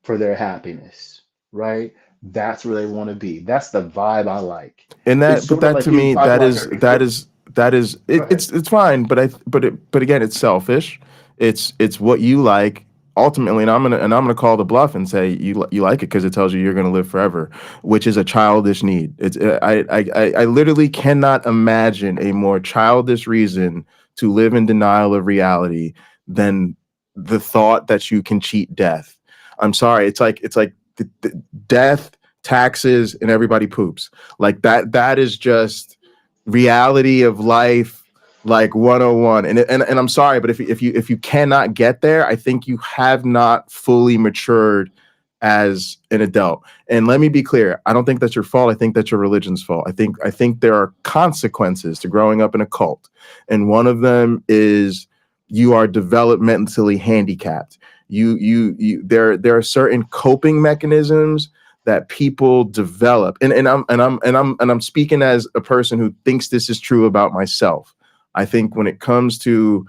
for their happiness, right? That's where they want to be. That's the vibe I like. And It's that, but sort of that like to you me, talk like go ahead. it's fine. But again, it's selfish. It's what you like ultimately, and I'm gonna call the bluff and say you like it because it tells you you're gonna live forever, which is a childish need. It's I literally cannot imagine a more childish reason to live in denial of reality than the thought that you can cheat death. I'm sorry. It's like death, taxes, and everybody poops. Like that is just reality of life, like 101. And I'm sorry, but if you cannot get there, I think you have not fully matured as an adult. And let me be clear, I don't think that's your fault. I think that's your religion's fault. I think there are consequences to growing up in a cult. And one of them is you are developmentally handicapped. There are certain coping mechanisms that people develop, and I'm speaking as a person who thinks this is true about myself. I think when it comes to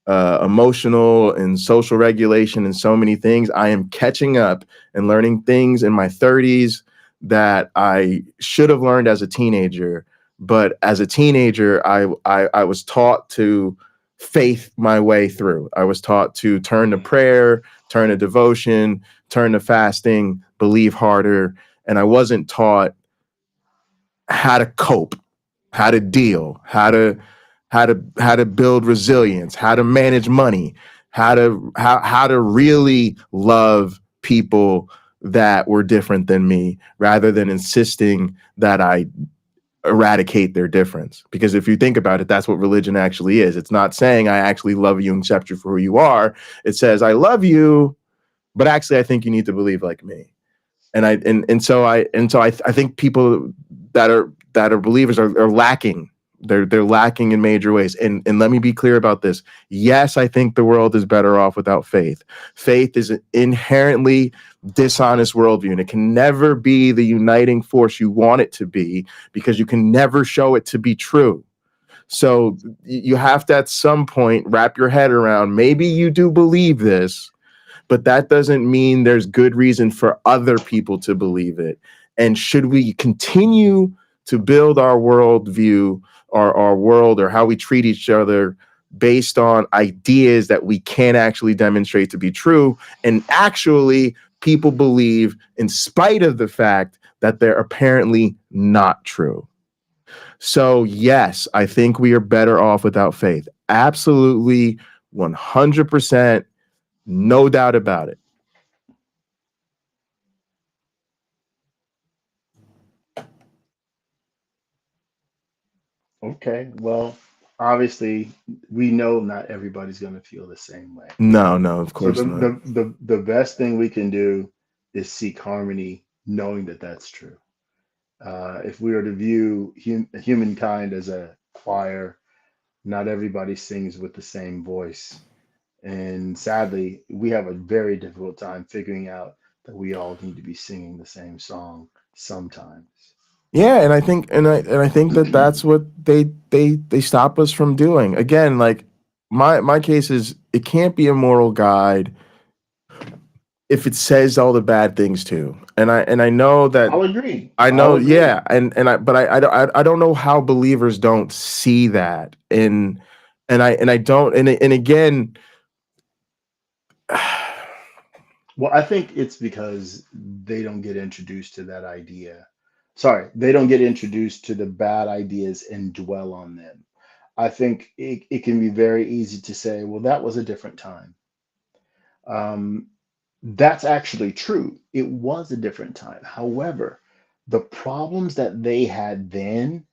emotional and social regulation and so many things, I am catching up and learning things in my 30s that I should have learned as a teenager. But as a teenager, I was taught to faith my way through. I was taught to turn to prayer, turn to devotion, turn to fasting, believe harder, and I wasn't taught how to cope, how to deal, how to build resilience, how to manage money, how to really love people that were different than me, rather than insisting that I eradicate their difference. Because if you think about it, that's what religion actually is. It's not saying I actually love you and accept you for who you are. It says I love you, but actually I think you need to believe like me. And I think people that are believers are lacking. They're lacking in major ways. And let me be clear about this. Yes, I think the world is better off without faith. Faith is an inherently dishonest worldview, and it can never be the uniting force you want it to be, because you can never show it to be true. So you have to at some point wrap your head around, maybe you do believe this, but that doesn't mean there's good reason for other people to believe it. And should we continue to build our worldview, our world, or how we treat each other based on ideas that we can't actually demonstrate to be true, and actually people believe in spite of the fact that they're apparently not true? So yes, I think we are better off without faith. Absolutely, 100%. No doubt about it. Okay, well, obviously, we know not everybody's going to feel the same way. No, no, of So course not. the best thing we can do is seek harmony knowing that that's true. If we were to view humankind as a choir, not everybody sings with the same voice. And sadly, we have a very difficult time figuring out that we all need to be singing the same song sometimes. Yeah, and I think that that's what they stop us from doing. Again, like my case is it can't be a moral guide if it says all the bad things too. And I know that I'll agree. I I'll know, agree. yeah, and I don't know how believers don't see that, and I don't, and again, Well, I think it's because they don't get introduced to that idea. Sorry, they don't get introduced to the bad ideas and dwell on them. I think it can be very easy to say, well, that was a different time. Um, that's actually true. It was a different time. However, the problems that they had then,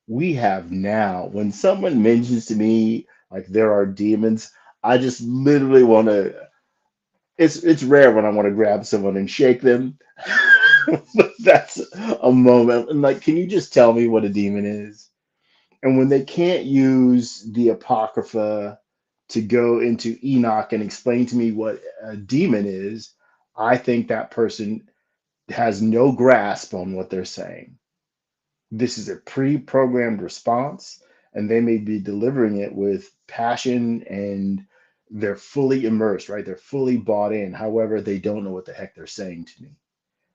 we have now. When someone mentions to me like there are demons, I just literally want to. It's rare when I want to grab someone and shake them, but that's a moment. And like, can you just tell me what a demon is? And when they can't use the Apocrypha to go into Enoch and explain to me what a demon is, I think that person has no grasp on what they're saying. This is a pre-programmed response, and they may be delivering it with passion and they're fully immersed, right? They're fully bought in. However, they don't know what the heck they're saying to me.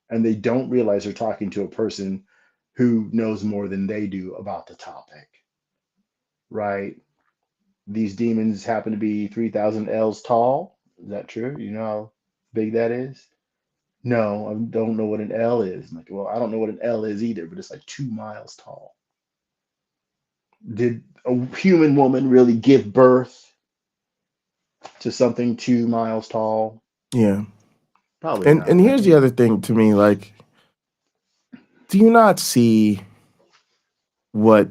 And they don't realize they're talking to a person who knows more than they do about the topic, right? These demons happen to be 3,000 L's tall. Is that true? You know how big that is? No, I don't know what an L is. I'm like, well, I don't know what an L is either, but it's like 2 miles tall. Did a human woman really give birth to something 2 miles tall? yeah, Probably and not. I here's the think other thing to me, like, do you not see what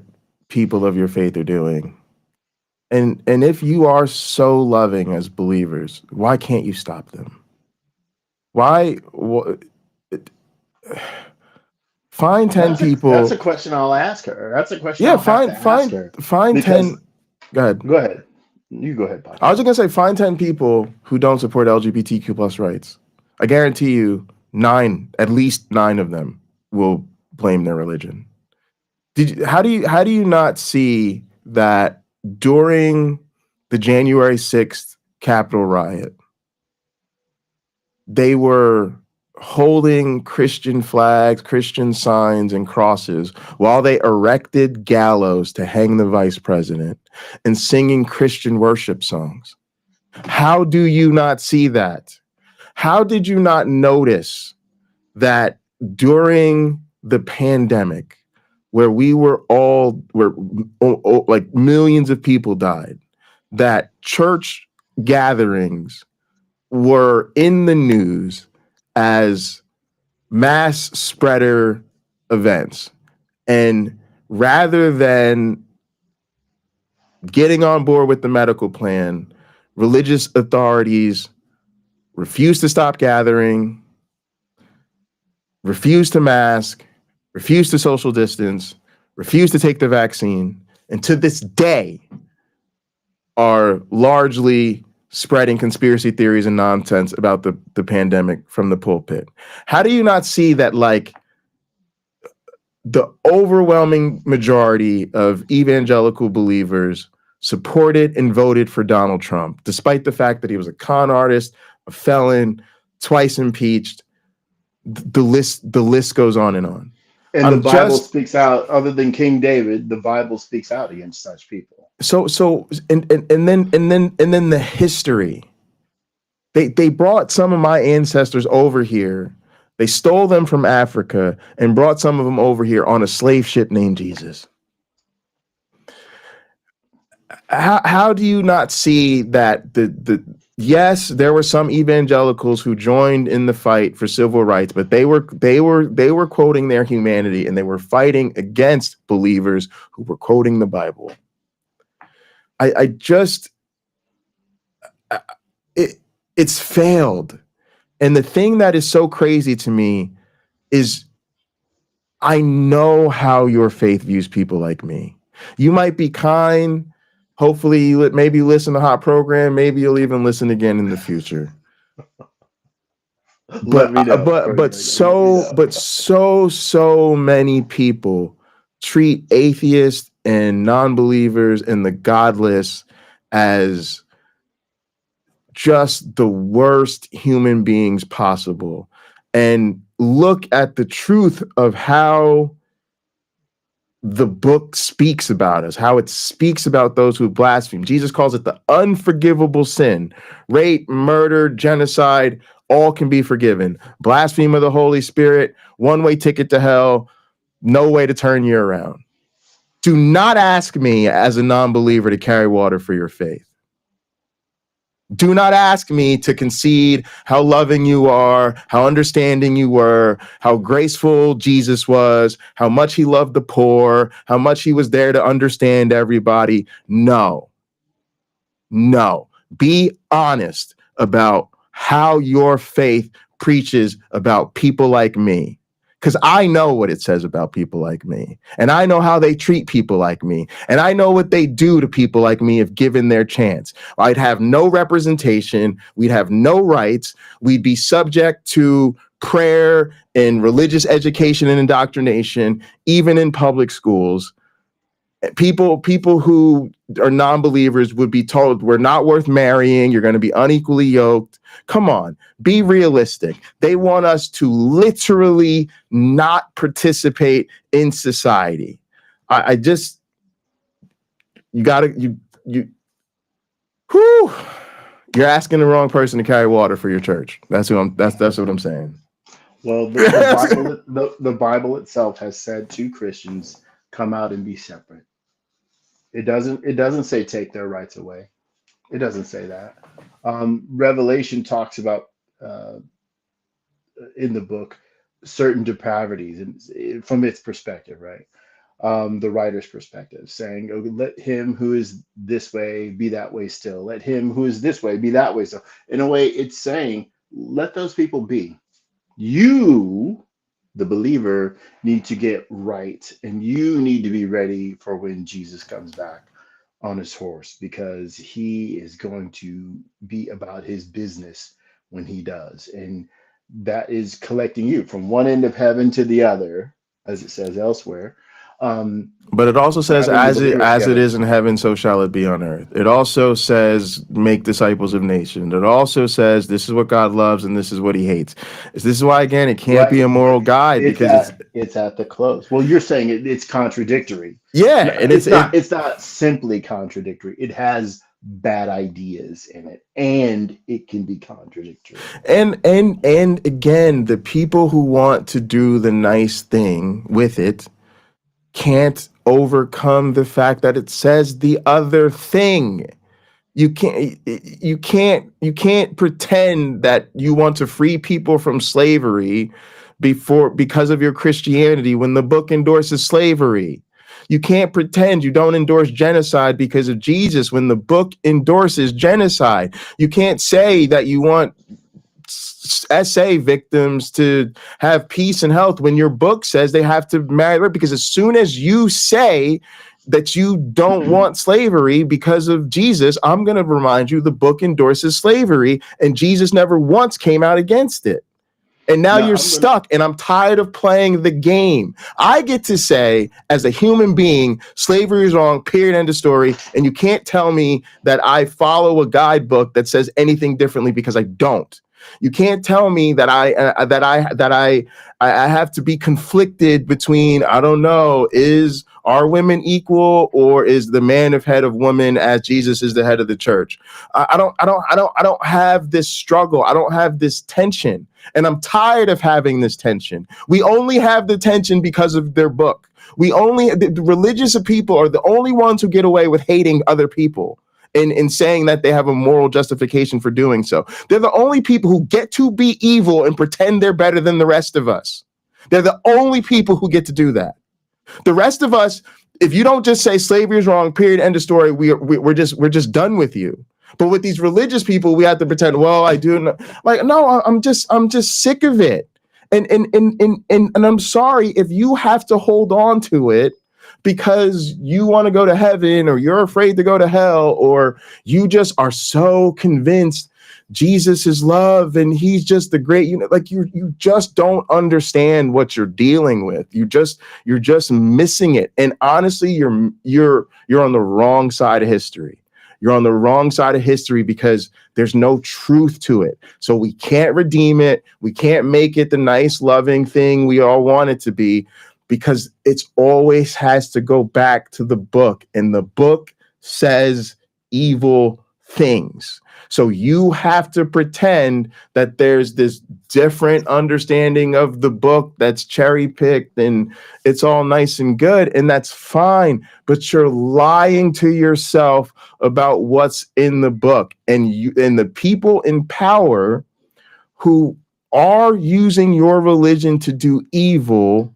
people of your faith are doing? And if you are so loving as believers, why can't you stop them? Why? Find 10 that's a people. question I'll ask her. That's a question Yeah, I'll have to ask her find because 10. Go ahead. go ahead. You go ahead, I was Podcast. just gonna say find 10 people who don't support LGBTQ plus rights. I guarantee you, at least nine of them will blame their religion. How do you not see that during the January 6th Capitol riot, they were holding Christian flags, Christian signs, and crosses while they erected gallows to hang the vice president and singing Christian worship songs? How do you not see that? How did you not notice that during the pandemic, where like millions of people died, that church gatherings were in the news as mass spreader events? And rather than getting on board with the medical plan, religious authorities refused to stop gathering, refused to mask, refused to social distance, refused to take the vaccine, and to this day are largely spreading conspiracy theories and nonsense about the pandemic from the pulpit. How do you not see that, like, the overwhelming majority of evangelical believers supported and voted for Donald Trump, despite the fact that he was a con artist, a felon, twice impeached? The list goes on and on. And the I'm Bible just speaks out, other than King David, the Bible speaks out against such people. and then the history. They brought some of my ancestors over here. They stole them from Africa and brought some of them over here on a slave ship named Jesus. How do you not see that yes, there were some evangelicals who joined in the fight for civil rights, but they were quoting their humanity, and they were fighting against believers who were quoting the Bible. I just it's failed. And the thing that is so crazy to me is I know how your faith views people like me. You might be kind. Hopefully, maybe listen to Hot Program. Maybe you'll even listen again in the future. Let me know. But so many people treat atheists and non-believers and the godless as just the worst human beings possible. And look at the truth of how the book speaks about us, how it speaks about those who blaspheme. Jesus calls it the unforgivable sin. Rape, murder, genocide, all can be forgiven. Blaspheme of the Holy Spirit, one-way ticket to hell, no way to turn you around. Do not ask me as a non-believer to carry water for your faith. Do not ask me to concede how loving you are, how understanding you were, how graceful Jesus was, how much he loved the poor, how much he was there to understand everybody. No. Be honest about how your faith preaches about people like me. Because I know what it says about people like me. And I know how they treat people like me. And I know what they do to people like me if given their chance. I'd have no representation. We'd have no rights. We'd be subject to prayer and religious education and indoctrination, even in public schools. People who are non-believers would be told we're not worth marrying. You're going to be unequally yoked. Come on, be realistic. They want us to literally not participate in society. You're asking the wrong person to carry water for your church. That's what I'm saying. Well, the Bible itself has said to Christians, come out and be separate. It doesn't say take their rights away. It doesn't say that. Revelation talks about in the book certain depravities and from its perspective, right? The writer's perspective, saying, oh, let him who is this way be that way still. Let him who is this way be that way still. In a way, it's saying, let those people be. You, the believer, need to get right, and you need to be ready for when Jesus comes back on his horse, because he is going to be about his business when he does. And that is collecting you from one end of heaven to the other, as it says elsewhere. But it also says, as it is in heaven, so shall it be on earth. It also says, make disciples of nations. It also says, this is what God loves and this is what he hates. This is why, again, it can't be a moral guide, because it's at the close. Well, you're saying it's contradictory. Yeah, and it's not simply contradictory. It has bad ideas in it, and it can be contradictory. And again, the people who want to do the nice thing with it can't overcome the fact that it says the other thing. You can't pretend that you want to free people from slavery because of your Christianity when the book endorses slavery. You can't pretend you don't endorse genocide because of Jesus when the book endorses genocide. You can't say that you want SA victims to have peace and health when your book says they have to marry, because as soon as you say that you don't want slavery because of Jesus, I'm going to remind you the book endorses slavery and Jesus never once came out against it. And now you're stuck, and I'm tired of playing the game. I get to say, as a human being, slavery is wrong, period, end of story. And you can't tell me that I follow a guidebook that says anything differently, because I don't. You can't tell me that I have to be conflicted between, I don't know, are women equal, or is the man of head of woman as Jesus is the head of the church? I don't have this struggle. I don't have this tension, and I'm tired of having this tension. We only have the tension because of their book. The religious people are the only ones who get away with hating other people and saying that they have a moral justification for doing so. They're the only people who get to be evil and pretend they're better than the rest of us. They're the only people who get to do that. The rest of us, if you don't just say slavery is wrong, period, end of story, we're just done with you. But with these religious people, we have to pretend, well, I do. Like, no, I'm just sick of it. And I'm sorry if you have to hold on to it because you want to go to heaven, or you're afraid to go to hell, or you just are so convinced Jesus is love and he's just the great, like you just don't understand what you're dealing with. You're just missing it. And honestly, you're on the wrong side of history. You're on the wrong side of history because there's no truth to it. So we can't redeem it. We can't make it the nice, loving thing we all want it to be, because it's always has to go back to the book. And the book says evil things. So you have to pretend that there's this different understanding of the book that's cherry picked and it's all nice and good. And that's fine. But you're lying to yourself about what's in the book. And the people in power who are using your religion to do evil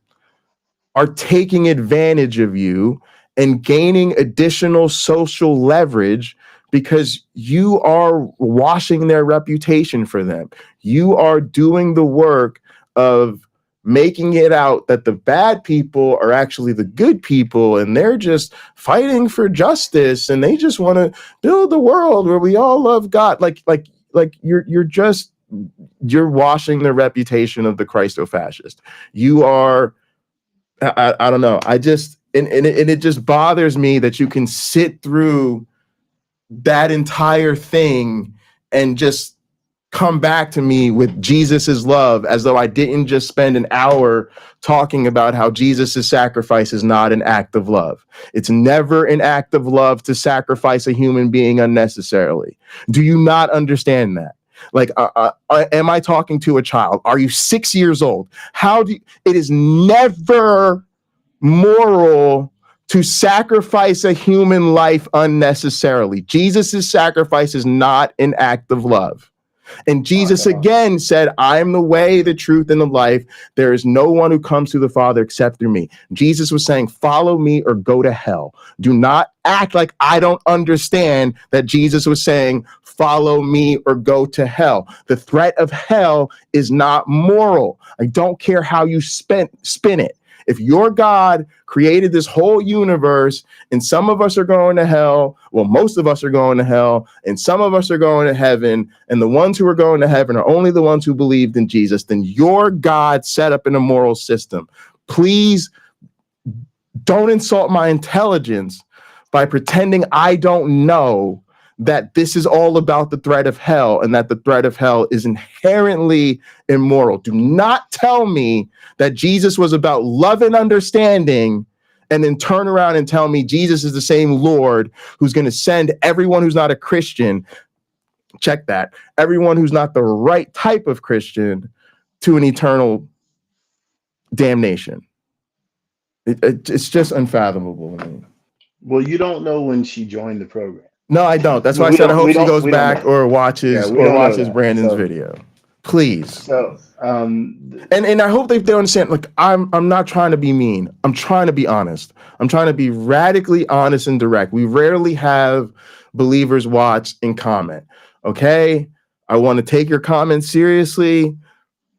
are taking advantage of you and gaining additional social leverage because you are washing their reputation for them. You are doing the work of making it out that the bad people are actually the good people and they're just fighting for justice and they just want to build a world where we all love God. Like you're washing the reputation of the Christo-fascist. You are, I don't know. I just, and it just bothers me that you can sit through that entire thing and just come back to me with Jesus is love, as though I didn't just spend an hour talking about how Jesus' sacrifice is not an act of love. It's never an act of love to sacrifice a human being unnecessarily. Do you not understand that? Like, am I talking to a child? Are you 6 years old? It is never moral to sacrifice a human life unnecessarily. Jesus' sacrifice is not an act of love. And Jesus again said, I am the way, the truth, and the life. There is no one who comes to the Father except through me. Jesus was saying, follow me or go to hell. Do not act like I don't understand that Jesus was saying, follow me or go to hell. The threat of hell is not moral. I don't care how you spin it. If your God created this whole universe and some of us are going to hell, well, most of us are going to hell, and some of us are going to heaven, and the ones who are going to heaven are only the ones who believed in Jesus, then your God set up an immoral system. Please don't insult my intelligence by pretending I don't know that this is all about the threat of hell and that the threat of hell is inherently immoral. Do not tell me that Jesus was about love and understanding and then turn around and tell me Jesus is the same Lord who's going to send everyone who's not a Christian, check that, everyone who's not the right type of Christian to an eternal damnation. It's just unfathomable to me. Well, you don't know when she joined the program. No, I don't. That's why I said I hope she goes back or watches Brandon's video. Please. So, and I hope they understand. Like, I'm not trying to be mean. I'm trying to be honest. I'm trying to be radically honest and direct. We rarely have believers watch and comment. Okay, I want to take your comments seriously,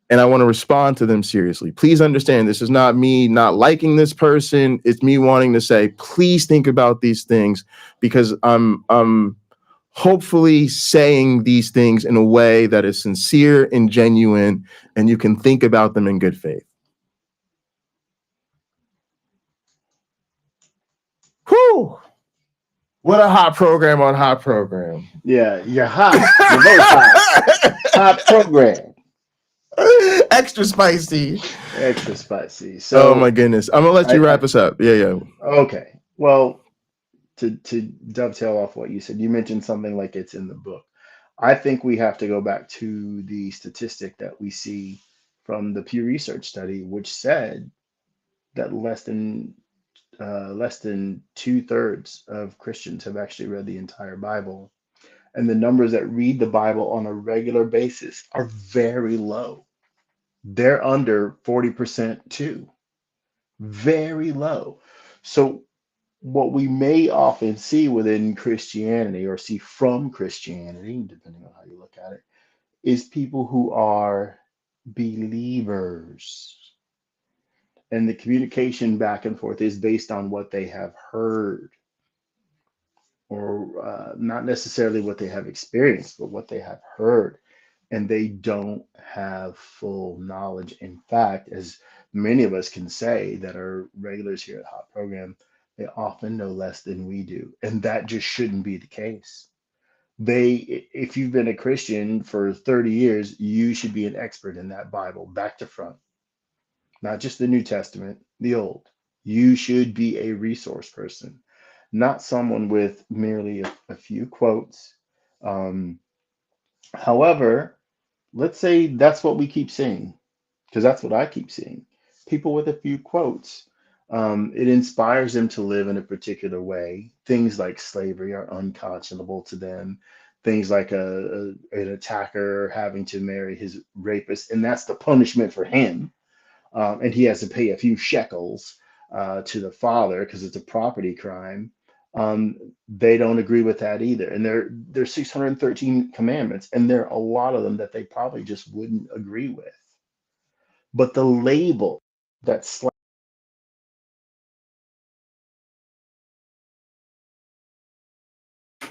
and I want to respond to them seriously. Please understand, this is not me not liking this person. It's me wanting to say, please think about these things, because I'm hopefully saying these things in a way that is sincere and genuine, and you can think about them in good faith. Whew. What a hot program on hot program. Yeah, you're hot. You're very hot. Hot program. Extra spicy. Extra spicy. So, oh my goodness. I'm gonna let you wrap us up. Yeah. Okay. Well, to dovetail off what you said, you mentioned something like it's in the book. I think we have to go back to the statistic that we see from the Pew Research study, which said that less than 2/3 of Christians have actually read the entire Bible. And the numbers that read the Bible on a regular basis are very low. They're under 40% too. Very low. So what we may often see within Christianity, or see from Christianity, depending on how you look at it, is people who are believers. And the communication back and forth is based on what they have heard, or not necessarily what they have experienced, but what they have heard. And they don't have full knowledge. In fact, as many of us can say that are regulars here at Hot Program, they often know less than we do. And that just shouldn't be the case. If you've been a Christian for 30 years, you should be an expert in that Bible, back to front, not just the New Testament, the Old. You should be a resource person, not someone with merely a few quotes. Um, However, let's say that's what we keep seeing, because that's what I keep seeing. People with a few quotes. It inspires them to live in a particular way. Things like slavery are unconscionable to them. Things like an attacker having to marry his rapist, and that's the punishment for him. And he has to pay a few shekels to the father because it's a property crime. They don't agree with that either. And there's 613 commandments, and there are a lot of them that they probably just wouldn't agree with. But the label that's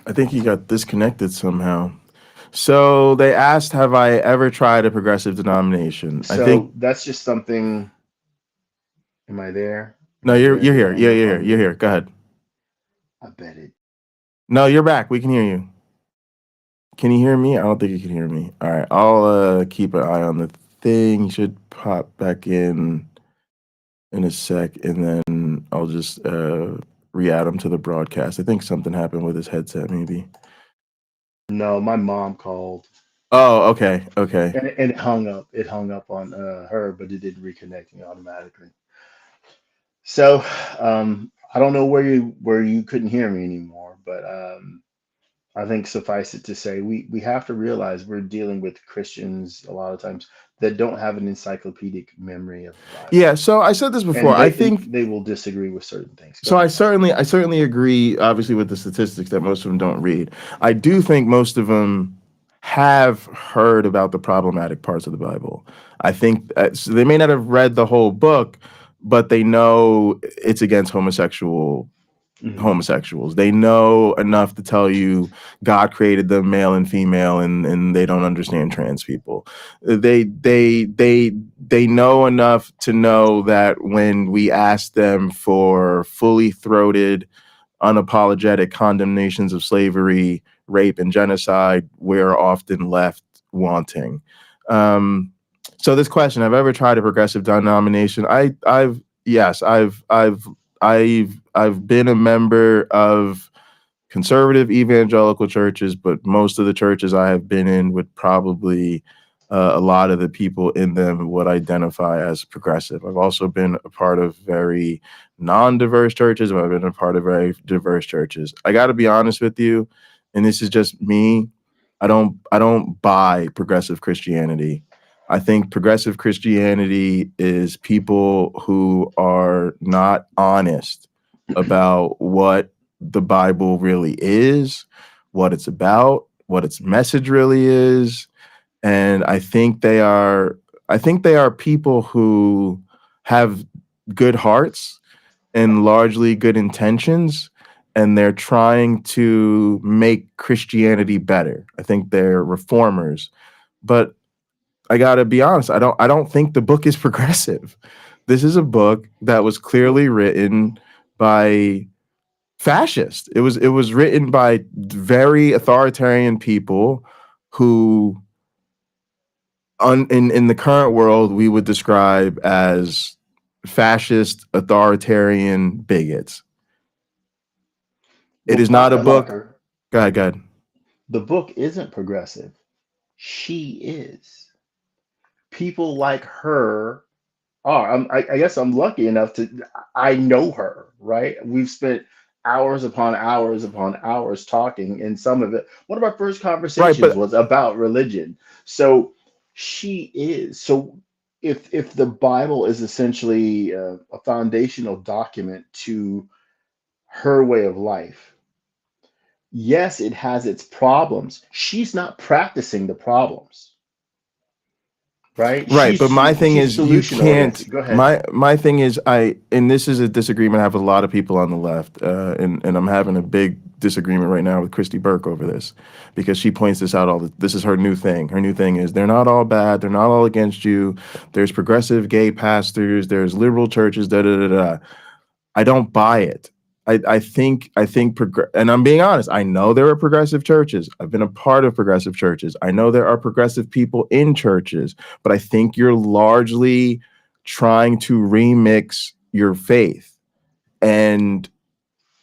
I think he got disconnected somehow. So they asked, have I ever tried a progressive denomination? I think so that's just something. Am I there? Am no, I you're there? Did here. I Yeah, hang up you're here. on You're you? here. Go ahead. I bet it. No, you're back. We can hear you. Can you hear me? I don't think you can hear me. All right. I'll keep an eye on the thing. You should pop back in a sec, and then I'll just re-add him to the broadcast. I think something happened with his headset, maybe. No, my mom called, Oh, okay. Okay. and it hung up. It hung up on her, but it didn't reconnect me automatically. So I don't know where you couldn't hear me anymore, but I think suffice it to say, we have to realize we're dealing with Christians a lot of times that don't have an encyclopedic memory of the Yeah, Bible, so I said this before. and I they think they will disagree with certain things. Go so. I ahead. certainly, I certainly agree. Obviously, with the statistics that most of them don't read. I do think most of them have heard about the problematic parts of the Bible. I think so they may not have read the whole book, but they know it's against Mhm. homosexuals. They know enough to tell you God created them male and female, and they don't understand trans people. They know enough to know that when we ask them for fully throated, unapologetic condemnations of slavery, rape, and genocide, we're often left wanting. Um, so this question: I've ever tried a progressive denomination? I've yes, I've been a member of conservative evangelical churches, but most of the churches I have been in would probably a lot of the people in them would identify as progressive. I've also been a part of very non-diverse churches. I've been a part of very diverse churches. I got to be honest with you, and this is just me. I don't buy progressive Christianity. I think progressive Christianity is people who are not honest about what the Bible really is, what it's about, what its message really is. And I think they are people who have good hearts and largely good intentions, and they're trying to make Christianity better. I think they're reformers. But I got to be honest, I don't think the book is progressive. This is a book that was clearly written by fascist. It was written by very authoritarian people who in the current world we would describe as fascist, authoritarian bigots. It Well, is not a book. Parker, Go ahead, go ahead. the book isn't progressive. She is. People like her are. I guess I'm lucky enough to. I know her, right? We've spent hours upon hours upon hours talking, and some of it. One of our first Right, conversations but was about religion. So she is. So if the Bible is essentially a foundational document to her way of life, yes, it has its problems. She's not practicing the problems. right? Right, but my thing She's is you solution oriented. can't. Go ahead. My thing is and this is a disagreement I have with a lot of people on the left, and I'm having a big disagreement right now with Christy Burke over this, because she points this out this is her new thing. Her new thing is they're not all bad, they're not all against you. There's progressive gay pastors, there's liberal churches, da da da da. I don't buy it. I think and I'm being honest, I know there are progressive churches. I've been a part of progressive churches. I know there are progressive people in churches, but I think you're largely trying to remix your faith, and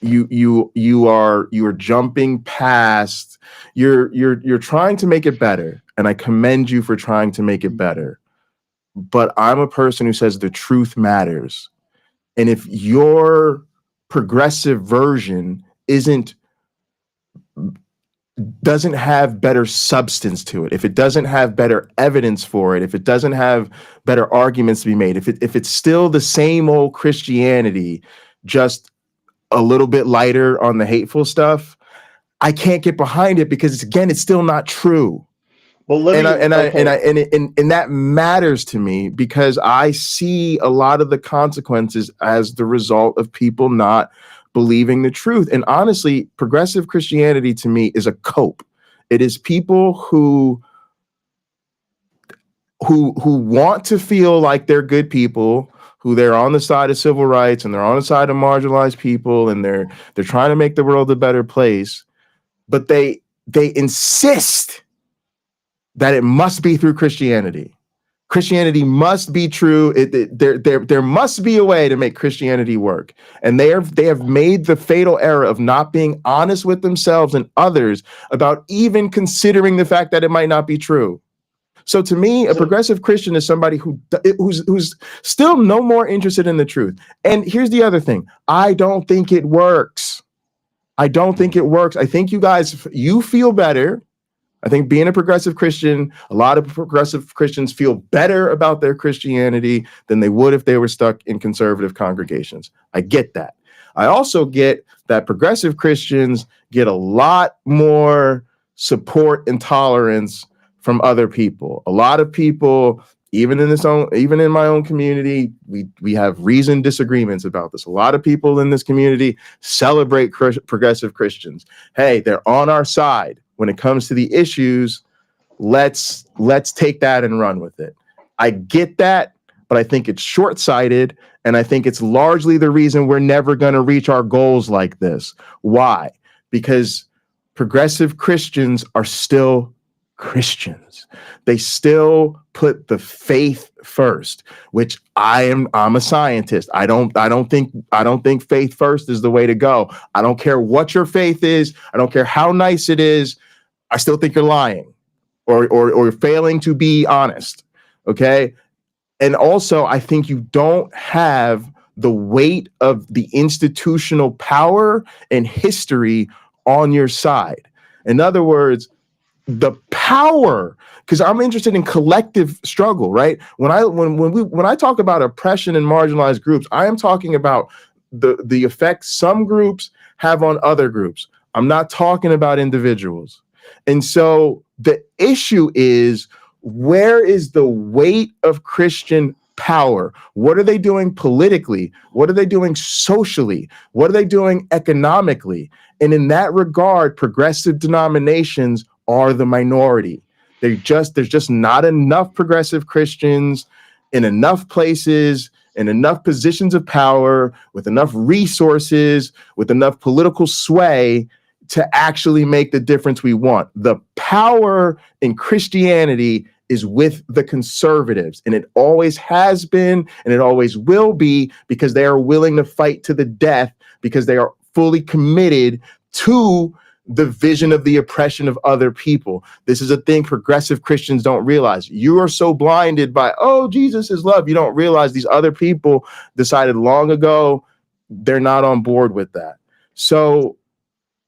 you are jumping past, you're trying to make it better, and I commend you for trying to make it better. But I'm a person who says the truth matters. And if your progressive version doesn't have better substance to it, if it doesn't have better evidence for it, if it doesn't have better arguments to be made, if it's still the same old Christianity, just a little bit lighter on the hateful stuff, I can't get behind it, because it's still not true. Well, And that matters to me, because I see a lot of the consequences as the result of people not believing the truth. And honestly, progressive Christianity to me is a cope. It is people who want to feel like they're good people, who they're on the side of civil rights and they're on the side of marginalized people, and they're trying to make the world a better place, but they insist that it must be through Christianity. Christianity must be true. There must be a way to make Christianity work. And they have made the fatal error of not being honest with themselves and others about even considering the fact that it might not be true. So to me, a progressive Christian is somebody who's still no more interested in the truth. And here's the other thing. I don't think it works. I think you guys, you feel better. I think being a progressive Christian, a lot of progressive Christians feel better about their Christianity than they would if they were stuck in conservative congregations. I get that. I also get that progressive Christians get a lot more support and tolerance from other people. A lot of people, even in my own community, we have reasoned disagreements about this. A lot of people in this community celebrate progressive Christians. Hey, they're on our side. When it comes to the issues, let's take that and run with it. I get that, but I think it's short-sighted, and I think it's largely the reason we're never going to reach our goals like this. Why? Because progressive Christians are still Christians. They still put the faith first, which I'm a scientist. I don't think faith first is the way to go. I don't care what your faith is. I don't care how nice it is. I still think you're lying or failing to be honest. Okay. And also, I think you don't have the weight of the institutional power and history on your side. In other words, the power, because I'm interested in collective struggle, right? When I talk about oppression in marginalized groups, I am talking about the effect some groups have on other groups. I'm not talking about individuals. And so the issue is, where is the weight of Christian power? What are they doing politically? What are they doing socially? What are they doing economically? And in that regard, progressive denominations are the minority. There's just not enough progressive Christians in enough places, in enough positions of power, with enough resources, with enough political sway to actually make the difference we want. The power in Christianity is with the conservatives, and it always has been, and it always will be, because they are willing to fight to the death, because they are fully committed to the vision of the oppression of other people. This is a thing progressive Christians don't realize. You are so blinded by, oh, Jesus is love. You don't realize these other people decided long ago they're not on board with that. So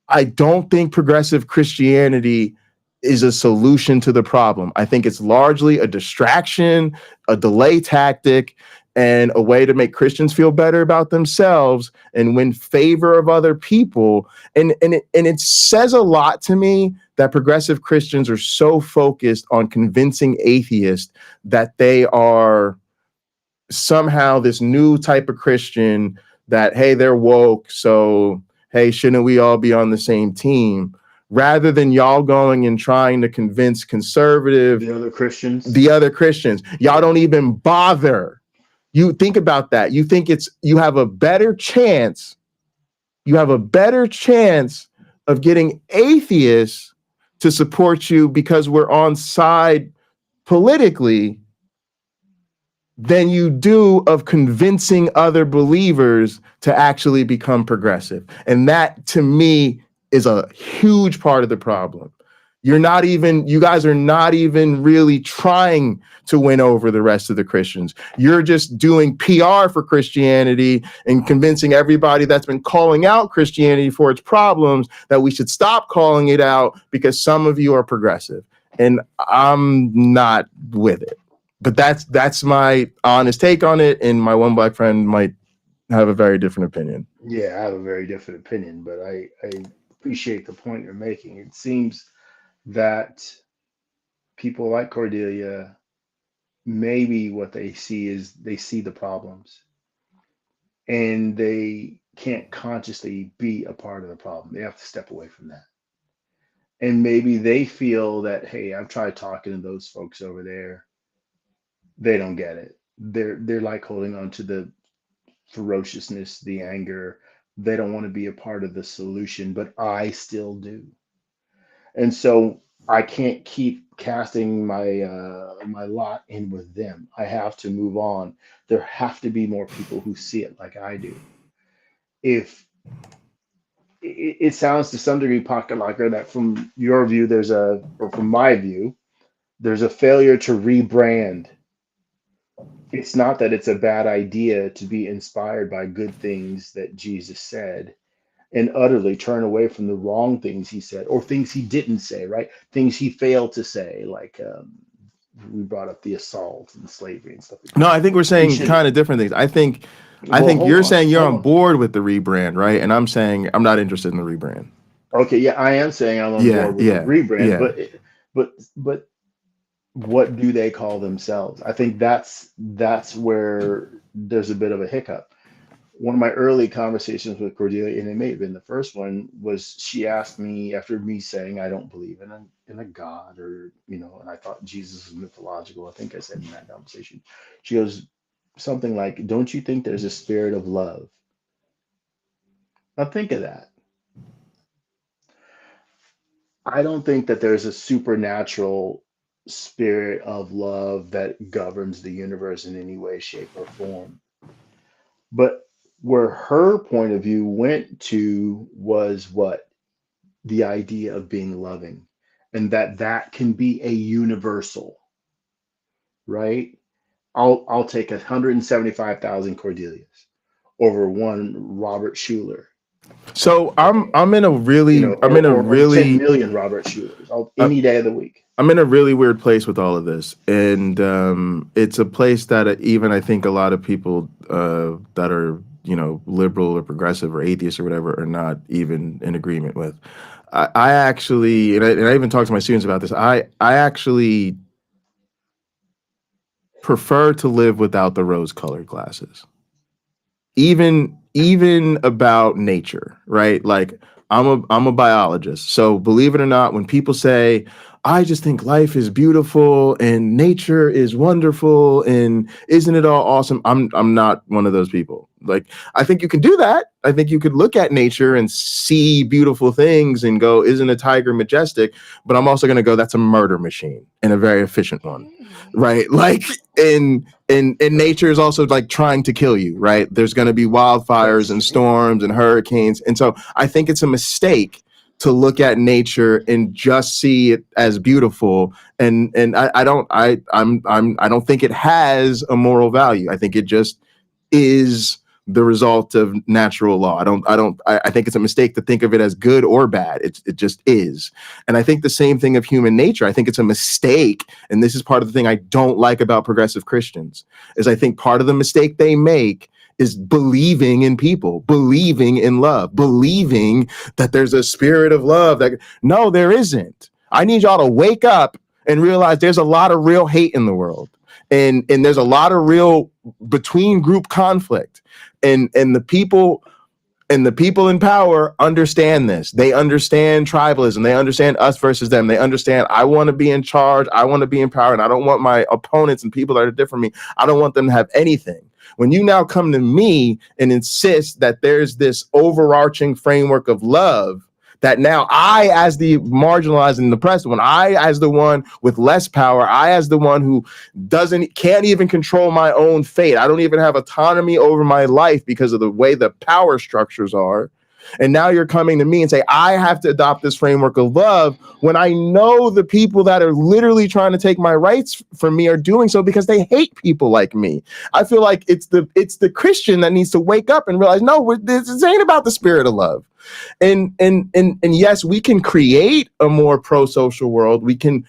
I don't think progressive Christianity is a solution to the problem. I think it's largely a distraction, a delay tactic, and a way to make Christians feel better about themselves and win favor of other people. And it says a lot to me that progressive Christians are so focused on convincing atheists that they are somehow this new type of Christian, that, hey, they're woke, so, hey, shouldn't we all be on the same team? Rather than y'all going and trying to convince The other Christians. Y'all don't even bother. You think about that. You think you have a better chance of getting atheists to support you because we're on side politically than you do of convincing other believers to actually become progressive. And that, to me, is a huge part of the problem. You guys are not even really trying to win over the rest of the Christians. You're just doing PR for Christianity and convincing everybody that's been calling out Christianity for its problems that we should stop calling it out because some of you are progressive. And I'm not with it. But that's my honest take on it. And my one black friend might have a very different opinion. Yeah, I have a very different opinion, but I appreciate the point you're making. It seems that people like Cordelia, maybe what they see is they see the problems and they can't consciously be a part of the problem. They have to step away from that. And maybe they feel that, hey, I've tried talking to those folks over there. They don't get it. They're like holding on to the ferociousness, the anger. They don't want to be a part of the solution, but I still do. And so I can't keep casting my my lot in with them. I have to move on. There have to be more people who see it like I do. If it sounds to some degree, Pocket Locker, that from your view, or from my view, there's a failure to rebrand. It's not that it's a bad idea to be inspired by good things that Jesus said and utterly turn away from the wrong things he said or things he didn't say, right? Things he failed to say, like we brought up the assault and slavery and stuff like that. No, I think we're saying kind of different things. I think you're saying you're on board with the rebrand, right? And I'm saying I'm not interested in the rebrand. Okay, yeah, I am saying I'm on board with the rebrand, but what do they call themselves? I think that's where there's a bit of a hiccup. One of my early conversations with Cordelia, and it may have been the first one, was she asked me after me saying I don't believe in a God, or and I thought Jesus is mythological. I think I said in that conversation, she goes something like, "Don't you think there's a spirit of love?" Now think of that. I don't think that there's a supernatural spirit of love that governs the universe in any way, shape, or form. But where her point of view went to was what? The idea of being loving, and that can be a universal, right? I'll take 175,000 Cordelias over one Robert Schuller. So I'm in a really or 10 million Robert Schulers any day of the week. I'm in a really weird place with all of this, and it's a place that even I think a lot of people that are liberal or progressive or atheist or whatever are not even in agreement with. I actually, and I even talked to my students about this. I actually prefer to live without the rose-colored glasses. Even about nature, right? Like I'm a biologist, so believe it or not, when people say I just think life is beautiful and nature is wonderful and isn't it all awesome, I'm not one of those people. Like, I think you can do that. I think you could look at nature and see beautiful things and go, isn't a tiger majestic? But I'm also going to go, that's a murder machine and a very efficient one, right? Like, and nature is also like trying to kill you, right? There's going to be wildfires and storms and hurricanes. And so I think it's a mistake to look at nature and just see it as beautiful. And I don't think it has a moral value. I think it just is the result of natural law. I think it's a mistake to think of it as good or bad. It just is. And I think the same thing of human nature. I think it's a mistake. And this is part of the thing I don't like about progressive Christians is I think part of the mistake they make is believing in people, believing in love, believing that there's a spirit of love. That no, there isn't. I need y'all to wake up and realize there's a lot of real hate in the world. And there's a lot of real between group conflict. And the people in power understand this. They understand tribalism. They understand us versus them. They understand I want to be in charge. I want to be in power. And I don't want my opponents and people that are different from me. I don't want them to have anything. When you now come to me and insist that there's this overarching framework of love, that now I, as the marginalized and oppressed one, I, as the one with less power, I, as the one who can't even control my own fate. I don't even have autonomy over my life because of the way the power structures are. And now you're coming to me and say, I have to adopt this framework of love when I know the people that are literally trying to take my rights from me are doing so because they hate people like me. I feel like it's the Christian that needs to wake up and realize, no, this ain't about the spirit of love. And yes, we can create a more pro-social world. We can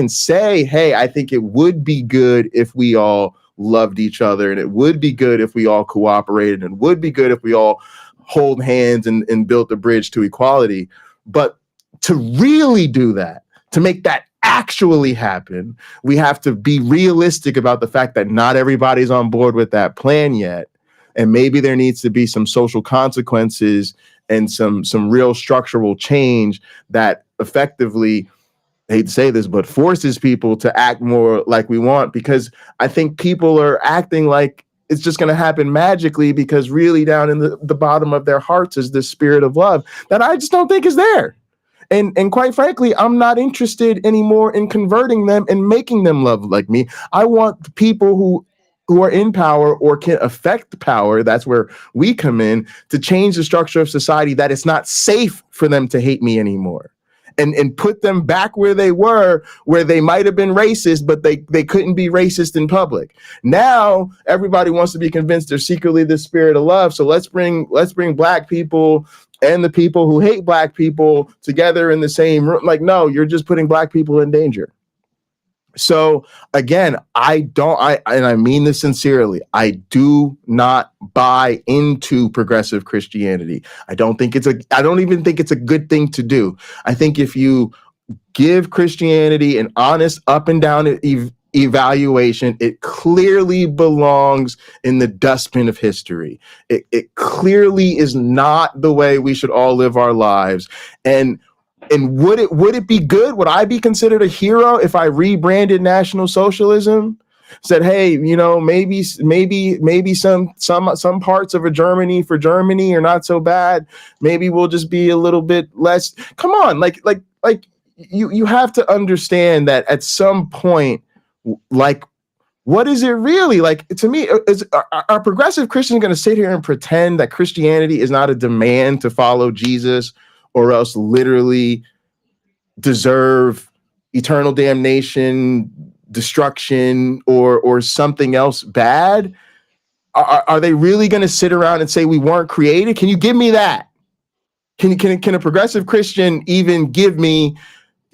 say, hey, I think it would be good if we all loved each other, and it would be good if we all cooperated, and it would be good if we all hold hands and built a bridge to equality. But to really do that, to make that actually happen, we have to be realistic about the fact that not everybody's on board with that plan yet. And maybe there needs to be some social consequences and some real structural change that effectively, I hate to say this, but forces people to act more like we want, because I think people are acting like it's just going to happen magically because really down in the bottom of their hearts is this spirit of love that I just don't think is there. And quite frankly, I'm not interested anymore in converting them and making them love like me. I want the people who are in power or can affect power, that's where we come in, to change the structure of society that it's not safe for them to hate me anymore. And put them back where they were, where they might have been racist, but they couldn't be racist in public. Now everybody wants to be convinced they're secretly the spirit of love. So let's bring Black people and the people who hate Black people together in the same room. Like, no, you're just putting Black people in danger. So again, and I mean this sincerely, I do not buy into progressive Christianity. I don't even think it's a good thing to do. I think if you give Christianity an honest up and down evaluation, it clearly belongs in the dustbin of history. It clearly is not the way we should all live our lives. And would it be good? Would I be considered a hero if I rebranded National Socialism? Said, hey, maybe some parts of Germany for Germany are not so bad. Maybe we'll just be a little bit less. Come on, like you have to understand that at some point, like, what is it really? Like, to me, are progressive Christians going to sit here and pretend that Christianity is not a demand to follow Jesus, or else literally deserve eternal damnation, destruction, or something else bad? Are they really going to sit around and say we weren't created? Can you give me that? Can a progressive Christian even give me,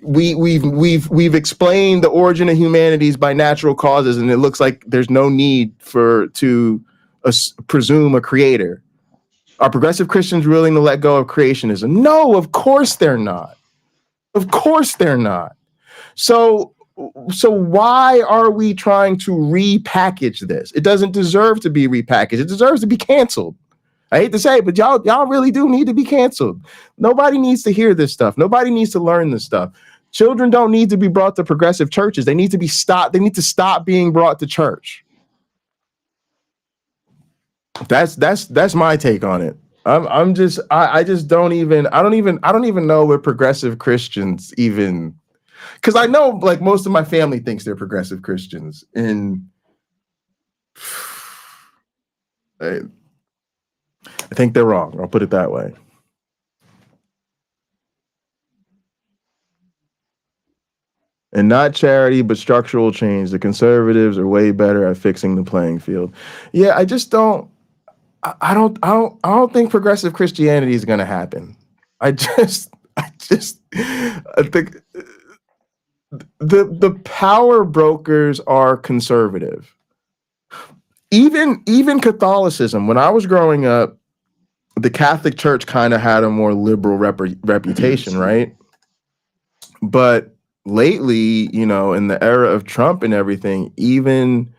we've explained the origin of humanities by natural causes, and it looks like there's no need to presume a creator? Are progressive Christians willing to let go of creationism? No, of course they're not. Of course they're not. So why are we trying to repackage this? It doesn't deserve to be repackaged. It deserves to be canceled. I hate to say it, but y'all really do need to be canceled. Nobody needs to hear this stuff. Nobody needs to learn this stuff. Children don't need to be brought to progressive churches. They need to be stopped. They need to stop being brought to church. That's my take on it. I don't even know what progressive Christians even, because I know like most of my family thinks they're progressive Christians, and I think they're wrong. I'll put it that way. And not charity, but structural change. The conservatives are way better at fixing the playing field. Yeah, I just don't. I don't think progressive Christianity is going to happen. I think the power brokers are conservative. Even Catholicism. When I was growing up, the Catholic Church kind of had a more liberal reputation, right? But lately, you know, in the era of Trump and everything, even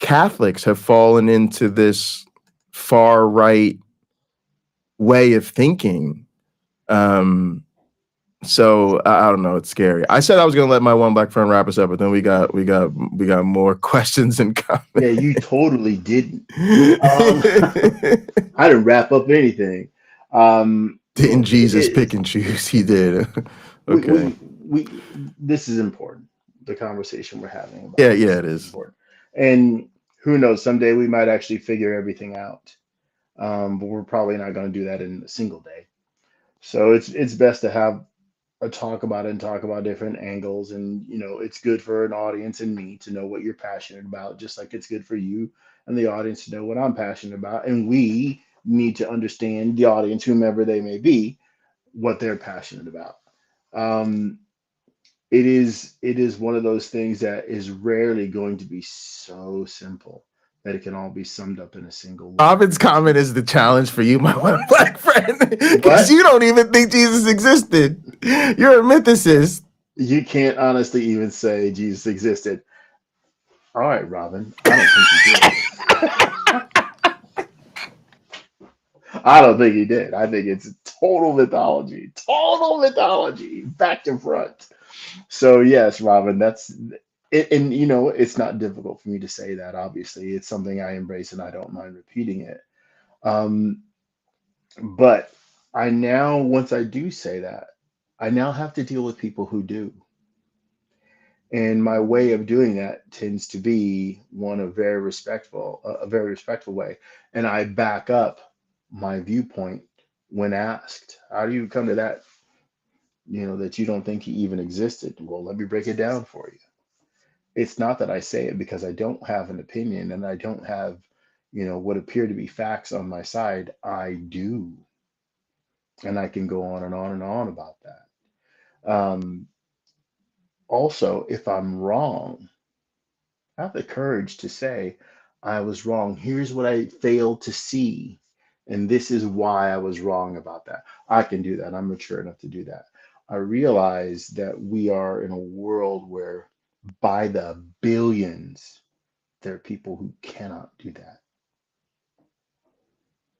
Catholics have fallen into this far right way of thinking. So I don't know. It's scary. I said I was gonna let my one black friend wrap us up, but then we got more questions and comments. Yeah, you totally didn't. I didn't wrap up anything. Didn't Jesus pick and choose? He did. Okay. We this is important. The conversation we're having about Yeah, this it is. important. And who knows? Someday we might actually figure everything out. But we're probably not going to do that in a single day. So it's best to have a talk about it and talk about different angles. And you know, it's good for an audience and me to know what you're passionate about, just like it's good for you and the audience to know what I'm passionate about. And we need to understand the audience, whomever they may be, what they're passionate about. Um, it is one of those things that is rarely going to be so simple that it can all be summed up in a single word. Robin's comment is the challenge for you, my one black friend, because What? you don't even think Jesus existed. You're a mythicist. You can't honestly even say Jesus existed. All right, Robin. I don't think he did. I don't think he did. I think it's total mythology. Total mythology, back to front. So yes, Robin, that's it. And you know, it's not difficult for me to say that. Obviously, it's something I embrace, and I don't mind repeating it. Um, but I now, once I do say that, I now have to deal with people who do. And my way of doing that tends to be one of very respectful, a very respectful way. And I back up my viewpoint when asked, how do you come to that, you know, that you don't think he even existed? Well, let me break it down for you. It's not that I say it because I don't have an opinion and I don't have, you know, what appear to be facts on my side. I do. And I can go on and on and on about that. Also, if I'm wrong, have the courage to say, I was wrong. Here's what I failed to see. And this is why I was wrong about that. I can do that. I'm mature enough to do that. I realize that we are in a world where by the billions, there are people who cannot do that.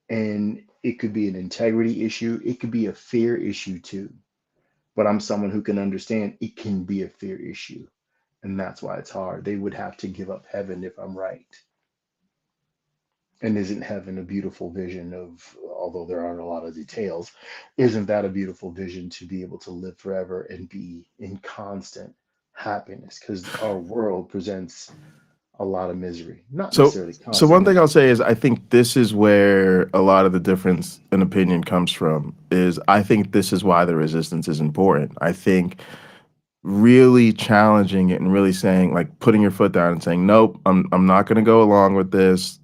And it could be an integrity issue, it could be a fear issue too. But I'm someone who can understand it can be a fear issue. And that's why it's hard. They would have to give up heaven if I'm right. And isn't heaven a beautiful vision of, although there aren't a lot of details, isn't that a beautiful vision to be able to live forever and be in constant happiness? Because our world presents a lot of misery, not So, necessarily so constant one thing I'll misery. say is I think this is where a lot of the difference in opinion comes from. Is I think this is why the resistance is important. I think really challenging it and really saying, like, putting your foot down and saying, nope, I'm not going to go along with this.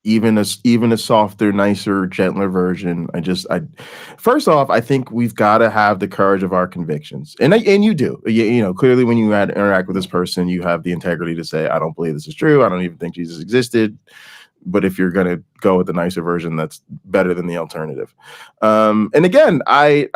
Even a softer, nicer, gentler version. I first off, I think we've got to have the courage of our convictions, and you do. You know, clearly when you interact with this person, you have the integrity to say, I don't believe this is true. I don't even think Jesus existed. But if you're going to go with the nicer version, that's better than the alternative. And again, I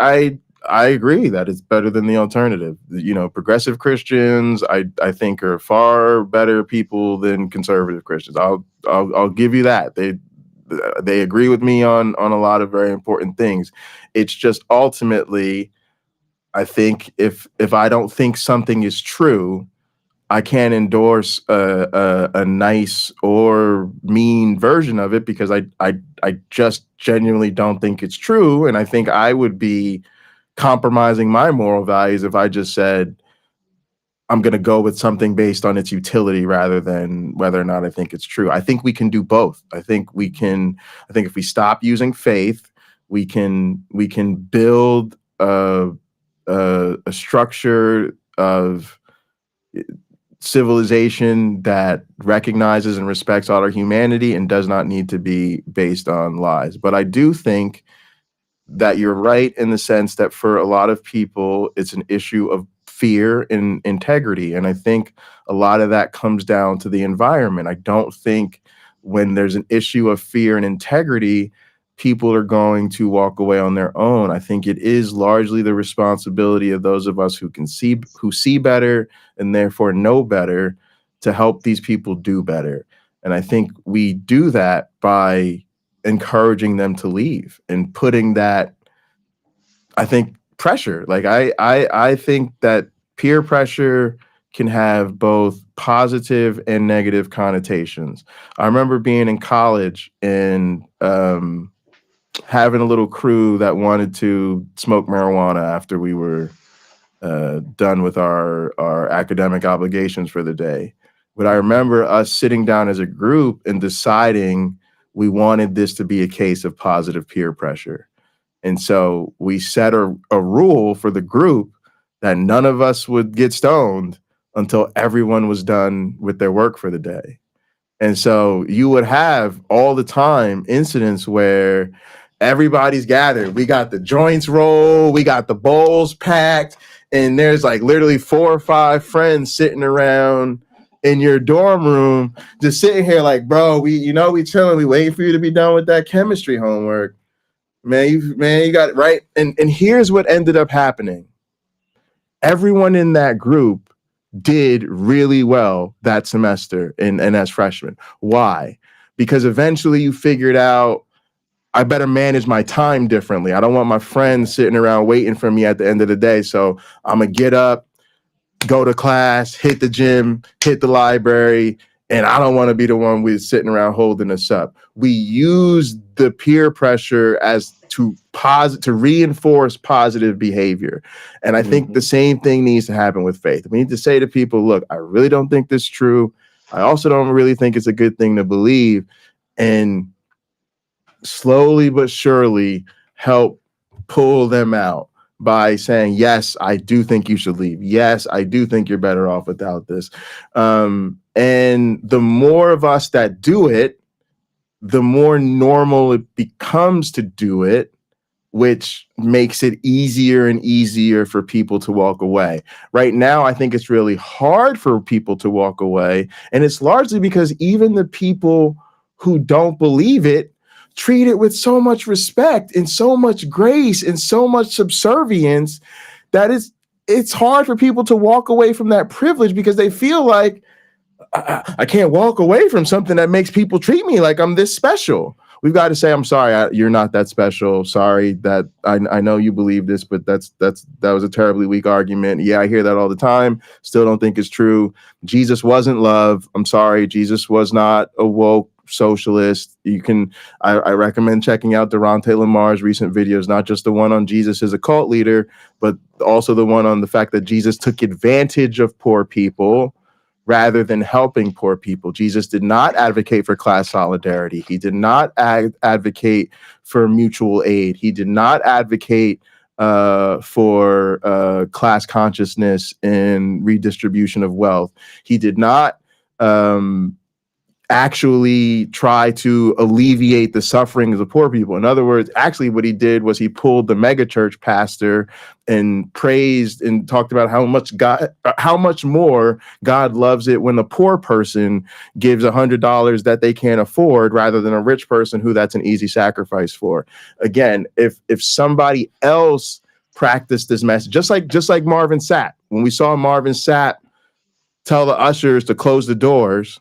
agree that it's better than the alternative. You know, progressive Christians, I think, are far better people than conservative Christians. I'll give you that. They agree with me on a lot of very important things. It's just ultimately, I think if I don't think something is true, I can't endorse a nice or mean version of it because I just genuinely don't think it's true, and I think I would be compromising my moral values if I just said I'm going to go with something based on its utility rather than whether or not I think it's true. I think we can do both. I think if we stop using faith, we can build a structure of civilization that recognizes and respects all our humanity and does not need to be based on lies. But I do think that you're right in the sense that for a lot of people, it's an issue of fear and integrity. And I think a lot of that comes down to the environment. I don't think when there's an issue of fear and integrity, people are going to walk away on their own. I think it is largely the responsibility of those of us who see better and therefore know better to help these people do better. And I think we do that by encouraging them to leave and putting that, I think, pressure. Like I think that peer pressure can have both positive and negative connotations. I remember being in college and having a little crew that wanted to smoke marijuana after we were done with our academic obligations for the day. But I remember us sitting down as a group and deciding we wanted this to be a case of positive peer pressure. And so we set a rule for the group that none of us would get stoned until everyone was done with their work for the day. And so you would have all the time incidents where everybody's gathered. We got the joints rolled, we got the bowls packed, and there's like literally 4 or 5 friends sitting around in your dorm room, just sitting here like, bro, we chilling, we waiting for you to be done with that chemistry homework. Man, you got it right. And here's what ended up happening. Everyone in that group did really well that semester and as freshmen. Why? Because eventually you figured out, I better manage my time differently. I don't want my friends sitting around waiting for me at the end of the day. So I'm going to get up, go to class, hit the gym, hit the library, and I don't want to be the one who's sitting around holding us up. We use the peer pressure as to reinforce positive behavior. And I think the same thing needs to happen with faith. We need to say to people, look, I really don't think this is true. I also don't really think it's a good thing to believe. And slowly but surely help pull them out by saying, yes, I do think you should leave. Yes, I do think you're better off without this. And the more of us that do it, the more normal it becomes to do it, which makes it easier and easier for people to walk away. Right now, I think it's really hard for people to walk away. And it's largely because even the people who don't believe it treat it with so much respect and so much grace and so much subservience that it's hard for people to walk away from that privilege because they feel like, I can't walk away from something that makes people treat me like I'm this special. We've got to say, I'm sorry, you're not that special. Sorry that I know you believe this, but that was a terribly weak argument. Yeah, I hear that all the time. Still don't think it's true. Jesus wasn't love. I'm sorry. Jesus was not a woke socialist. I recommend checking out Durante Lamar's recent videos, not just the one on Jesus as a cult leader, but also the one on the fact that Jesus took advantage of poor people rather than helping poor people. Jesus did not advocate for class solidarity. He did not advocate for mutual aid. He did not advocate for class consciousness and redistribution of wealth. He did not actually try to alleviate the suffering of the poor people. In other words, actually what he did was he pulled the megachurch pastor and praised and talked about how much more God loves it when a poor person gives $100 that they can't afford rather than a rich person who that's an easy sacrifice for. Again, if somebody else practiced this message, just like Marvin Sapp, when we saw Marvin Sapp tell the ushers to close the doors.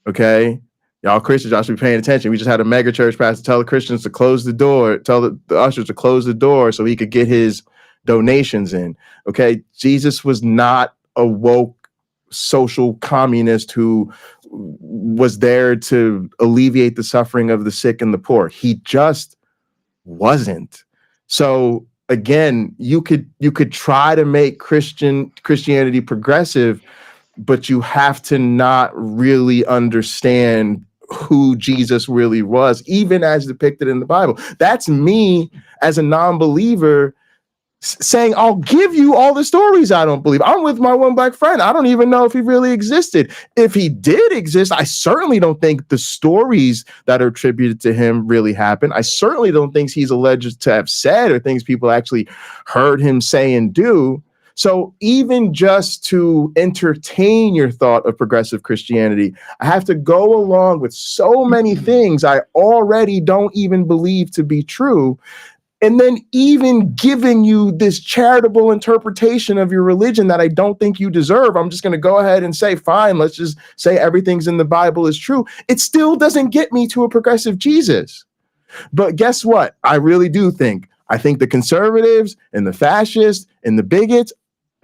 Okay, y'all Christians, y'all should be paying attention. We just had a mega church pastor tell the Christians to close the door, tell the ushers to close the door so he could get his donations in. Okay, Jesus was not a woke social communist who was there to alleviate the suffering of the sick and the poor. He just wasn't. So again, you could try to make Christianity progressive, but you have to not really understand who Jesus really was, even as depicted in the Bible. That's me as a non-believer saying, I'll give you all the stories I don't believe. I'm with my one black friend. I don't even know if he really existed. If he did exist, I certainly don't think the stories that are attributed to him really happened. I certainly don't think he's alleged to have said or things people actually heard him say and do. So even just to entertain your thought of progressive Christianity, I have to go along with so many things I already don't even believe to be true. And then even giving you this charitable interpretation of your religion that I don't think you deserve, I'm just going to go ahead and say, fine, let's just say everything's in the Bible is true. It still doesn't get me to a progressive Jesus. But guess what? I really do think. I think the conservatives and the fascists and the bigots,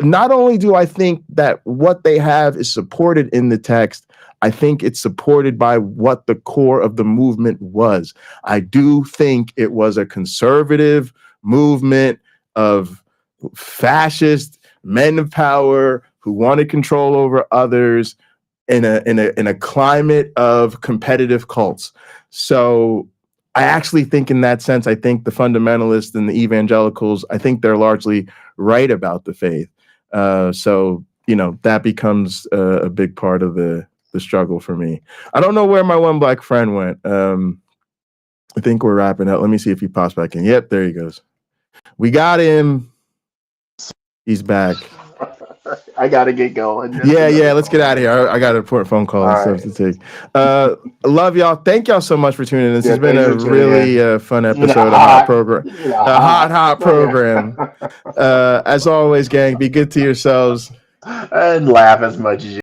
not only do I think that what they have is supported in the text, I think it's supported by what the core of the movement was. I do think it was a conservative movement of fascist men of power who wanted control over others in a climate of competitive cults. So I actually think in that sense, I think the fundamentalists and the evangelicals, I think they're largely right about the faith. So, you know, that becomes a big part of the struggle for me. I don't know where my one black friend went. I think we're wrapping up. Let me see if he pops back in. Yep, there he goes. We got him. He's back. I gotta get going. Yeah. Let's get out of here. I got an important phone call and stuff to take. Love y'all. Thank y'all so much for tuning in. This has been a really fun episode of Hot Program. A hot program. As always, gang, be good to yourselves and laugh as much as you